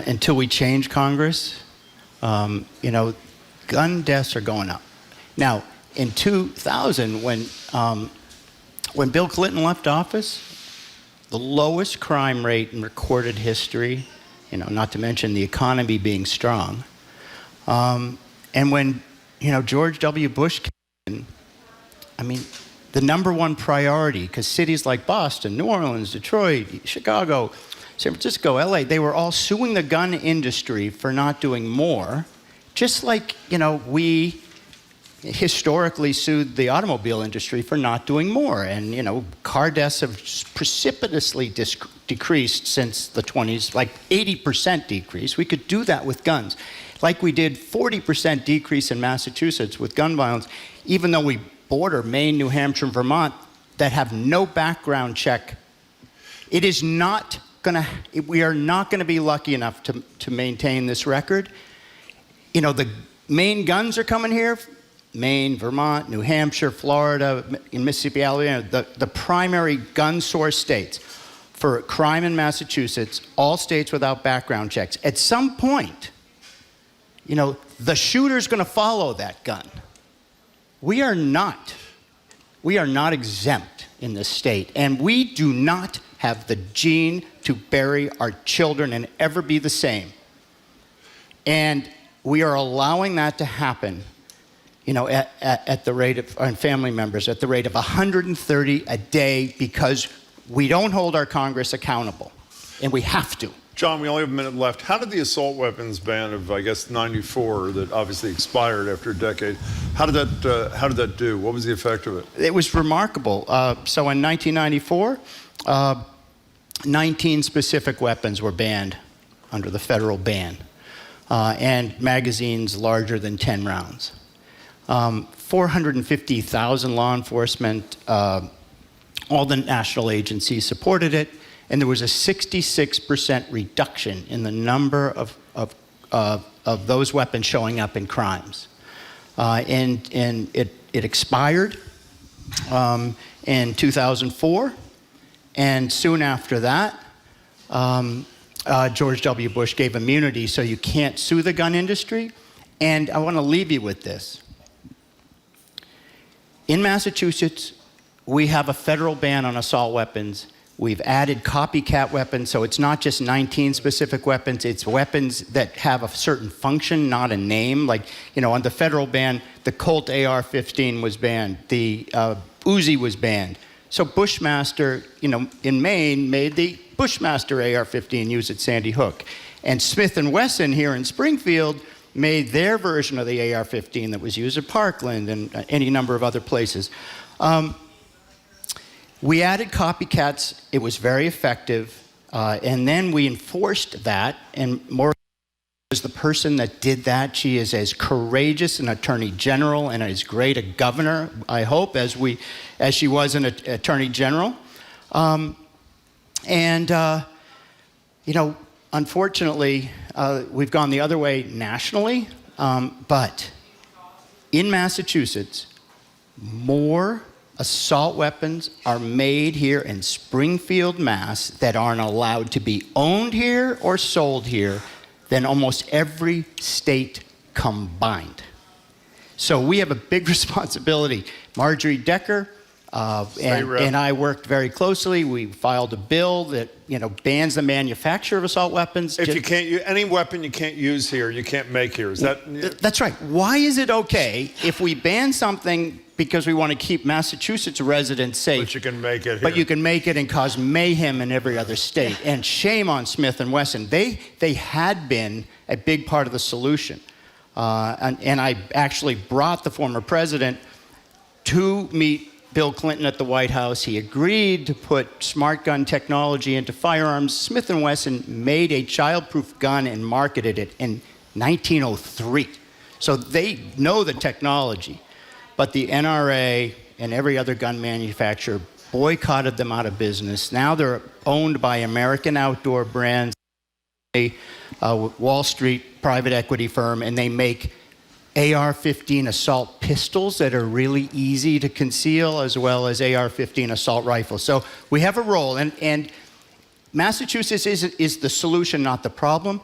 until we change Congress, you know, gun deaths are going up. Now, in 2000, when Bill Clinton left office, the lowest crime rate in recorded history, you know, not to mention the economy being strong. And when, you know, George W. Bush came in, I mean, the number one priority, because cities like Boston, New Orleans, Detroit, Chicago, San Francisco, LA, they were all suing the gun industry for not doing more, just like, you know, we historically sued the automobile industry for not doing more. And, you know, car deaths have precipitously decreased since the 20s, like 80% decrease. We could do that with guns. Like we did 40% decrease in Massachusetts with gun violence, even though we border Maine, New Hampshire, and Vermont that have no background check. It is not we are not going to be lucky enough to maintain this record. You know, the main guns are coming here, Maine, Vermont, New Hampshire, Florida, in Mississippi, Alabama, the primary gun source states. For crime in Massachusetts, all states without background checks. At some point, you know, the shooter's going to follow that gun. We are not exempt in this state, and we do not have the gene to bury our children and ever be the same. And we are allowing that to happen, you know, at the rate of, and family members, at the rate of 130 a day, because we don't hold our Congress accountable, and we have to. John, we only have a minute left. How did the assault weapons ban of, I guess, 94, that obviously expired after a decade, how did that do? What was the effect of it? It was remarkable. So in 1994, 19 specific weapons were banned under the federal ban, and magazines larger than 10 rounds. 450,000 law enforcement, all the national agencies supported it, and there was a 66% reduction in the number of those weapons showing up in crimes. And it expired in 2004, and soon after that, George W. Bush gave immunity, so you can't sue the gun industry. And I want to leave you with this. In Massachusetts, we have a federal ban on assault weapons. We've added copycat weapons, so it's not just 19 specific weapons, it's weapons that have a certain function, not a name. Like, you know, on the federal ban, the Colt AR-15 was banned, the Uzi was banned. So Bushmaster, you know, in Maine, made the Bushmaster AR-15 use at Sandy Hook. And Smith & Wesson here in Springfield made their version of the AR-15 that was used at Parkland and any number of other places. We added copycats. It was very effective. And then we enforced that. And Morgan is the person that did that. She is as courageous an attorney general and as great a governor, I hope, as she was an attorney general. You know, unfortunately, we've gone the other way nationally. But in Massachusetts, more assault weapons are made here in Springfield, Mass. that aren't allowed to be owned here or sold here than almost every state combined. So we have a big responsibility. Marjorie Decker and I worked very closely. We filed a bill that, you know, bans the manufacture of assault weapons. If you can't use any weapon you can't use here, you can't make here. Is that? That's right. Why is it okay if we ban something because we want to keep Massachusetts residents safe. But you can make it here. But you can make it and cause mayhem in every other state. And shame on Smith & Wesson. They had been a big part of the solution. And I actually brought the former president to meet Bill Clinton at the White House. He agreed to put smart gun technology into firearms. Smith & Wesson made a child-proof gun and marketed it in 1903. So they know the technology. But the NRA and every other gun manufacturer boycotted them out of business. Now they're owned by American Outdoor Brands, a Wall Street private equity firm, and they make AR-15 assault pistols that are really easy to conceal, as well as AR-15 assault rifles. So we have a role, and Massachusetts is the solution, not the problem.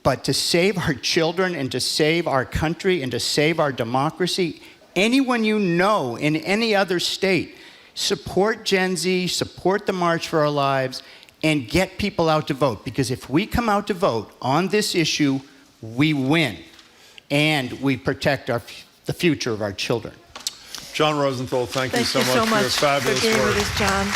But to save our children and to save our country and to save our democracy, anyone you know in any other state, support Gen Z, support the March for Our Lives, and get people out to vote. Because if we come out to vote on this issue, we win. And we protect the future of our children. John Rosenthal, thank you so much for your fabulous for being work. with us, John.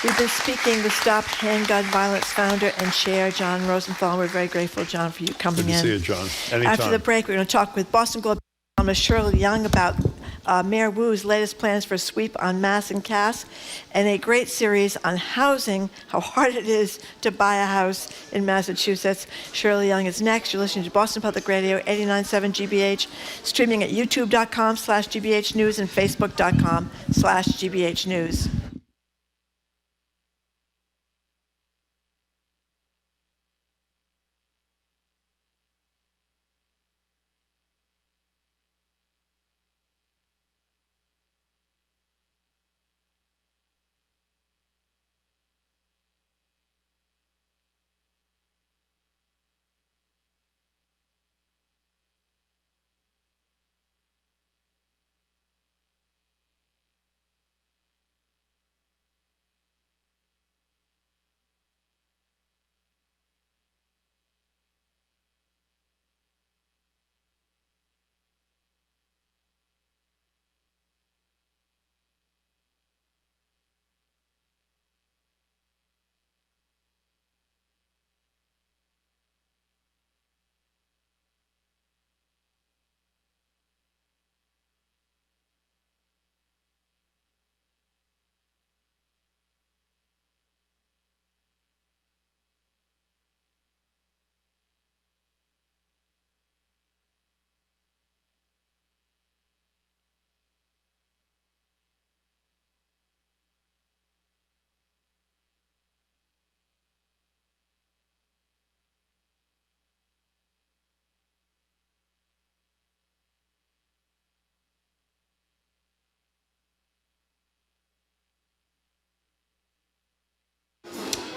We've been speaking with Stop Handgun Violence founder and chair, John Rosenthal. We're very grateful, John, for you coming in. Good to see you, John. Anytime. After the break, we're going to talk with Boston Globe columnist Shirley Young about Mayor Wu's latest plans for a sweep on Mass and Cass, and a great series on housing, how hard it is to buy a house in Massachusetts. Shirley Young is next. You're listening to Boston Public Radio, 89.7 GBH, streaming at youtube.com/GBH News and facebook.com/GBH News.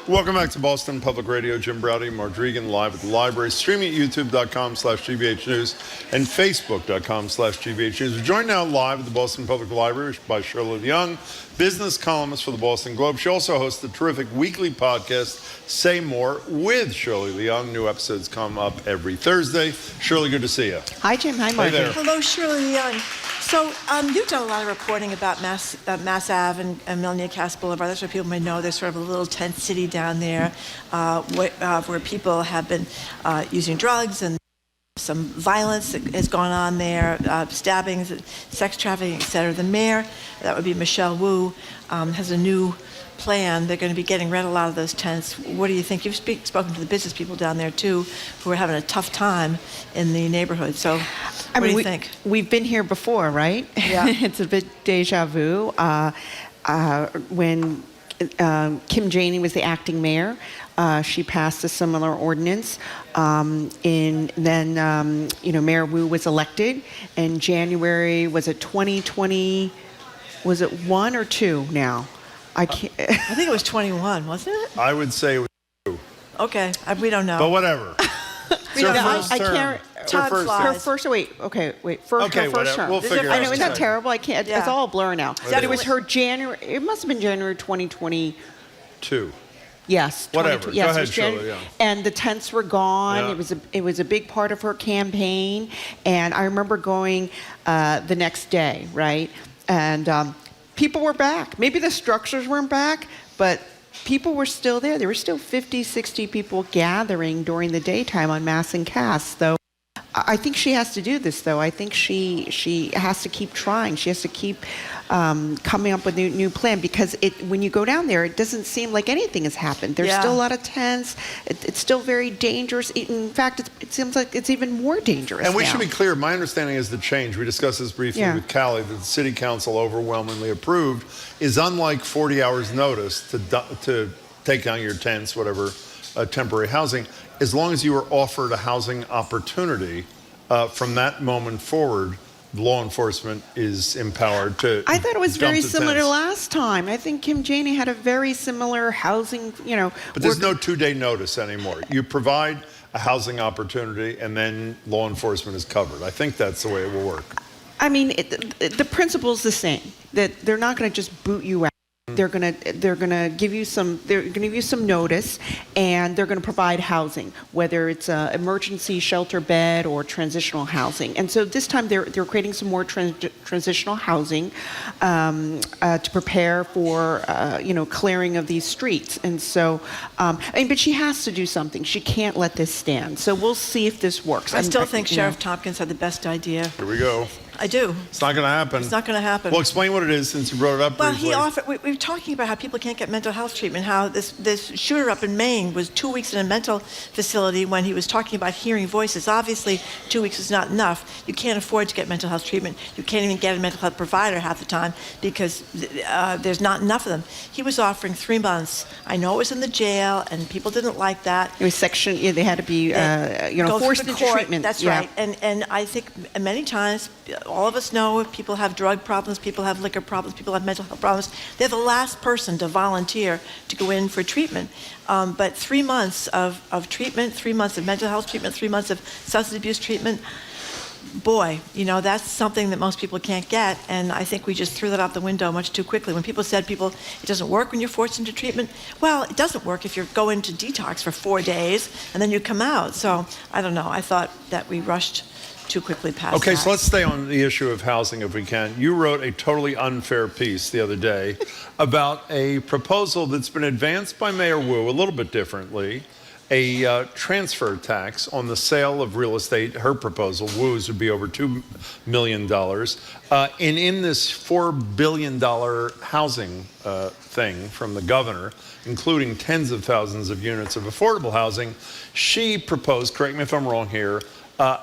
Welcome back to Boston Public Radio. Jim Browdy, Marge Regan, live at the library, streaming at youtube.com/GBH News and facebook.com/GBH News. We're joined now live at the Boston Public Library by Shirley Young, business columnist for the Boston Globe. She also hosts the terrific weekly podcast, Say More, with Shirley Young. New episodes come up every Thursday. Shirley, good to see you. Hi, Jim. Hi, Marge. Hey there. Hello, Shirley Young. So you've done a lot of reporting about Mass Ave and Melnia Cass Boulevard. That's where people may know there's sort of a little tent city down there where people have been using drugs, and some violence has gone on there, stabbings, sex trafficking, et cetera. The mayor, that would be Michelle Wu, has a new plan. They're going to be getting rid of a lot of those tents. What do you think? You've spoken to the business people down there too, who are having a tough time in the neighborhood. So what do you think? We've been here before, right? Yeah. It's a bit deja vu. When Kim Janey was the acting mayor, she passed a similar ordinance. Then Mayor Wu was elected in January. Was it 2020? Was it 1 or 2 now? I think it was 21, wasn't it? I would say it was 2. Okay, we don't know. But whatever. We don't know. I can't. Her first. Wait. Her first term. We'll figure it out. I know, isn't that terrible? I can't. Yeah. It's all a blur now. It It was her January. It must have been January 2020. 2. Yes. Whatever. Yes, Go it ahead, was Shirley. Yeah. And the tents were gone. Yeah. It was a big part of her campaign. And I remember going the next day, right? And people were back. Maybe the structures weren't back, but people were still there. There were still 50, 60 people gathering during the daytime on Mass and Cass. So I think she has to do this, though. I think she has to keep trying. She has to keep coming up with a new plan, because when you go down there, it doesn't seem like anything has happened. There's still a lot of tents. It's still very dangerous. In fact, it seems like it's even more dangerous And we now. should be clear, my understanding is the change, we discussed this briefly with Callie, that the city council overwhelmingly approved, is unlike 40 hours notice to take down your tents, whatever, temporary housing. As long as you are offered a housing opportunity, from that moment forward, law enforcement is empowered to. I thought it was dump very the similar to tents. last time. I think Kim Janey had a very similar housing, But there's no 2-day notice anymore. You provide a housing opportunity, and then law enforcement is covered. I think that's the way it will work. I mean, the principle's the same. That they're not going to just boot you out. They're gonna give you some notice, and they're gonna provide housing, whether it's an emergency shelter bed or transitional housing. And so this time they're creating some more transitional housing to prepare for clearing of these streets. And so, but she has to do something. She can't let this stand. So we'll see if this works. I still think Sheriff Tompkins had the best idea. Here we go. I do. It's not going to happen. It's not going to happen. Well, explain what it is, since you brought it up Well, briefly. he offered. We were talking about how people can't get mental health treatment. How this shooter up in Maine was 2 weeks in a mental facility when he was talking about hearing voices. Obviously, 2 weeks is not enough. You can't afford to get mental health treatment. You can't even get a mental health provider half the time because there's not enough of them. He was offering 3 months. I know it was in the jail, and people didn't like that. It was section. Yeah, they had to be go forced through the into court. treatment. That's Yeah. right. And I think many times, all of us know if people have drug problems, people have liquor problems, people have mental health problems. They're the last person to volunteer to go in for treatment. But 3 months of treatment, 3 months of mental health treatment, 3 months of substance abuse treatment, boy, that's something that most people can't get. And I think we just threw that out the window much too quickly. When people said it doesn't work when you're forced into treatment, well, it doesn't work if you go into detox for 4 days and then you come out. So I don't know. I thought that we rushed too quickly past Okay, that. so let's stay on the issue of housing if we can. You wrote a totally unfair piece the other day about a proposal that's been advanced by Mayor Wu a little bit differently, a transfer tax on the sale of real estate. Her proposal, Wu's, would be over $2 million. And in this $4 billion housing thing from the governor, including tens of thousands of units of affordable housing, she proposed, correct me if I'm wrong here,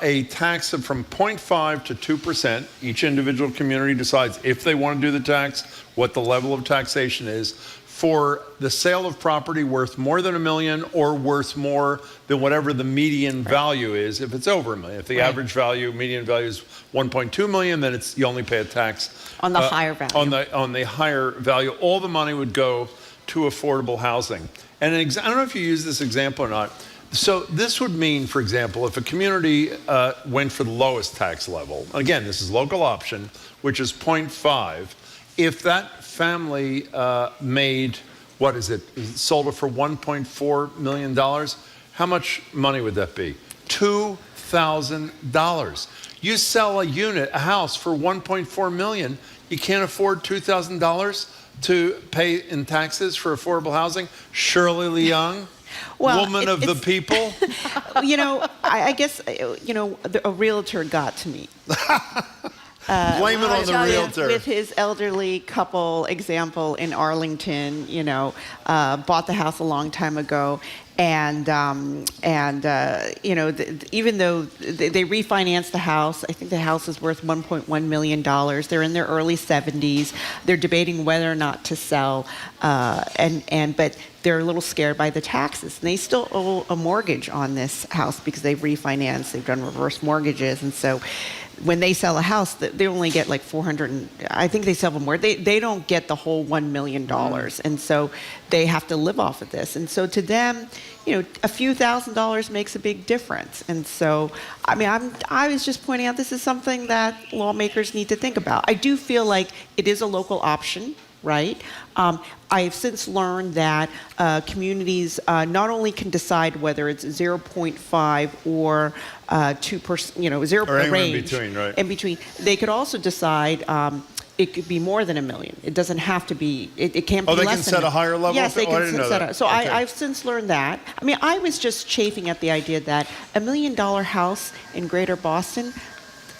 a tax of from 0.5 to 2%. Each individual community decides if they want to do the tax, what the level of taxation is, for the sale of property worth more than $1 million or worth more than whatever the median value is if it's over $1 million. If the average value, median value is 1.2 million, then you only pay a tax on the higher value. On the higher value, all the money would go to affordable housing. And I don't know if you use this example or not. So this would mean, for example, if a community went for the lowest tax level, again, this is local option, which is 0.5, if that family made, sold it for $1.4 million, how much money would that be? $2,000. You sell a house for $1.4 million, you can't afford $2,000 to pay in taxes for affordable housing? Shirley Leung? Well, woman of the people? I guess, a realtor got to me. Blame it on the realtor. With his elderly couple example in Arlington, bought the house a long time ago. And even though they refinanced the house, I think the house is worth $1.1 million. They're in their early 70s. They're debating whether or not to sell, but they're a little scared by the taxes. And they still owe a mortgage on this house because they've refinanced. They've done reverse mortgages, and so when they sell a house, they only get like I think they sell them more. They don't get the whole $1 million. And so they have to live off of this. And so to them, a few $1,000s makes a big difference. And so, I was just pointing out this is something that lawmakers need to think about. I do feel like it is a local option, right? I've since learned that communities not only can decide whether it's 0.5 or 2%, 0 or range. in between, right? In between. They could also decide it could be more than $1 million. It doesn't have to be. It can't be Oh, they less can than set a higher level? Yes, they Oh, I can didn't know set that. a. So Okay. I've since learned that. I mean, I was just chafing at the idea that $1 million house in Greater Boston.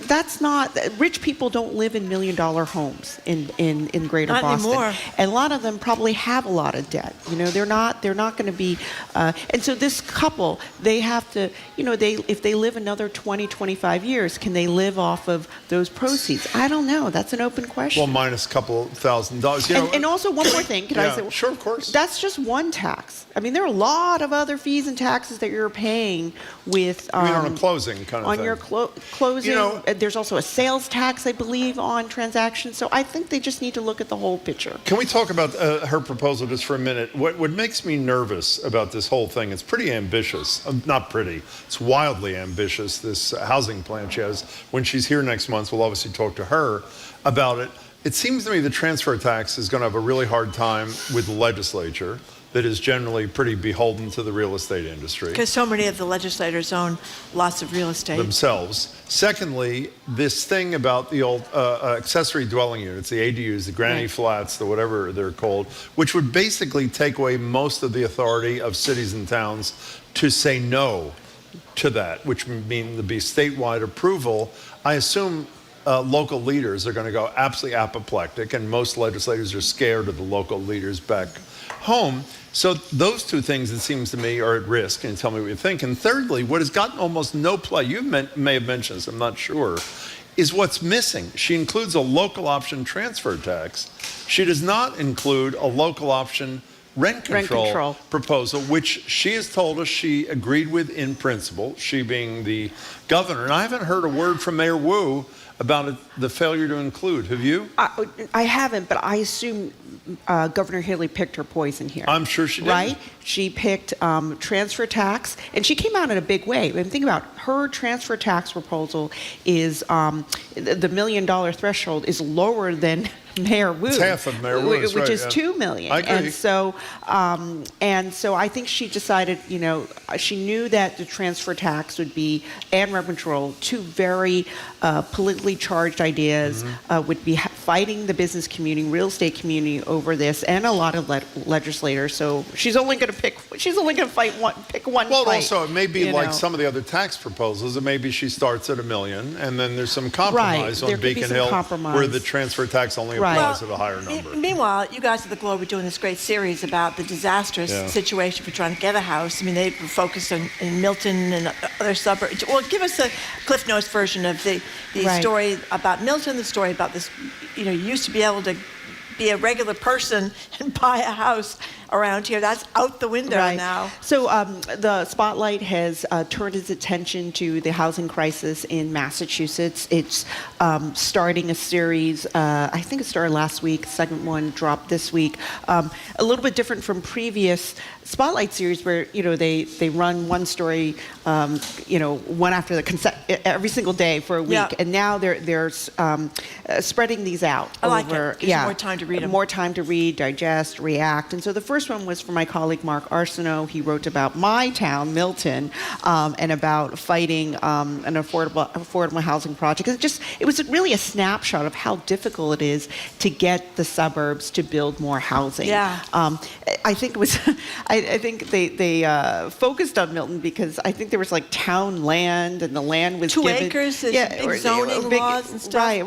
That's not, rich people don't live in $1 million homes in Greater Not Boston. anymore. And a lot of them probably have a lot of debt. You know, they're not going to be, and so this couple, they have to, you know, if they live another 20, 25 years, can they live off of those proceeds? I don't know. That's an open question. Well, minus a couple $1,000. You know, And also one more thing, can I say? Sure, of course. That's just one tax. I mean, there are a lot of other fees and taxes that you're paying with. I mean, on a closing kind of on thing. your closing. You know, there's also a sales tax, I believe, on transactions. So I think they just need to look at the whole picture. Can we talk about her proposal just for a minute? What makes me nervous about this whole thing, it's pretty ambitious. Not pretty, it's wildly ambitious, this housing plan she has. When she's here next month, we'll obviously talk to her about it. It seems to me the transfer tax is going to have a really hard time with the legislature that is generally pretty beholden to the real estate industry. Because so many of the legislators own lots of real estate. Themselves. Secondly, this thing about the old accessory dwelling units, the ADUs, the granny flats, the whatever they're called, which would basically take away most of the authority of cities and towns to say no to that, which would mean to be statewide approval. I assume local leaders are going to go absolutely apoplectic, and most legislators are scared of the local leaders back home. So those two things, it seems to me, are at risk, and tell me what you think. And thirdly, what has gotten almost no play, you may have mentioned this, I'm not sure, is what's missing. She includes a local option transfer tax. She does not include a local option rent control proposal, which she has told us she agreed with in principle, she being the governor. And I haven't heard a word from Mayor Wu about the failure to include. Have you? I haven't, but I assume Governor Haley picked her poison here. I'm sure she did. Right? She picked transfer tax, and she came out in a big way. And think about her transfer tax proposal is the $1 million threshold is lower than Mayor Wu. It's half of Mayor Wu's, which right, is $2 million. I agree. And so I think she decided, you know, she knew that the transfer tax would be, and rent control, two very politically charged ideas, would be fighting the business community, real estate community over this, and a lot of legislators. So she's only going to pick one. Well, fight, also it may be like know. some of the other tax proposals. It maybe she starts at $1 million, and then there's some compromise There on could be Beacon some Hill, compromise. where the transfer tax only applies at a higher number. Meanwhile, you guys at the Globe are doing this great series about the disastrous situation for trying to get a house. I mean, they were focused on in Milton and other suburbs. Well, give us a Cliff Notes version of the story about Milton, the story about this, you know, you used to be able to be a regular person and buy a house around here. That's out the window now. So the spotlight has turned its attention to the housing crisis in Massachusetts. It's starting a series, I think it started last week, the second one dropped this week. A little bit different from previous Spotlight series where, you know, they run one story, you know, one after the every single day for a week. Yeah. And now they're spreading these out. I like over, it. Gives you more time to read them. More time to read, digest, react. And so the first one was from my colleague Mark Arsenault. He wrote about my town, Milton, and about fighting an affordable housing project. It was really a snapshot of how difficult it is to get the suburbs to build more housing. Yeah. I think it was. I think they focused on Milton because I think there was like town land, and the land was 2 given, acres. Big zoning laws and stuff. Right.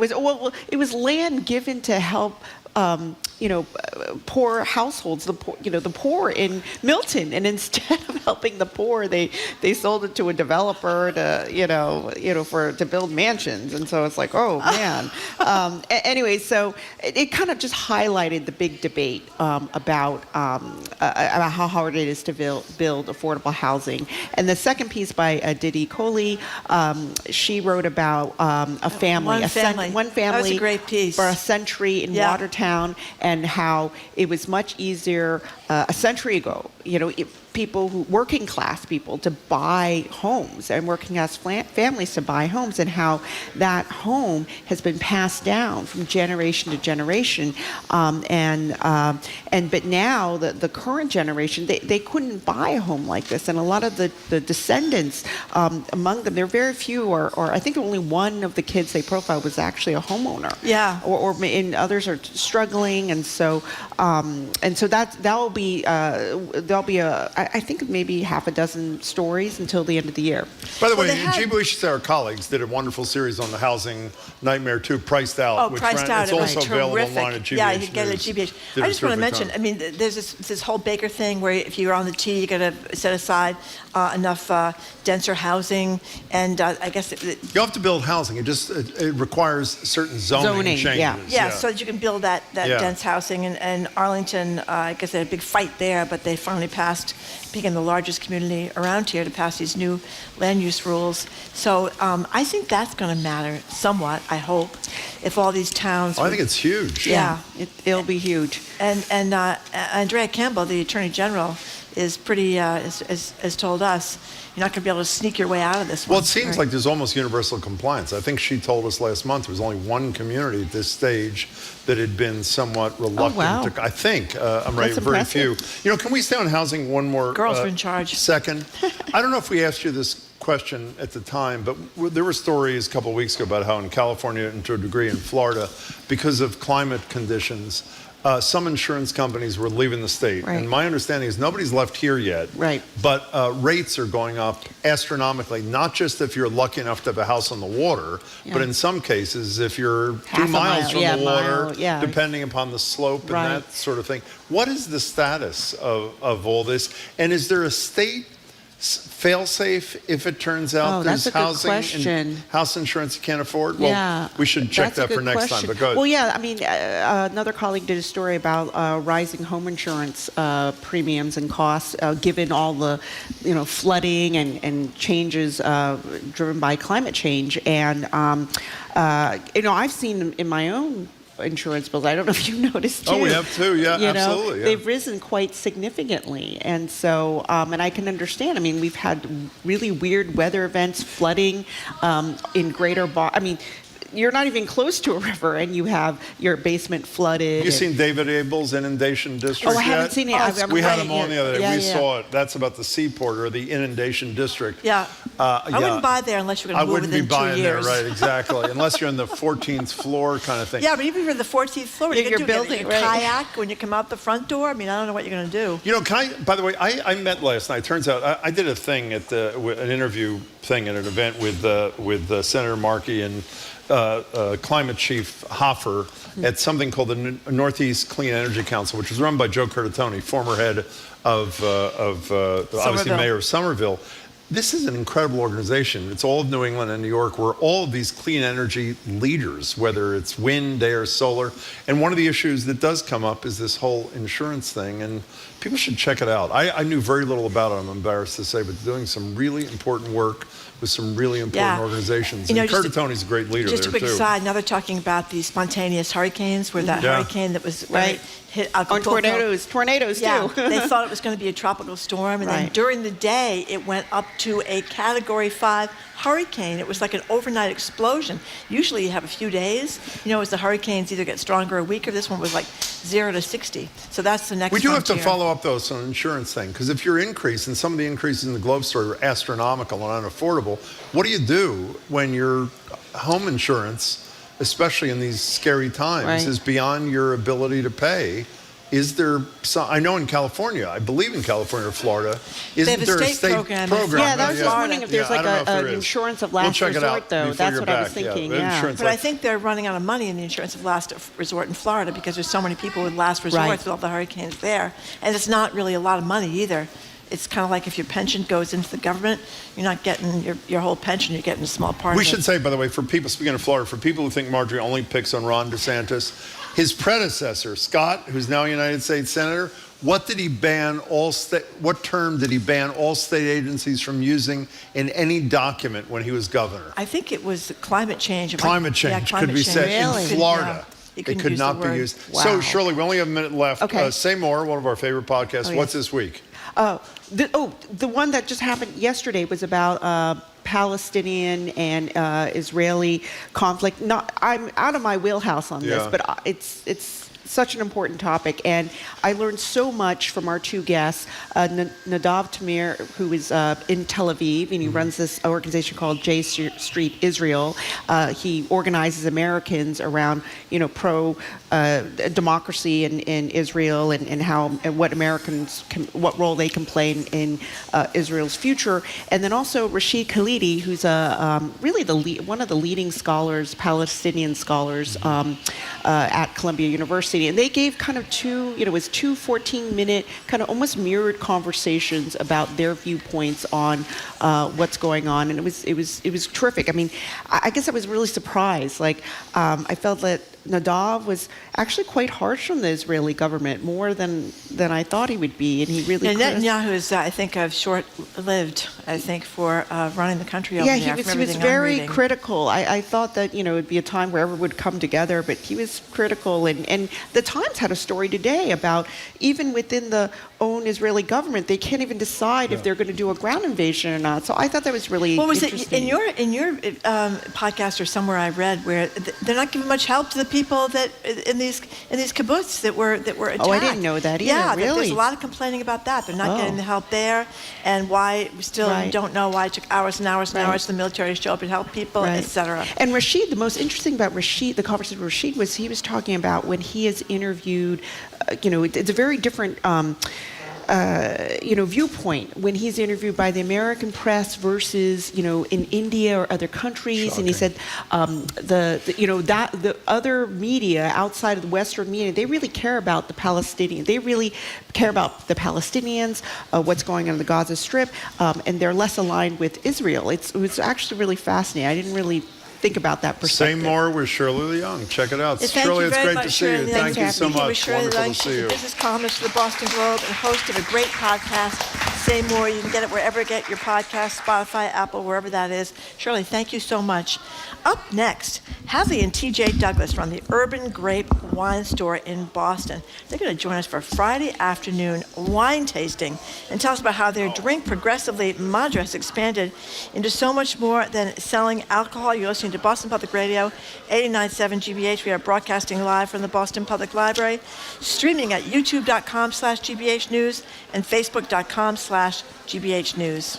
It was land given to help. You know, poor households, the poor in Milton, and instead of helping the poor, they sold it to a developer to build mansions, and so it's like, oh man. Anyway, so it kind of just highlighted the big debate about how hard it is to build affordable housing. And the second piece by Didi Copley, she wrote about a family, one family. That was a great piece. For a century in Watertown. And how it was much easier a century ago people working class people to buy homes and working class families to buy homes, and how that home has been passed down from generation to generation. But now the current generation, they couldn't buy a home like this, and a lot of the descendants among them, there are very few, or I think only one of the kids they profiled was actually a homeowner. Yeah. And others are struggling, and so there'll be I think maybe half a dozen stories until the end of the year. By the way, GBH, our colleagues, did a wonderful series on the housing nightmare too, Priced Out. Oh, Priced Out. It's also available online at GBH. Yeah, you can get it at GBH. I just want to mention, I mean, there's this whole Baker thing where if you're on the T, you got to set aside enough denser housing, and I guess you have to build housing. It requires certain zoning changes. Yeah, so that you can build that dense housing. And Arlington, I guess they had a big fight there, but they finally passed, being the largest community around here, to pass these new land use rules. So I think that's going to matter somewhat, I hope, if all these towns... I think it's huge. Yeah, it'll be huge. And Andrea Campbell, the Attorney General, is pretty, has told us, you're not going to be able to sneak your way out of this one. Well, it seems like there's almost universal compliance. I think she told us last month there was only one community at this stage that had been somewhat reluctant. Oh, wow. I think, I'm right, That's very impressive. few. Can we stay on housing one more Girls are in charge. second? I don't know if we asked you this question at the time, but there were stories a couple of weeks ago about how in California and to a degree in Florida, because of climate conditions, some insurance companies were leaving the state. Right. And my understanding is nobody's left here yet. Right. But rates are going up astronomically, not just if you're lucky enough to have a house on the water, but in some cases, if you're Half 2 miles from the water, mile, yeah. depending upon the slope and Right. that sort of thing. What is the status of all this? And is there a state fail-safe if it turns out that's there's a good housing question. and house insurance you can't afford? Well, Yeah, we should check that's a that for good next time, question. but go ahead. Well, yeah, I mean, another colleague did a story about rising home insurance premiums and costs, given all the, flooding and changes driven by climate change. And, I've seen in my own insurance bills, I don't know if you noticed too. Oh, we have too, yeah, absolutely. Yeah. They've risen quite significantly. And so, and I can understand, I mean, we've had really weird weather events, flooding in greater Boston. I mean, you're not even close to a river, and you have your basement flooded. You seen David Abel's inundation district? Oh, I haven't seen it. We had him on the other day. Yeah, we saw it. That's about the seaport or the inundation district. Yeah. I wouldn't buy there unless you're going to move within 2 years. I wouldn't be buying there, right? Exactly. Unless you're on the 14th floor kind of thing. Yeah, but even if you're on the 14th floor, You're building, right? kayak when you come out the front door. I mean, I don't know what you're going to do. By the way, I met last night. Turns out I did a thing at an interview thing at an event with Senator Markey and Climate Chief Hoffer at something called the Northeast Clean Energy Council, which was run by Joe Curtatone, former head of obviously Mayor of Somerville. This is an incredible organization. It's all of New England and New York, where all of these clean energy leaders, whether it's wind, air, solar. And one of the issues that does come up is this whole insurance thing, and people should check it out. I knew very little about it, I'm embarrassed to say, but doing some really important work with some really important organizations. And Curtatone's a great leader there, too. Just a quick side, now they're talking about the spontaneous hurricanes, where that hurricane that was hit Acapulco. Tornadoes Yeah, too. they thought it was going to be a tropical storm, and then during the day, it went up to a Category 5 hurricane. It was like an overnight explosion. Usually you have a few days, as the hurricanes either get stronger or weaker. This one was like 0 to 60. So that's the next We do have to frontier. follow up, though, on an insurance thing, because if your increase, and some of the increases in the Globe story are astronomical and unaffordable, what do you do when your home insurance, especially in these scary times, is beyond your ability to pay? Is there some, I know in California, I believe in California or Florida, isn't there a state program? Yeah, I was just wondering if there's an insurance of last resort, though. That's what I was thinking, But I think they're running out of money in the insurance of last resort in Florida because there's so many people with last resorts with all the hurricanes there. And it's not really a lot of money either. It's kind of like if your pension goes into the government, you're not getting your whole pension, you're getting a small part of it. We should say, by the way, for people, speaking of Florida, for people who think Marjorie only picks on Ron DeSantis, his predecessor, Scott, who's now a United States Senator, what term did he ban all state agencies from using in any document when he was governor? I think it was climate change. Climate change could be said in Florida. It could not be used. Wow. So, Shirley, we only have a minute left. Okay. Say More, one of our favorite podcasts. Oh, What's this week? The one that just happened yesterday was about Palestinian and Israeli conflict. I'm out of my wheelhouse on this, but it's such an important topic, and I learned so much from our two guests. Nadav Tamir, who is in Tel Aviv, and he runs this organization called J Street Israel. He organizes Americans around, pro democracy in Israel and how and what Americans what role they can play in Israel's future. And then also Rashid Khalidi, who's really one of the leading scholars, Palestinian scholars at Columbia University. And they gave kind of two 14-minute kind of almost mirrored conversations about their viewpoints on what's going on, and it was terrific. I mean, I guess I was really surprised. Like, I felt that Nadav was actually quite harsh on the Israeli government, more than I thought he would be, and he really. And Netanyahu is, I think, short-lived. I think for running the country over there. Yeah, he was very critical. I thought that it'd be a time where everyone would come together, but he was critical. And the Times had a story today about even within the own Israeli government, they can't even decide if they're going to do a ground invasion or not. So I thought that was really interesting. Was it in your podcast or somewhere I read where they're not giving much help to the people that in these kibbutz that were attacked? Oh, I didn't know that either. Yeah, really? There's a lot of complaining about that. They're not getting the help there, and why we still don't know why it took hours and hours and hours for the military to show up and help people, etc. And Rashid, the most interesting about Rashid, the conversation with Rashid was he was talking about when he is interviewed. It's a very different. Viewpoint when he's interviewed by the American press versus in India or other countries. Shocking. And he said the other media outside of the Western media, they really care about the Palestinians. They really care about the Palestinians, what's going on in the Gaza Strip, and they're less aligned with Israel. It was actually really fascinating. I didn't really think about that perspective. Say more with Shirley Leung. Check it out. Shirley, it's great to see you. Thank you so much. Wonderful to see you. Business columnist for the Boston Globe and host of a great podcast, Say More. You can get it wherever you get your podcast, Spotify, Apple, wherever that is. Shirley, thank you so much. Up next, Hadley and TJ Douglas from the Urban Grape Wine Store in Boston. They're going to join us for a Friday afternoon wine tasting and tell us about how their drink, Progressively Madre, has expanded into so much more than selling alcohol. You're listening to Boston Public Radio, 89.7 GBH. We are broadcasting live from the Boston Public Library, streaming at youtube.com/GBH News and facebook.com/GBH News.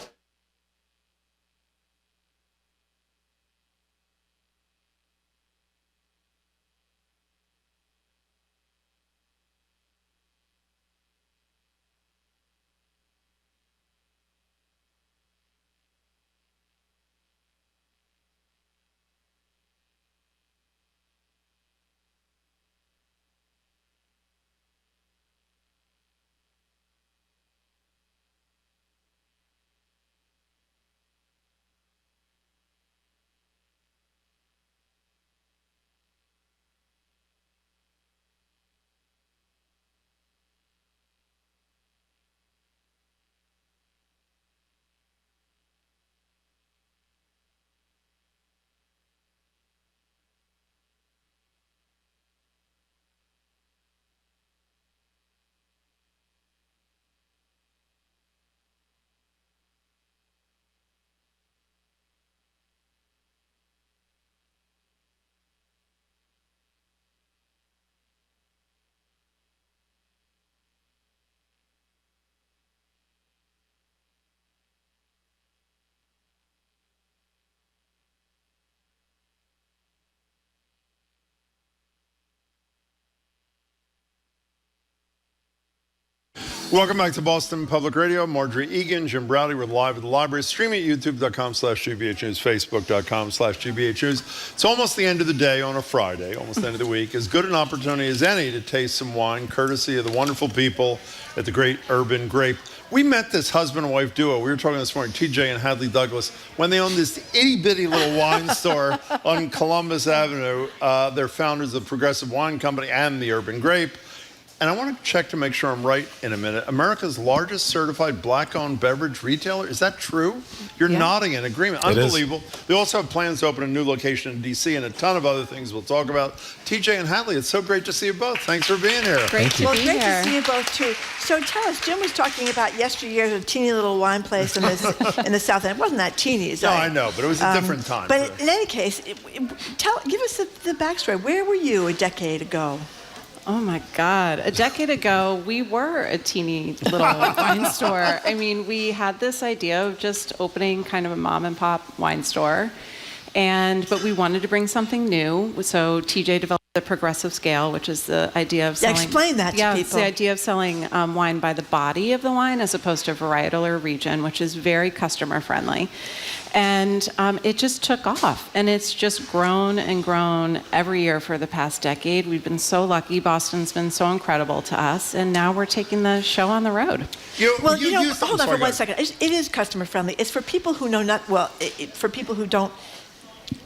Welcome back to Boston Public Radio. Marjorie Egan, Jim Browdy. We're live at the library. Streaming at youtube.com/GBH News, facebook.com/GBH News. It's almost the end of the day on a Friday, almost the end of the week. As good an opportunity as any to taste some wine, courtesy of the wonderful people at the Great Urban Grape. We met this husband and wife duo. We were talking this morning, TJ and Hadley Douglas, when they owned this itty-bitty little wine store on Columbus Avenue. They're founders of Progressive Wine Company and the Urban Grape. and I want to check to make sure I'm right in a minute, America's largest certified black-owned beverage retailer. Is that true? You're nodding in agreement. It is. Unbelievable. They also have plans to open a new location in D.C. and a ton of other things we'll talk about. TJ and Hadley, it's so great to see you both. Thanks for being here. Great to see you both, too. So tell us, Jim was talking about yesteryear's a teeny little wine place in the South End. It wasn't that teeny. No, I know, but it was a different time. But in any case, give us the backstory. Where were you a decade ago? Oh my God. A decade ago, we were a teeny little wine store. I mean, we had this idea of just opening kind of a mom and pop wine store. But we wanted to bring something new. So TJ developed the progressive scale, which is the idea of selling. Explain that to people. It's the idea of selling wine by the body of the wine as opposed to varietal or region, which is very customer friendly. And it just took off, and it's just grown and grown every year for the past decade. We've been so lucky. Boston's been so incredible to us, and now we're taking the show on the road. Hold on for 1 second. It is customer friendly. It's for people who know for people who don't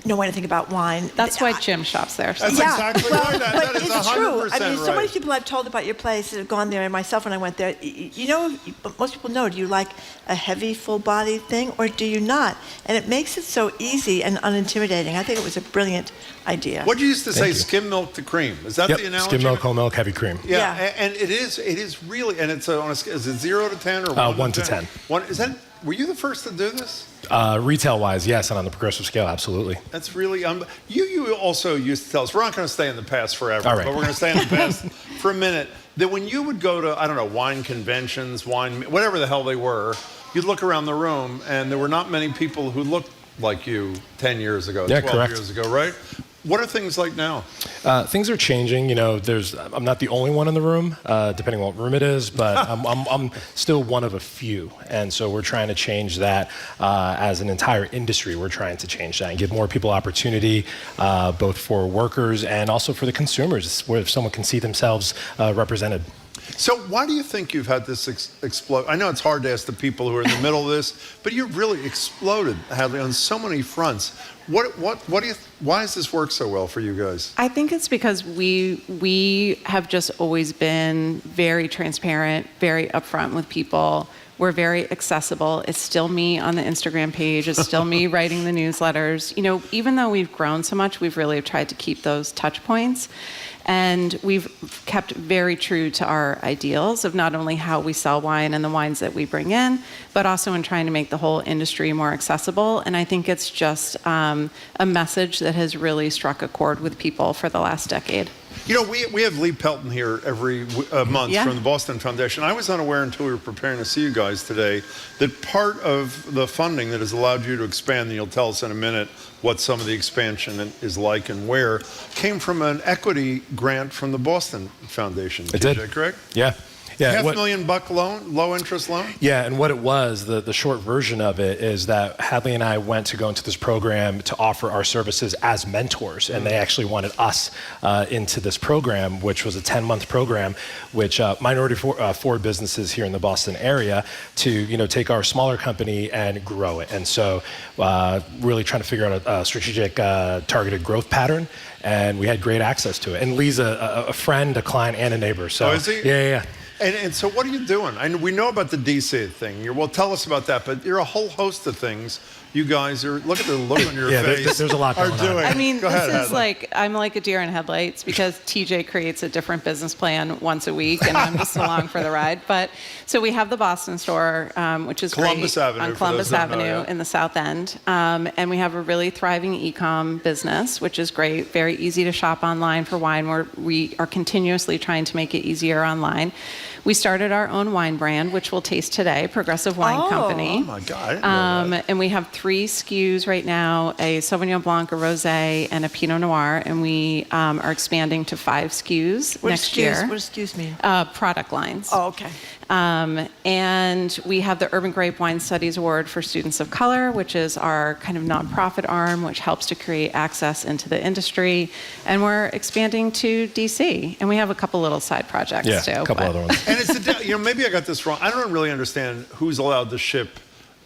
know anything about wine. That's why Jim shops there. That's exactly right. That is it's true. I mean, so many right. people I've told about your place that have gone there, and myself when I went there, most people know, do you like a heavy, full-bodied thing, or do you not? And it makes it so easy and unintimidating. I think it was a brilliant idea. What you used to say, skim milk to cream. Is that the analogy? Skim milk, whole milk, heavy cream. Yeah. And it is really, and it's is it 0 to 10 or 1 to 10? Were you the first to do this? Retail-wise, yes, and on the progressive scale, absolutely. That's really, you also used to tell us, we're not going to stay in the past forever, All right. but we're going to stay in the past for a minute, that when you would go to, I don't know, wine conventions, whatever the hell they were, you'd look around the room, and there were not many people who looked like you 10 years ago, 12 years ago, right? What are things like now? Things are changing. I'm not the only one in the room, depending on what room it is, but I'm still one of a few. And so we're trying to change that as an entire industry. We're trying to change that and give more people opportunity, both for workers and also for the consumers, where someone can see themselves represented. So why do you think you've had this explode? I know it's hard to ask the people who are in the middle of this, but you've really exploded, Hadley, on so many fronts. Why does this work so well for you guys? I think it's because we have just always been very transparent, very upfront with people. We're very accessible. It's still me on the Instagram page. It's still me writing the newsletters. Even though we've grown so much, we've really tried to keep those touch points. And we've kept very true to our ideals of not only how we sell wine and the wines that we bring in, but also in trying to make the whole industry more accessible. And I think it's just a message that has really struck a chord with people for the last decade. We have Lee Pelton here every month from the Boston Foundation. I was unaware until we were preparing to see you guys today that part of the funding that has allowed you to expand, and you'll tell us in a minute what some of the expansion is like and where, came from an equity grant from the Boston Foundation. It did. Correct? Yeah. Yeah, $500,000 loan, low interest loan? Yeah, and what it was, the short version of it is that Hadley and I went to go into this program to offer our services as mentors, and they actually wanted us into this program, which was a 10-month program, which minority forward businesses here in the Boston area to take our smaller company and grow it. And so really trying to figure out a strategic targeted growth pattern, and we had great access to it. And Lee's a friend, a client, and a neighbor. So, is he? Yeah. And so what are you doing? We know about the DC thing. Well, tell us about that, but you're a whole host of things. You guys are, look at the look on your face. There's a lot going on. I mean, Go ahead, this is I'm like a deer in headlights because TJ creates a different business plan once a week, and I'm just along for the ride. But so we have the Boston store, which is Columbus great Avenue, on Columbus Avenue in the South End, and we have a really thriving e-com business, which is great. Very easy to shop online for wine. We are continuously trying to make it easier online. We started our own wine brand, which we'll taste today, Progressive Wine Company. Oh my God! I didn't know that. And we have 3 SKUs right now: a Sauvignon Blanc, a Rosé, and a Pinot Noir. And we are expanding to 5 SKUs next year. What does SKUs mean? Product lines. Oh, okay. And we have the Urban Grape Wine Studies Award for Students of Color, which is our kind of nonprofit arm, which helps to create access into the industry. And we're expanding to DC, and we have a couple little side projects too. Yeah, a couple other ones. And it's maybe I got this wrong. I don't really understand who's allowed to ship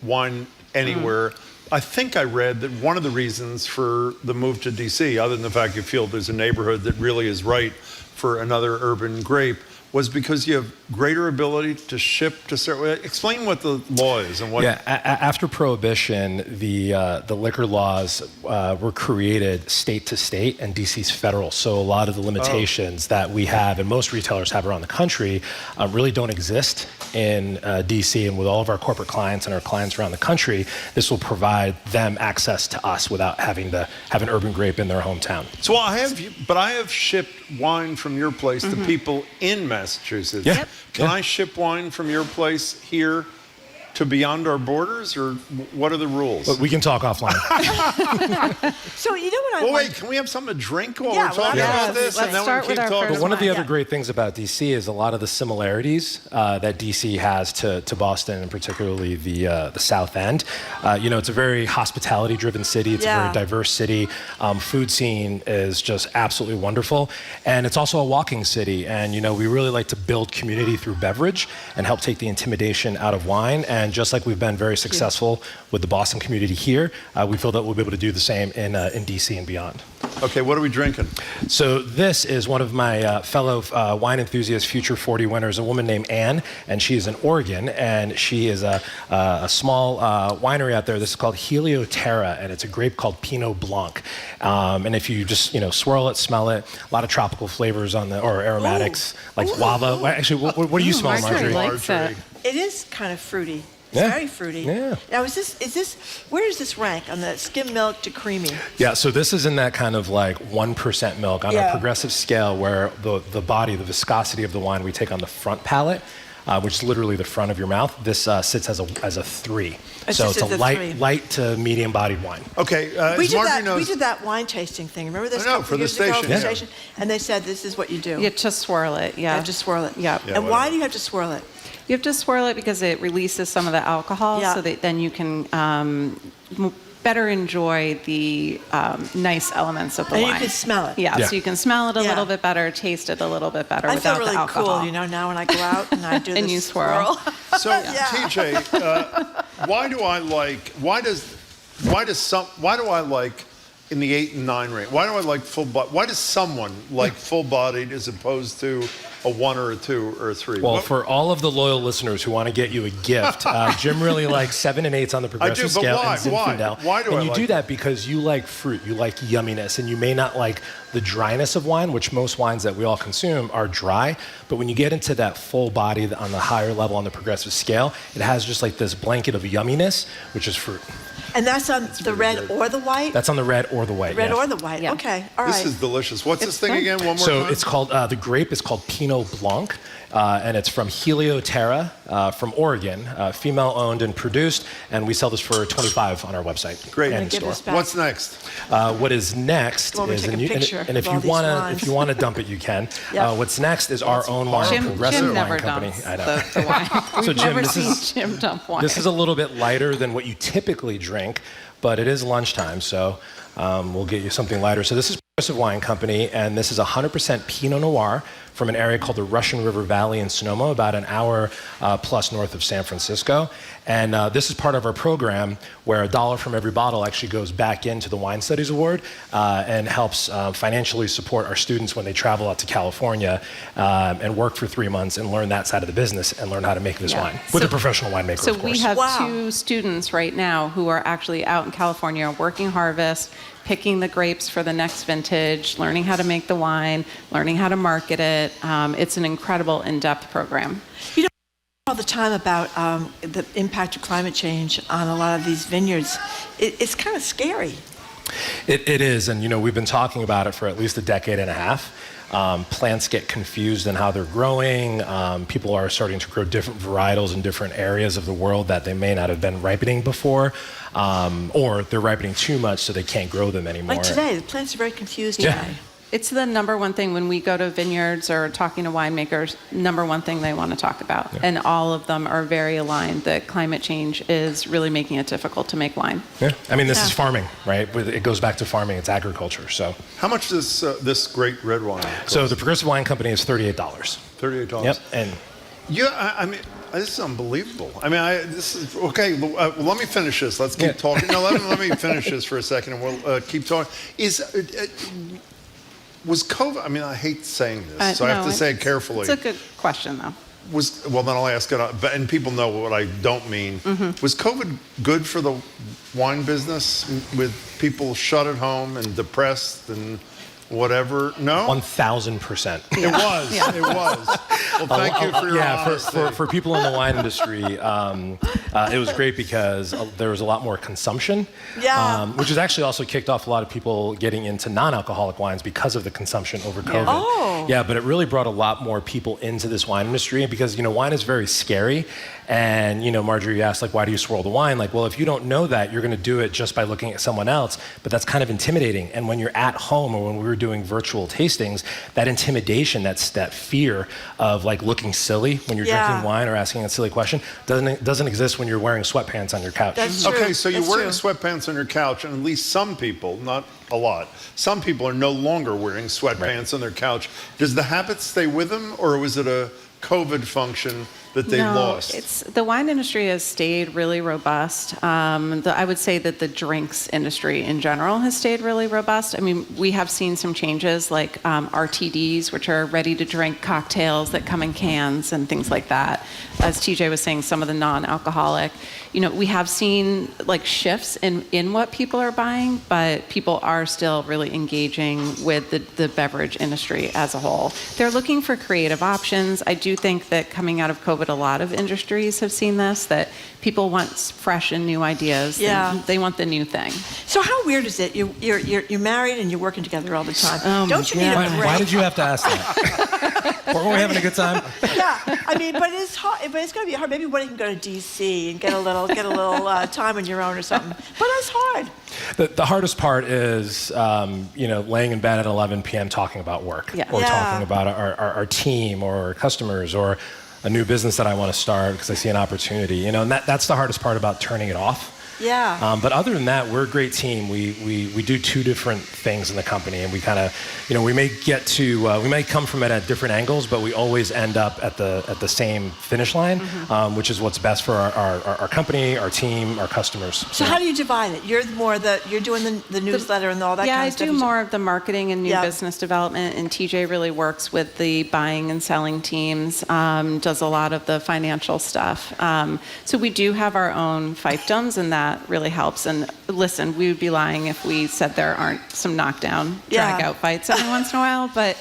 wine anywhere. I think I read that one of the reasons for the move to DC, other than the fact you feel there's a neighborhood that really is right for another urban grape, was because you have greater ability to ship to certain. Explain what the law is and what. Yeah, after Prohibition, the liquor laws were created state to state, and DC's federal. So a lot of the limitations that we have and most retailers have around the country really don't exist in DC. And with all of our corporate clients and our clients around the country, this will provide them access to us without having to have an urban grape in their hometown. So I have shipped wine from your place to people in Massachusetts. Yeah. Yep. Can I ship wine from your place here to beyond our borders, or what are the rules? But we can talk offline. So you know what I Well, want? wait, can we have something to drink while Yeah, we're talking about this? let's And then start we with keep our talking. first But one of the Yeah. other great things about DC is a lot of the similarities that DC has to Boston, and particularly the South End. It's a very hospitality-driven city. It's a very diverse city. Food scene is just absolutely wonderful. And it's also a walking city. And, we really like to build community through beverage and help take the intimidation out of wine. And just like we've been very successful with the Boston community here, we feel that we'll be able to do the same in DC and beyond. Okay, what are we drinking? So this is one of my fellow wine enthusiasts, Future 40 winners, a woman named Anne, and she is in Oregon, and she is a small winery out there. This is called Helioterra, and it's a grape called Pinot Blanc. And if you just swirl it, smell it, a lot of tropical flavors or aromatics like guava. Actually, what do you smell, Marjorie? It is kind of fruity. It's Yeah. very fruity. Yeah. Now, where does this rank on the skim milk to creamy? Yeah, so this is in that kind of like 1% milk on a progressive scale, where the body, the viscosity of the wine we take on the front palate, which is literally the front of your mouth. This sits as a 3. So it's a light to medium bodied wine. Okay, We did that wine tasting thing. Remember this? I know, for the station. And they said this is what you do. You have to swirl it, You have to swirl it. Yeah. And why do you have to swirl it? You have to swirl it because it releases some of the alcohol, so that then you can better enjoy the nice elements of the wine. And you can smell it. Yeah, so you can smell it a little bit better, taste it a little bit better without really the alcohol. cool, now when I go out and I do and this you swirl. So TJ, why do I like in the 8 and 9 range? Why do I like full body? Why does someone like full bodied as opposed to a 1 or a 2 or a 3? Well, for all of the loyal listeners who want to get you a gift, Jim really likes 7 and 8s on the progressive scale. Why? And Zinfandel. Why do and I you like do that because you like fruit, you like yumminess, and you may not like the dryness of wine, which most wines that we all consume are dry. But when you get into that full body on the higher level on the progressive scale, it has just like this blanket of yumminess, which is fruit. And that's on the red or the white? That's on the red or the white. Red or the white. Yeah. Okay. All right. This is delicious. What's this thing again? One more so time. it's called, the grape is called Pinot Blanc, and it's from Helioterra from Oregon, female owned and produced, and we sell this for $25 on our website. Great. And store. What's next? What is next is, and if you want to dump it, you can. Yep. What's next is our own wine, progressive Jim never wine company. dumps I know. the wine. We've never seen Jim dump wine. This is a little bit lighter than what you typically drink, but it is lunchtime, so we'll get you something lighter. So this is Progressive Wine Company, and this is 100% Pinot Noir from an area called the Russian River Valley in Sonoma, about an hour plus north of San Francisco. And this is part of our program where $1 from every bottle actually goes back into the Wine Studies Award and helps financially support our students when they travel out to California and work for 3 months and learn that side of the business and learn how to make this wine with a professional winemaker, So of course. we have 2 students right now who are actually out in California working harvest, picking the grapes for the next vintage, learning how to make the wine, learning how to market it. It's an incredible in-depth program. You know, all the time about the impact of climate change on a lot of these vineyards. It's kind of scary. It is, and we've been talking about it for at least a decade and a half. Plants get confused in how they're growing. People are starting to grow different varietals in different areas of the world that they may not have been ripening before, or they're ripening too much so they can't grow them anymore. Like today, the plants are very confused today. It's the number one thing when we go to vineyards or talking to winemakers, number one thing they want to talk about. Yeah. And all of them are very aligned that climate change is really making it difficult to make wine. Yeah, I mean, this is farming, right? It goes back to farming, it's agriculture, so. How much does this great red wine cost? So the Progressive Wine Company is $38. $38? Yep, and. Yeah, I mean, this is unbelievable. I mean, this is, okay, let me finish this. Let's keep talking. No, let me finish this for a second and we'll keep talking. Was COVID, I mean, I hate saying this, so I have to say it carefully. It's a good question, though. Well, then I'll ask it, and people know what I don't mean. Was COVID good for the wine business with people shut at home and depressed and whatever? No? 1,000%. It was. Yeah. It was. Well, thank you for your honesty. For people in the wine industry, it was great because there was a lot more consumption, which has actually also kicked off a lot of people getting into non-alcoholic wines because of the consumption over COVID. Oh. Yeah, but it really brought a lot more people into this wine industry because, wine is very scary. And, Marjorie asked, why do you swirl the wine? Well, if you don't know that, you're going to do it just by looking at someone else. But that's kind of intimidating. And when you're at home or when we were doing virtual tastings, that intimidation, that fear of looking silly when you're drinking wine or asking a silly question doesn't exist when you're wearing sweatpants on your couch. That's true. Okay, so you're That's wearing true. sweatpants on your couch, and at least some people, not a lot, some people are no longer wearing sweatpants on their couch. Does the habit stay with them, or was it a COVID function that they lost? The wine industry has stayed really robust. I would say that the drinks industry in general has stayed really robust. I mean, we have seen some changes like RTDs, which are ready-to-drink cocktails that come in cans and things like that. As TJ was saying, some of the non-alcoholic. We have seen shifts in what people are buying, but people are still really engaging with the beverage industry as a whole. They're looking for creative options. I do think that coming out of COVID, a lot of industries have seen this, that people want fresh and new ideas. Yeah. They want the new thing. So how weird is it? You're married and you're working together all the time. Don't you need a break? Why did you have to ask that? Weren't we having a good time? Yeah, I mean, but it's hard. But it's going to be hard. Maybe one can go to DC and get a little time on your own or something. But it's hard. The hardest part is, laying in bed at 11 p.m. talking about work, or talking about our team or customers or a new business that I want to start because I see an opportunity. And that's the hardest part about turning it off. Yeah. But other than that, we're a great team. We do two different things in the company, and we kind of, we may we may come from it at different angles, but we always end up at the same finish line, which is what's best for our company, our team, our customers. So how do you divide it? You're doing the newsletter and all that kind of stuff? Yeah, I do more of the marketing and new business development, and TJ really works with the buying and selling teams, does a lot of the financial stuff. So we do have our own fiefdoms, and that really helps. And listen, we would be lying if we said there aren't some knockdown, drag-out fights every once in a while, but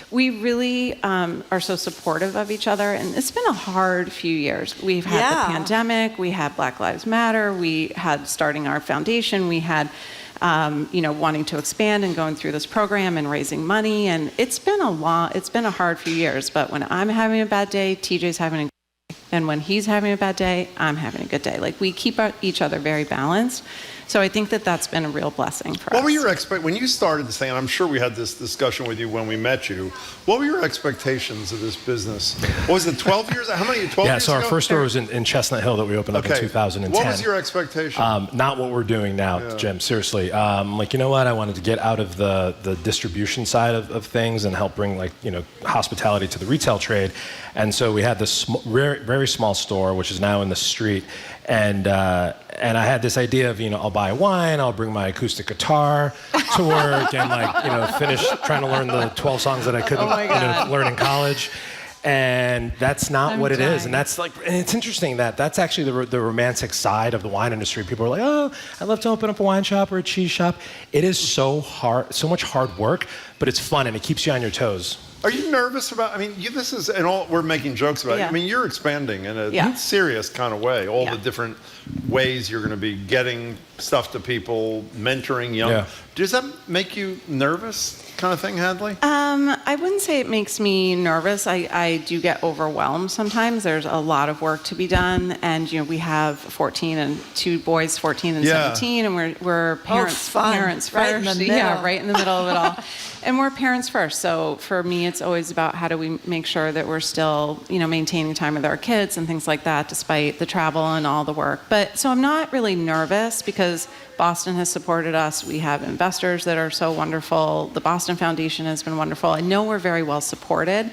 we really are so supportive of each other, and it's been a hard few years. We've had the pandemic, we had Black Lives Matter, we had starting our foundation, we had wanting to expand and going through this program and raising money, and it's been a hard few years, but when I'm having a bad day, TJ's having a good day. And when he's having a bad day, I'm having a good day. We keep each other very balanced. So I think that's been a real blessing for us. What were your when you started this thing, and I'm sure we had this discussion with you when we met you, what were your expectations of this business? What was it, 12 years? How many, 12 years Yeah, so our ago? first store was in Chestnut Hill that we opened up in 2010. What was your expectation? Not what we're doing now, Jim, seriously. You know what? I wanted to get out of the distribution side of things and help bring hospitality to the retail trade. And so we had this very small store, which is now in the street. And I had this idea of, I'll buy wine, I'll bring my acoustic guitar to work and finish trying to learn the 12 songs that I couldn't learn in college. And that's not what it is. And that's and it's interesting that's actually the romantic side of the wine industry. People are like, oh, I'd love to open up a wine shop or a cheese shop. It is so much hard work, but it's fun and it keeps you on your toes. Are you nervous about, this is, and all we're making jokes about it. You're expanding in a serious kind of way, all the different ways you're going to be getting stuff to people, mentoring young. Yeah. Does that make you nervous kind of thing, Hadley? I wouldn't say it makes me nervous. I do get overwhelmed sometimes. There's a lot of work to be done, and we have 14 and 2 boys, 14 and 17, and we're parents first. Right in the middle. Yeah, right in the middle of it all. And we're parents first. So for me, it's always about how do we make sure that we're still, maintaining time with our kids and things like that, despite the travel and all the work. But so I'm not really nervous because Boston has supported us. We have investors that are so wonderful. The Boston Foundation has been wonderful. I know we're very well supported,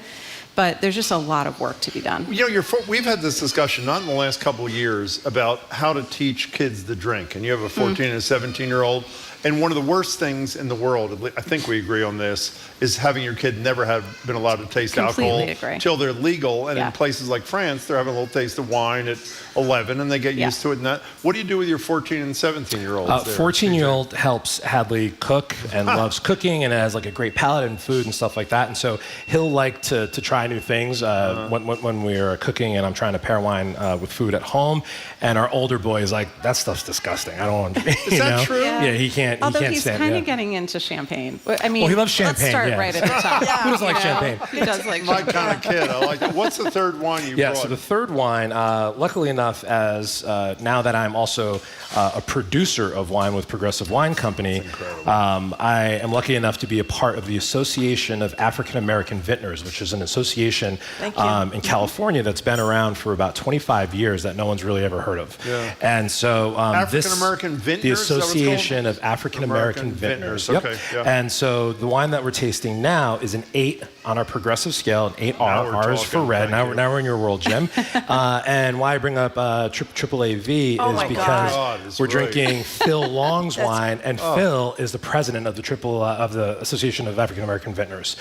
but there's just a lot of work to be done. We've had this discussion, not in the last couple of years, about how to teach kids to drink. And you have a 14 and a 17-year-old. And one of the worst things in the world, I think we agree on this, is having your kid never have been allowed to taste Completely alcohol agree. till they're legal. And Yeah. in places like France, they're having a little taste of wine at 11, and they get used to it. And that. What do you do with your 14 and 17-year-olds? 14-year-old helps Hadley cook and loves cooking and has like a great palate in food and stuff like that. And so he'll like to try new things when we're cooking and I'm trying to pair wine with food at home. And our older boy is like, that stuff's disgusting. I don't want to. Is that true? Yeah, he can't. Although he can't he's stand kind it. of getting into champagne. I mean, Well, he loves champagne, Let's start yeah. right at the top. Who doesn't like You know, champagne? He does like My champagne. kind of kid. I like that. What's the third wine you brought? So the third wine, luckily enough, as now that I'm also a producer of wine with Progressive Wine Company, I am lucky enough to be a part of the Association of African American Vintners, which is an association in California that's been around for about 25 years that no one's really ever heard of. Yeah. And so African American Vintners? the Is that what it's called? Association of African American Vintners. Yep. Okay, yeah. And so the wine that we're tasting now is an 8 on our progressive scale, an 8R. Now we're R is for talking, red. thank Now we're in your world, Jim. And why I bring up triple AV Oh is my because God, it's we're right. drinking Phil Long's wine, and Phil is the president of the of the Association of African American Vintners.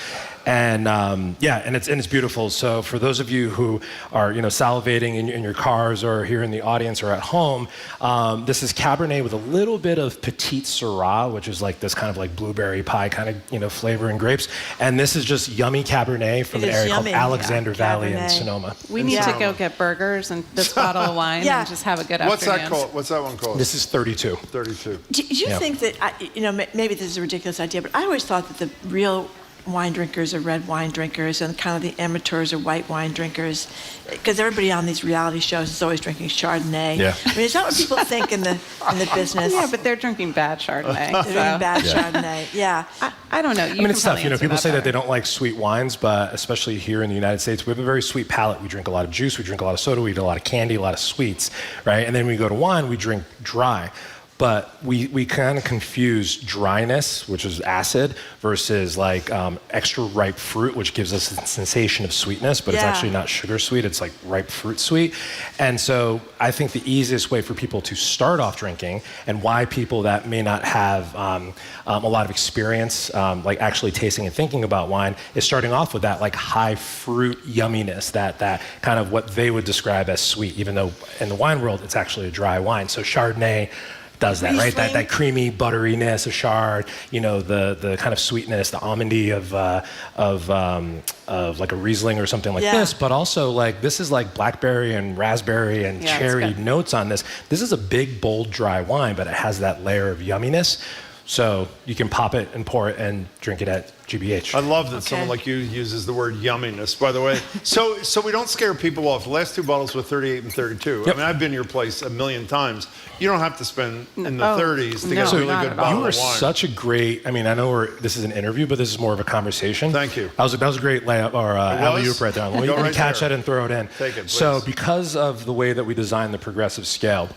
And and it's beautiful. So for those of you who are salivating in your cars or here in the audience or at home, this is Cabernet with a little bit of Petite Syrah, which is like this kind of like blueberry pie kind of flavor in grapes. And this is just yummy Cabernet from It an is area yummy. called Alexander Yeah, Valley in Cabernet. Sonoma. We need to go get burgers and this bottle of wine and just have a good What's afternoon. that called? What's that one called? This is 32. 32. Do you Yeah. think that, maybe this is a ridiculous idea, but I always thought that the real wine drinkers are red wine drinkers and kind of the amateurs are white wine drinkers, because everybody on these reality shows is always drinking Chardonnay. Yeah. I mean, is that what people think in the business? Yeah, but they're drinking bad Chardonnay. They're so. drinking bad Chardonnay. Yeah. I don't know. You I mean, can it's tough. probably answer People say that they better. don't like sweet wines, but especially here in the United States, we have a very sweet palate. We drink a lot of juice, we drink a lot of soda, we eat a lot of candy, a lot of sweets, right? And then when we go to wine, we drink dry. But we kind of confuse dryness, which is acid, versus like extra ripe fruit, which gives us a sensation of sweetness, but it's actually not sugar sweet, it's like ripe fruit sweet. And so I think the easiest way for people to start off drinking, and why people that may not have a lot of experience, like actually tasting and thinking about wine, is starting off with that like high fruit yumminess, that kind of what they would describe as sweet, even though in the wine world, it's actually a dry wine. So Chardonnay does that, right? That creamy butteriness of Chard, the kind of sweetness, the almondy of like a Riesling or something like this, but also like this is like blackberry and raspberry and cherry notes on this. This is a big, bold, dry wine, but it has that layer of yumminess. So you can pop it and pour it and drink it at GBH. I love that someone like you uses the word yumminess, by the way. So we don't scare people off. The last 2 bottles were 38 and 32. I mean, I've been to your place a million times. You don't have to spend in the 30s to get a really good bottle You are of wine. such a great, I mean, I know this is an interview, but this is more of a conversation. Thank you. That was a great layup, or alley-oop right there. Let me catch that and throw it in. Take it, please. So because of the way that we designed the progressive scale,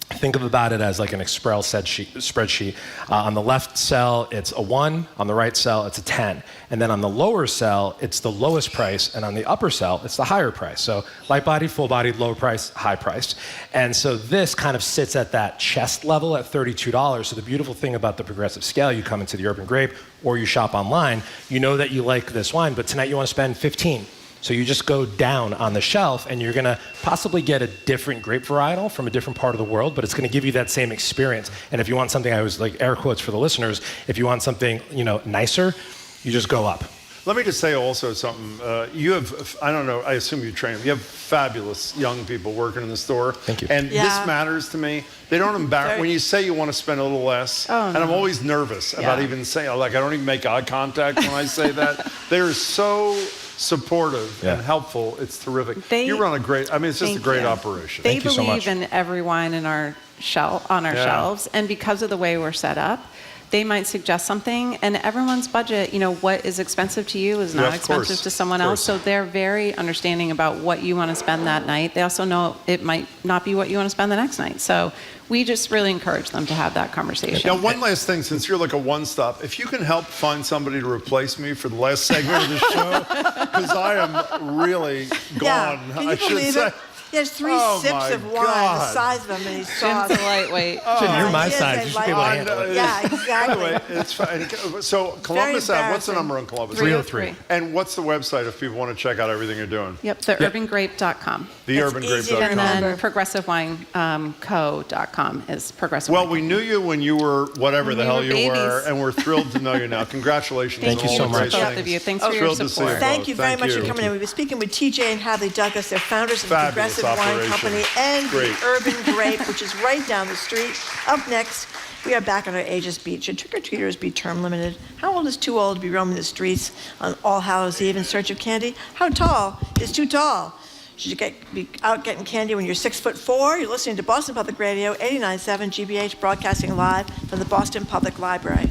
think about it as like an Excel spreadsheet. On the left cell, it's a 1. On the right cell, it's a 10. And then on the lower cell, it's the lowest price. And on the upper cell, it's the higher price. So light body, full body, low price, high price. And so this kind of sits at that chest level at $32. So the beautiful thing about the progressive scale, you come into the Urban Grape or you shop online, you know that you like this wine, but tonight you want to spend $15. So you just go down on the shelf and you're going to possibly get a different grape varietal from a different part of the world, but it's going to give you that same experience. And if you want something, I was like air quotes for the listeners, if you want something, nicer, you just go up. Let me just say also something. You have, I don't know, I assume you train them. You have fabulous young people working in the store. Thank you. And this matters to me. They don't embarrass, when you say you want to spend a little less, and I'm always nervous about even saying, like I don't even make eye contact when I say that. They're so supportive and helpful. It's terrific. You run a great, I mean, it's just a great operation. They believe in every wine in our shelves, and because of the way we're set up, they might suggest something, and everyone's budget, what is expensive to you is not expensive to someone else. So they're very understanding about what you want to spend that night. They also know it might not be what you want to spend the next night. So we just really encourage them to have that conversation. Now, one last thing, since you're like a one-stop, if you can help find somebody to replace me for the last segment of the show, because I am really gone, Can you I should believe say. it? He has 3 sips of wine, the size of him, and he's soft. Jim's a lightweight. Jim, you're my He is size. a You should be able to lightweight. handle it. Yeah, exactly. Anyway, it's fine. So Columbus Ave, what's the number on Columbus? 303. And what's the website if people want to check out everything you're doing? Yep, theurbangrape.com. Theurbangrape.com. And then progressivewineco.com is progressive. Well, we knew you when you were whatever the We hell were you were, babies. and we're thrilled to know you now. Congratulations. Thank on you all so the much. great Both of you. things. Thanks for your Thrilled to see support. Thank you very Thank much you. for coming in. We've been speaking with TJ and Hadley Douglas. They're founders of the Fabulous Progressive Wine operation. Company and Great. the Urban Grape, which is right down the street. Up next, we are back on our Aegis Beach. Should trick-or-treaters be term limited? How old is too old to be roaming the streets on All Hallows Eve in search of candy? How tall is too tall? Should you be out getting candy when you're 6'4"? You're listening to Boston Public Radio, 89.7 GBH, broadcasting live from the Boston Public Library.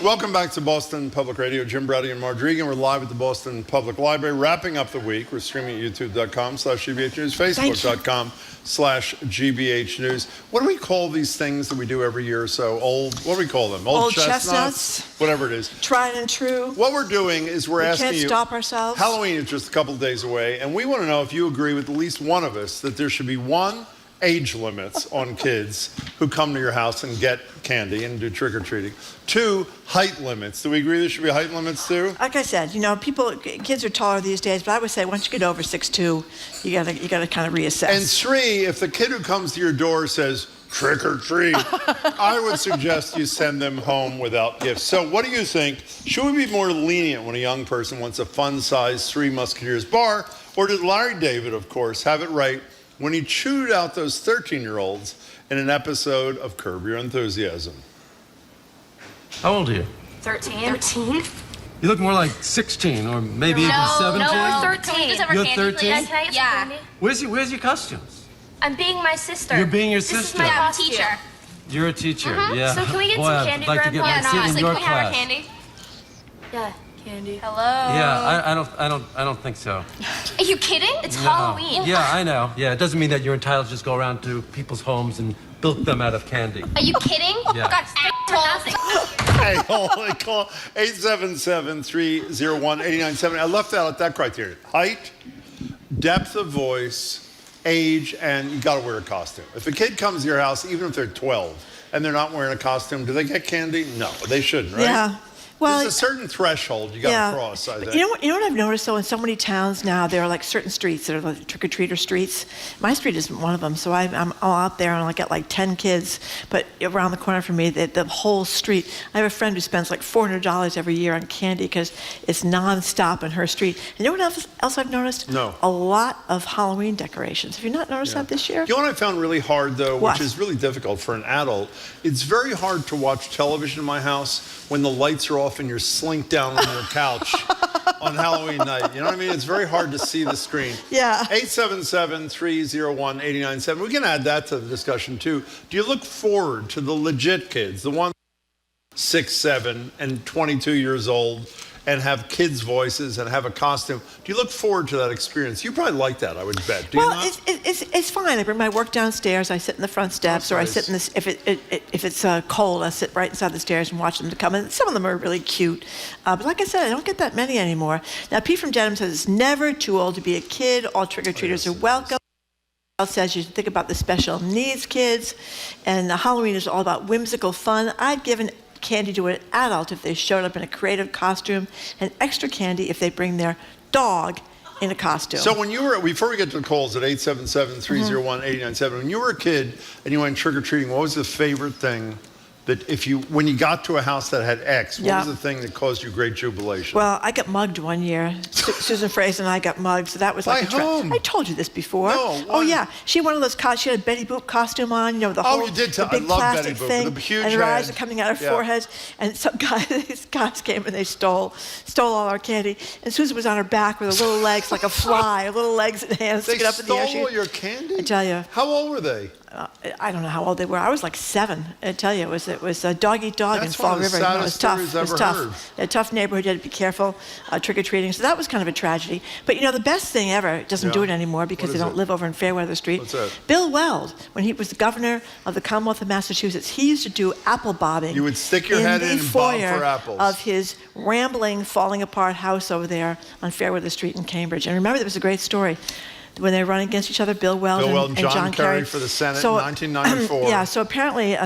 Welcome back to Boston Public Radio. Jim Brady and Marge Regan. We're live at the Boston Public Library, wrapping up the week. We're streaming at youtube.com/GBH News, facebook.com/GBH News. What do we call these things that we do every year or so? What do we call them? Old chestnuts? Whatever it is. Tried and true. What we're doing is we're asking can't you. stop ourselves. Halloween is just a couple of days away, and we want to know if you agree with at least one of us that there should be one, age limits on kids who come to your house and get candy and do trick-or-treating. 2, height limits. Do we agree there should be height limits too? Like I said, kids are taller these days, but I would say once you get over 6'2", you gotta kind of reassess. And 3, if the kid who comes to your door says, trick or treat, I would suggest you send them home without gifts. So what do you think? Should we be more lenient when a young person wants a fun-sized Three Musketeers bar? Or did Larry David, of course, have it right when he chewed out those 13-year-olds in an episode of Curb Your Enthusiasm? How old are you? 13. You look more like 16 or maybe even 17. No, we're 13. Can we just have our You're candy, 13? please? Can I get some candy? Where's your costumes? I'm being my sister. You're being your This sister. is my costume. Teacher. You're a teacher, yeah. So can we get Boy, some candy, I'd like to get Grandpa? my seat in Honestly, your can we have our class. candy? Yeah, candy. Hello. Yeah, I don't think so. Are you kidding? It's Halloween. Yeah, I know. Yeah, it doesn't mean that you're entitled to just go around to people's homes and bilk them out of candy. Are you kidding? Yeah. Got for nothing. Hey, holy call. 877-301-8097. I left out that criteria. Height, depth of voice, age, and you got to wear a costume. If a kid comes to your house, even if they're 12, and they're not wearing a costume, do they get candy? No, they shouldn't, right? Yeah. Well, there's a certain threshold you got to cross, I think. You know what I've noticed, though? In so many towns now, there are like certain streets that are like trick-or-treater streets. My street isn't one of them, so I'm all out there and I get like 10 kids. But around the corner from me, the whole street, I have a friend who spends like $400 every year on candy because it's nonstop in her street. And you know what else I've noticed? No. A lot of Halloween decorations. Have you not noticed that this year? You know what I found really hard, though, What? which is really difficult for an adult? It's very hard to watch television in my house when the lights are off and you're slinked down on your couch on Halloween night. You know what I mean? It's very hard to see the screen. Yeah. 877-301-8097. We can add that to the discussion, too. Do you look forward to the legit kids, the ones 6, 7, and 22 years old, and have kids' voices and have a costume. Do you look forward to that experience? You probably like that, I would bet. Do you Well, not? it's fine. I bring my work downstairs. I sit in the front steps, or I sit in this. If it's cold, I sit right inside the stairs and watch them to come. And some of them are really cute. But like I said, I don't get that many anymore. Now, Pete from Dedham says it's never too old to be a kid. All trick-or-treaters are welcome. Says you should think about the special needs kids, and Halloween is all about whimsical fun. I'd given candy to an adult if they showed up in a creative costume, and extra candy if they bring their dog in a costume. So when you were, before we get to the calls at 877-301-897, when you were a kid and you went trick-or-treating, what was the favorite thing that when you got to a house that had X, what was the thing that caused you great jubilation? Well, I got mugged one year. Susan Fraser and I got mugged, so that was like By whom? I told you this before. No, oh yeah, she had one of those. She had a Betty Boop costume on. You know, the whole you did the I big love plastic Betty Boop, thing, with the huge and her eyes head. are coming out her foreheads. And some these guys came and they stole all our candy. And Susan was on her back with her little legs like a fly, her little legs and hands They sticking up in the air. stole all your candy? I tell you. How old were they? I don't know how old they were. I was like 7. I tell you, it was a dog eat dog in That's Fall one of the River. It was saddest tough. stories It was I've tough. ever heard. A tough neighborhood. You had to be careful trick or treating. So that was kind of a tragedy. But you know, the best thing ever doesn't do it anymore because they don't live over in Fairweather Street. What's that? Bill Weld, when he was the governor of the Commonwealth of Massachusetts, he used to do apple bobbing. You would stick your head in the and bob foyer for apples. of his rambling, falling apart house over there on Fairweather Street in Cambridge. And remember, there was a great story. When they were running against each other, Bill Weld and John Kerry for the Senate in 1994. Yeah, so apparently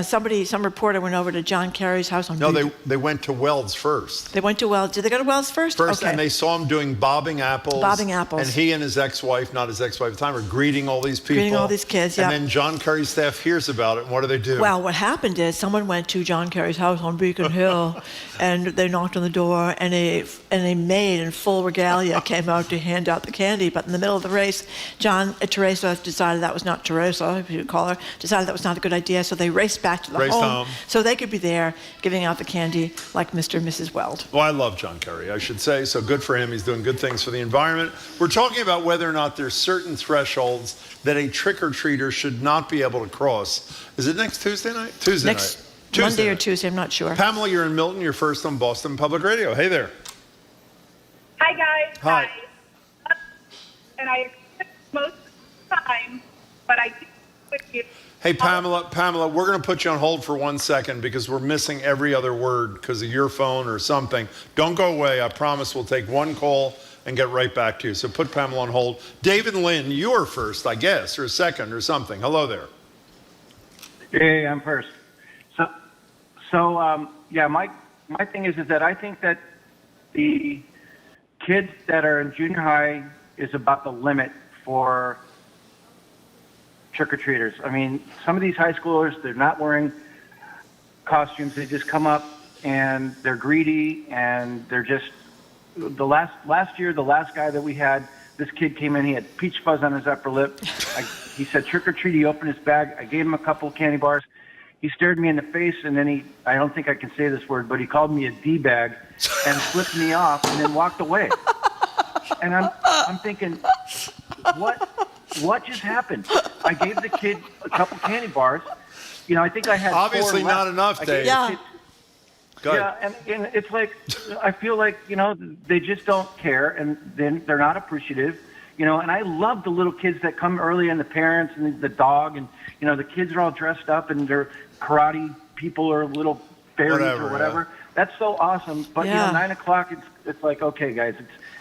some reporter went over to John Kerry's house on No, they went to Weld's first. They went to Wells. Did they go to Wells first? First, okay. and they saw him doing bobbing apples. Bobbing apples. And he and his ex-wife, not his ex-wife at the time, are greeting all these people. Greeting all these kids, yeah. And then John Kerry's staff hears about it, and what do? Well, what happened is someone went to John Kerry's house on Beacon Hill, and they knocked on the door, and a maid in full regalia came out to hand out the candy. But in the middle of the race, Teresa decided that was not Teresa, if you would call her, decided that was not a good idea, so they raced back to the home so they could be there giving out the candy like Mr. and Mrs. Weld. Well, I love John Kerry, I should say, so good for him. He's doing good things for the environment. We're talking about whether or not there's certain thresholds that a trick-or-treater should not be able to cross. Is it next Tuesday night? Tuesday night. Monday or Tuesday, I'm not sure. Pamela, you're in Milton. You're first on Boston Public Radio. Hey there. Hi, guys. Hi. And I accept most of the time, but I do with you. Hey, Pamela, we're going to put you on hold for 1 second because we're missing every other word because of your phone or something. Don't go away. I promise we'll take one call and get right back to you. So put Pamela on hold. David Lynn, you're first, I guess, or second or something. Hello there. Hey, I'm first. So my thing is that I think that the kids that are in junior high is about the limit for trick-or-treaters. I mean, some of these high schoolers, they're not wearing costumes. They just come up and they're greedy and they're just, last year, the last guy that we had, this kid came in, he had peach fuzz on his upper lip. He said trick-or-treat, he opened his bag. I gave him a couple of candy bars. He stared me in the face and then I don't think I can say this word, but he called me a D-bag and flipped me off and then walked away. And I'm thinking, what just happened? I gave the kid a couple candy bars. You know, I think I had obviously 4 not left. enough, Dave. Yeah, and it's like, I feel like, you know, they just don't care and then they're not appreciative. You know, and I love the little kids that come early and the parents and the dog and, you know, the kids are all dressed up and they're karate people or little fairies or whatever. Yeah. That's so awesome. But, you know, 9 o'clock, it's like, okay, guys,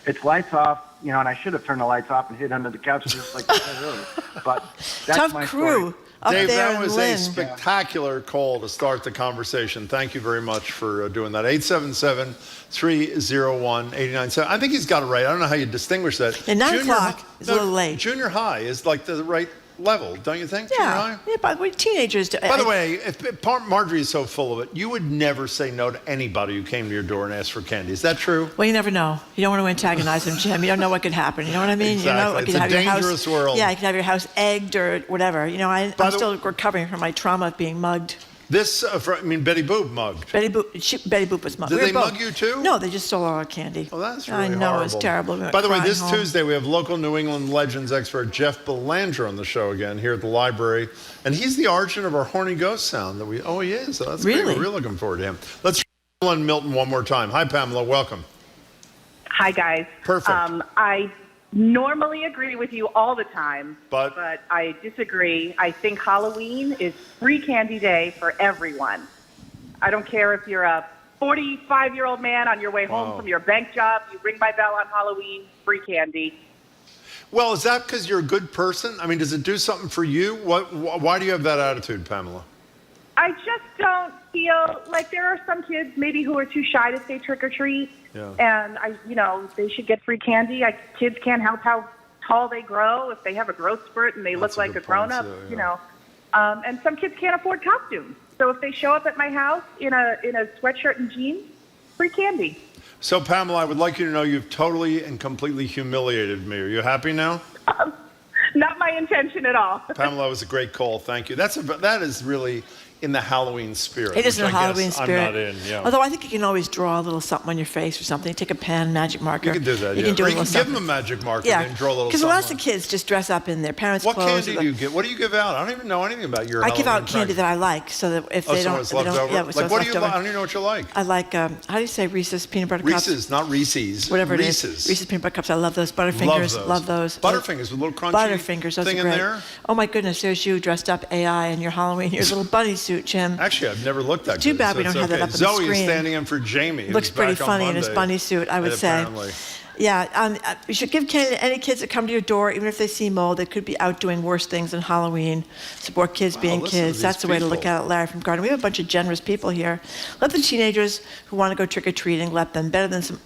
it's lights off, you know, and I should have turned the lights off and hid under the couch just like I said earlier. But that's Tough my crew. Story. Dave, that was a spectacular call to start the conversation. Thank you very much for doing that. 877-301-897. I think he's got it right. I don't know how you distinguish that. And 9 o'clock is a little late. Junior high is like the right level, don't you think? Junior high? Yeah, but teenagers do. By the way, if Marjorie is so full of it, you would never say no to anybody who came to your door and asked for candy. Is that true? Well, you never know. You don't want to antagonize them, Jim. You don't know what could happen. You know what I mean? Exactly. You know, It's a dangerous world. Yeah, you could have your house egged or whatever. You know, I'm still recovering from my trauma of being mugged. This, Betty Boop mugged. Betty Boop was mugged. Did they mug you too? No, they just stole all our candy. Oh, that's really I know, horrible. it's terrible. By the way, this Tuesday we have local New England Legends expert Jeff Belanger on the show again here at the library. And he's the origin of our horny ghost sound that he is. So that's great. We're really looking forward to him. Let's try Pamela in Milton one more time. Hi, Pamela. Welcome. Hi, guys. Perfect. I normally agree with you all the time, but I disagree. I think Halloween is free candy day for everyone. I don't care if you're a 45-year-old man on your way home from your bank job, you ring my bell on Halloween, free candy. Well, is that because you're a good person? I mean, does it do something for you? Why do you have that attitude, Pamela? I just don't feel like there are some kids maybe who are too shy to say trick or treat, and they should get free candy. Kids can't help how tall they grow if they have a growth spurt and they look like a grown-up, and some kids can't afford costumes. So if they show up at my house in a sweatshirt and jeans, free candy. So, Pamela, I would like you to know you've totally and completely humiliated me. Are you happy now? Not my intention at all. Pamela, that was a great call. Thank you. That is really in the Halloween spirit. It is in the which I Halloween guess spirit. I'm not in, yeah. Although I think you can always draw a little something on your face or something. Take a pen, magic marker. You can do that, You can do or a you little can give something. them a magic marker Yeah, and draw a little because something. lots of kids just dress up in their parents' What clothes. candy do you give? What do you give out? I don't even know anything about your I Halloween give out candy practice. that I like, so that if they so don't, it's they left don't, over? yeah, Like, so it's what do you left like? over. I don't even know what you like. I like, how do you say Reese's peanut butter cups? Reese's, not Reese's. Whatever it Reese's. is. Reese's peanut butter cups. I love those. Butterfingers. Love those. Butterfingers with a little crunchy Butterfingers. Those thing are in great. there. Oh my goodness, there's you dressed up AI in your Halloween, your little bunny suit, Jim. Actually, I've never looked that Too good. bad so we don't it's have that okay. up on the Zoe screen. is standing in for Jamie. who's Looks pretty back on funny in his Monday, bunny suit, I would say. apparently. Yeah, you should give candy to any kids that come to your door, even if they see mold. They could be out doing worse things than Halloween. Support kids being listen to kids. these That's the way to look people. at it, Larry from Garden. We have a bunch of generous people here. Let the teenagers who want to go trick-or-treating, let them. Better than some...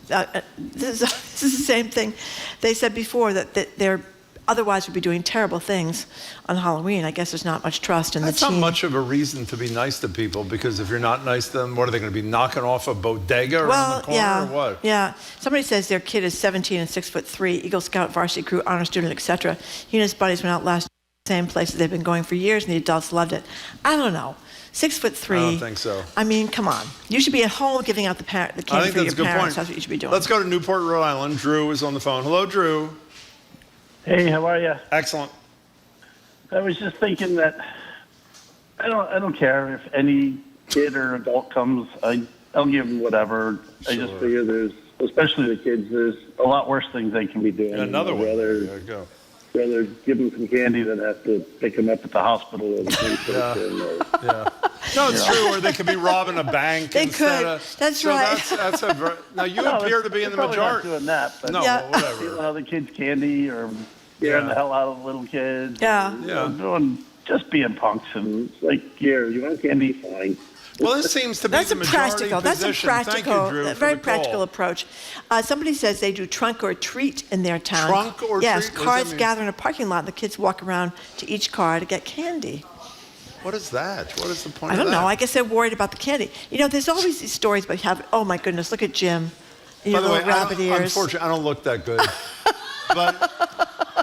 this is the same thing they said before, that they're otherwise would be doing terrible things on Halloween. I guess there's not much trust in That's the not teen. much of a reason to be nice to people, because if you're not nice to them, what are they going to be knocking off a bodega around the corner or what? Yeah. Somebody says their kid is 17 and 6'3", Eagle Scout, varsity crew, honor student, etc. He and his buddies went out last same places they've been going for years, and the adults loved it. I don't know. 6'3". I don't think so. I mean, come on. You should be at home giving out the I candy think for that's your a good parents. point. That's what you should be doing. Let's go to Newport, Rhode Island. Drew is on the phone. Hello, Drew. Hey, how are you? Excellent. I was just thinking that I don't care if any kid or adult comes. I'll give them whatever. I just figure there's, especially the kids, there's a lot worse things they can be doing. Another one. Rather, There you go. rather give them some candy than have to pick them up at the hospital or the police station. Yeah. No, it's true. Or they could be robbing a bank. They instead could. Of, That's so right. That's a. Now you No, appear to be in the they're probably not majority. doing that, but No, well, whatever. stealing other kids' candy or scaring the hell out of little kids. Yeah. Doing just being punks and it's like, here, you want candy? Fine. Well, this seems to be That's the a majority practical. That's a position. practical, Thank you, Drew, a for very the practical call. approach. Somebody says they do trunk or treat in their town. Trunk or yes, treat? What does that cars mean? gather in a parking lot. And the kids walk around to each car to get candy. What is that? What is the point I don't of that? know. I guess they're worried about the candy. You know, there's always these stories about how. Oh my goodness, look at Jim. By Your the way, little rabbit ears. unfortunately, I don't look that good.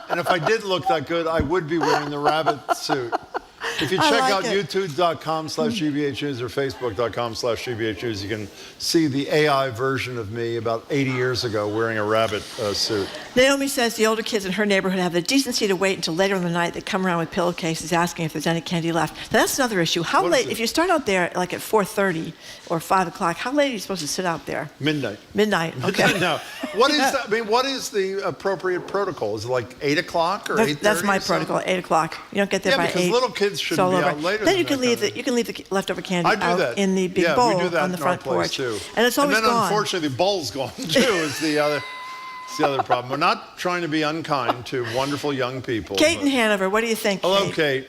And if I did look that good, I would be wearing the rabbit suit. If you I check like out it. youtube.com/GBH News or facebook.com/GBH News, you can see the AI version of me about 80 years ago wearing a rabbit suit. Naomi says the older kids in her neighborhood have the decency to wait until later in the night. They come around with pillowcases asking if there's any candy left. Now, that's another issue. How late, if you start out there like at 4:30 or 5 o'clock, how late are you supposed to sit out there? Midnight. Midnight, okay. No. What is that? I mean, what is the appropriate protocol? Is it like 8 o'clock or 8:30? That's my or something? protocol, 8 o'clock. You don't get there by 8. Yeah, because little kids It's shouldn't all be over. out later Then you than can leave the leftover candy I do out that. in the big yeah, bowl we do that on the in front our place porch. too. And it's always and then, gone. unfortunately, the bowl's gone too. Is the other problem. We're not trying to be unkind to wonderful young people. Kate but- in Hanover, what do you think? Hello, Kate.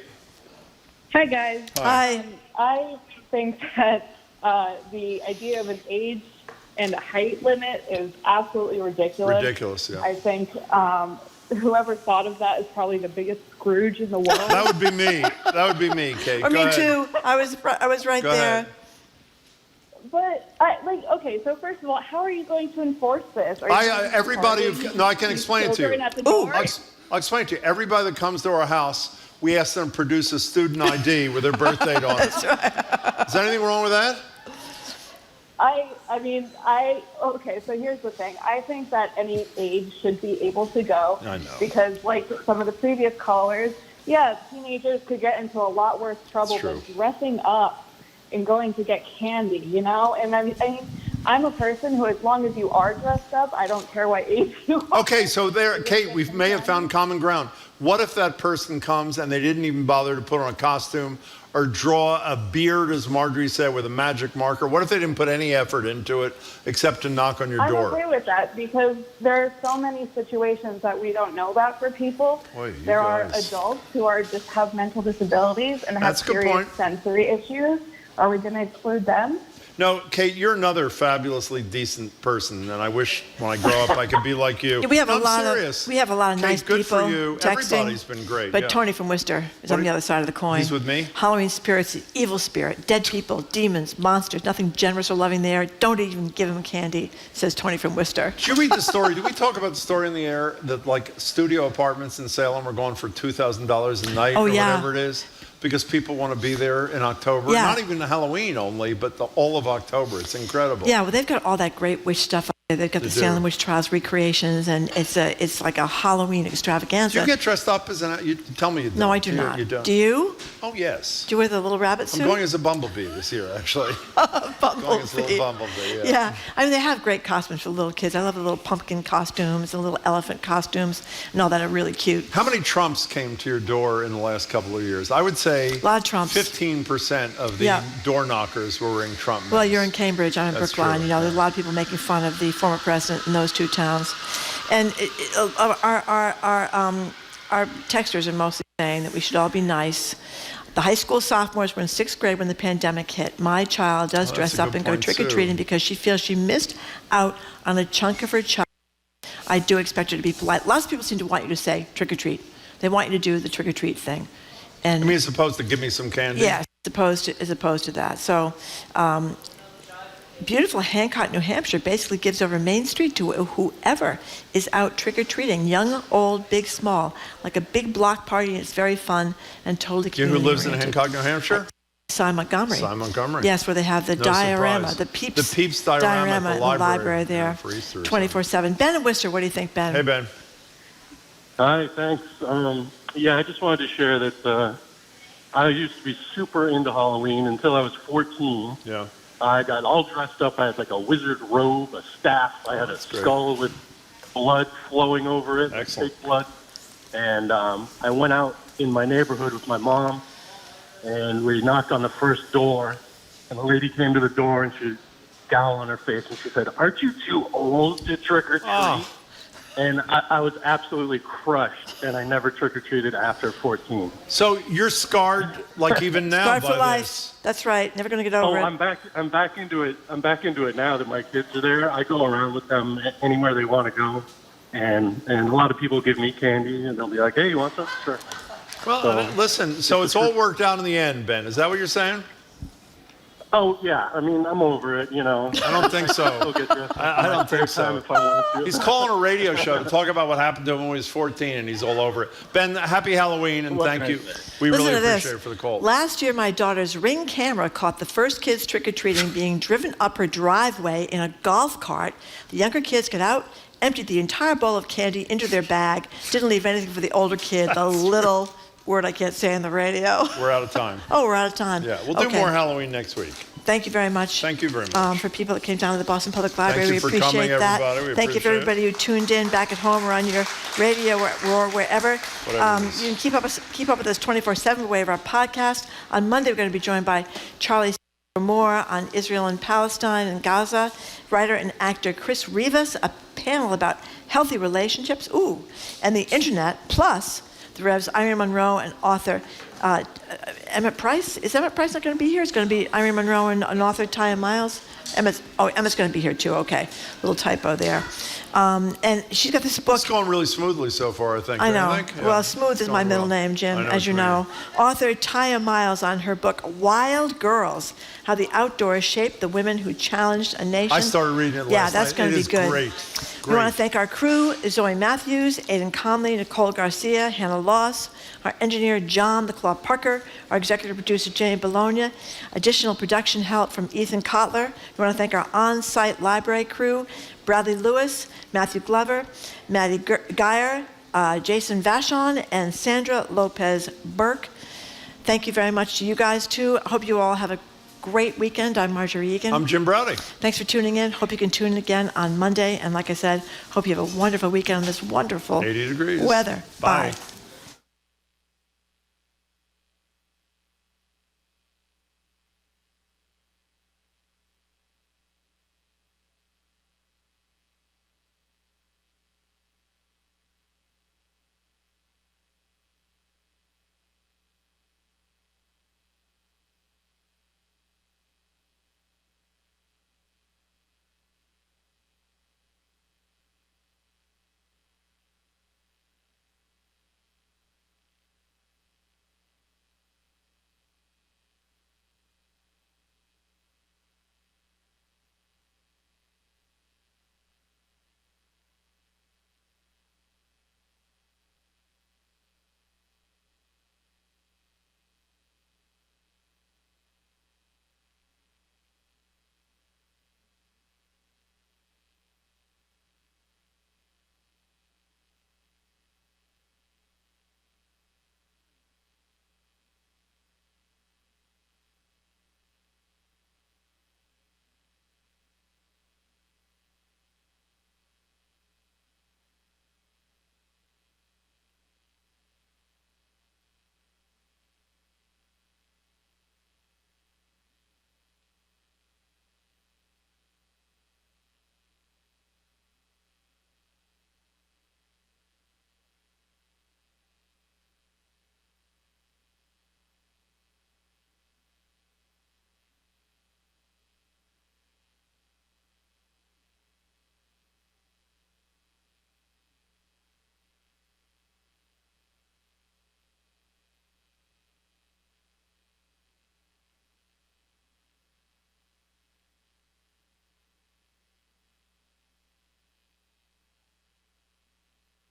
Hi, guys. Hi. I think that the idea of an age and a height limit is absolutely ridiculous. Ridiculous, yeah. I think whoever thought of that is probably the biggest Scrooge in the world. That would be me. That would be me, Kate. Or Go me ahead. too. I was right Go there. ahead. But, okay, so first of all, how are you going to enforce this? Are you going to Everybody, target no, I can explain it to you. children at the door? I'll explain it to you. Everybody that comes to our house, we ask them to produce a student ID with their birth date on it. That's right. Is there anything wrong with that? Okay, so here's the thing. I think that any age should be able to go. I know. Because, like some of the previous callers, yeah, teenagers could get into a lot worse trouble than dressing up and going to get candy, you know? And I mean, I'm a person who, as long as you are dressed up, I don't care what age you are. Okay, so there, Kate, we may have found common ground. What if that person comes and they didn't even bother to put on a costume or draw a beard, as Marjorie said, with a magic marker? What if they didn't put any effort into it except to knock on your door? I agree with that because there are so many situations that we don't know about for people. Boy, there are adults who are just have mental disabilities and have serious sensory issues. Are we going to exclude them? No, Kate, you're another fabulously decent person, and I wish when I grow up I could be like you. Yeah, we have a I'm lot serious. of Kate, nice good people for you. texting. Everybody's been great. But yeah. Tony from Worcester is on the other side of the coin. He's with me? Halloween spirits, evil spirit, dead people, demons, monsters, nothing generous or loving there. Don't even give him candy, says Tony from Worcester. Did you read the story? Did we talk about the story in the air that like studio apartments in Salem are going for $2,000 a night or whatever it is? Because people want to be there in October. Yeah. Not even Halloween only, but all of October. It's incredible. Yeah, well, they've got all that great witch stuff. They've got the Salem Witch Trials recreations, and it's like a Halloween extravaganza. Do you get dressed up as you tell me you don't. No, I do not. You don't. Do you? Oh, yes. Do you wear the little rabbit suit? I'm going as a bumblebee this year, actually. Going as a little bumblebee, Yeah. I mean, they have great costumes for little kids. I love the little pumpkin costumes, the little elephant costumes, and all that are really cute. How many Trumps came to your door in the last couple of years? I would say a lot of Trumps. 15% of the door knockers were wearing Trump masks. Well, you're in Cambridge, I'm in That's Brookline. true. You know, there's a lot of people making fun of the former president in those two towns. And our texters are mostly saying that we should all be nice. The high school sophomores were in 6th grade when the pandemic hit. My child does dress up and go trick-or-treating because she feels she missed out on a chunk of her childhood. I do expect her to be polite. Lots of people seem to want you to say trick-or-treat. They want you to do the trick-or-treat thing. And I mean, as opposed to give me some candy? Yeah, as opposed to that. So, beautiful Hancock, New Hampshire basically gives over Main Street to whoever is out trick-or-treating, young, old, big, small, like a big block party. It's very fun and totally You know who lives in community-oriented. Hancock, New Hampshire? Cy Montgomery. Cy Montgomery. Yes, where they have the No diorama, surprise. the Peeps, The Peeps diorama at the in library. there, Yeah, for Easter or 24/7. Ben in Worcester, what do you think, Ben? Hey, Ben. Hi, thanks. Yeah, I just wanted to share that I used to be super into Halloween until I was 14. Yeah. I got all dressed up. I had like a wizard robe, a staff. I had a skull with blood flowing over it, fake blood. And I went out in my neighborhood with my mom, and we knocked on the first door, and the lady came to the door, and she had a scowl on her face, and she said, "Aren't you too old to trick-or-treat?" Oh. And I was absolutely crushed, and I never trick-or-treated after 14. So you're scarred, like even now, Scarred by for life. this. That's right. Never going to get over it. I'm back into it. I'm back into it now that my kids are there. I go around with them anywhere they want to go, and a lot of people give me candy, and they'll be like, "Hey, you want some?" Sure. Well, listen, so it's all worked out in the end, Ben. Is that what you're saying? Oh yeah, I mean I'm over it. You know. I don't think so. I'll get dressed up I in my don't think spare time so. if I want to. He's calling a radio show to talk about what happened to him when he was 14, and he's all over it. Ben, happy Halloween, and thank you. We Listen really to appreciate this. it for the call. Last year, my daughter's Ring camera caught the first kids trick-or-treating being driven up her driveway in a golf cart. The younger kids got out, emptied the entire bowl of candy into their bag, didn't leave anything for the older kid, the little word I can't say on the radio. We're out of time. Oh, we're out of time. Yeah, we'll do Okay. more Halloween next week. Thank you very much. Thank you very much. For people that came down to the Boston Public Library, you we for appreciate coming, that. everybody. We Thank you for appreciate it. everybody who tuned in back at home or on your radio or wherever. Whatever it is. You can keep up with us 24/7 way of our podcast. On Monday, we're going to be joined by Charlie Moore on Israel and Palestine and Gaza. Writer and actor Chris Rivas, a panel about healthy relationships. Ooh, and the internet, plus the Revs Irene Monroe and author Emmett Price. Is Emmett Price not going to be here? It's going to be Irene Monroe and author Taya Miles. Emmett's going to be here too. Okay, little typo there. And she's got this book. It's going really smoothly so far, I think. I know. don't you think? Yeah. Well, Smooth is It's my going middle well. name, Jim, I know as you what know. Author Taya Miles on her book, Wild Girls, How the Outdoors Shaped the Women Who Challenged a Nation. I started reading it last Yeah, that's night. going to It be is good. great. We want to thank our crew, Zoe Matthews, Aidan Conley, Nicole Garcia, Hannah Loss, our engineer, John the Claw Parker, our executive producer, Jay Bologna, additional production help from Ethan Kotler. We want to thank our on-site library crew, Bradley Lewis, Matthew Glover, Maddie Geyer, Jason Vachon, and Sandra Lopez Burke. Thank you very much to you guys, too. I hope you all have a great weekend. I'm Marjorie Egan. I'm Jim Browdy. Thanks for tuning in. Hope you can tune in again on Monday. And like I said, hope you have a wonderful weekend on this wonderful 80 degrees. weather. Bye. Bye.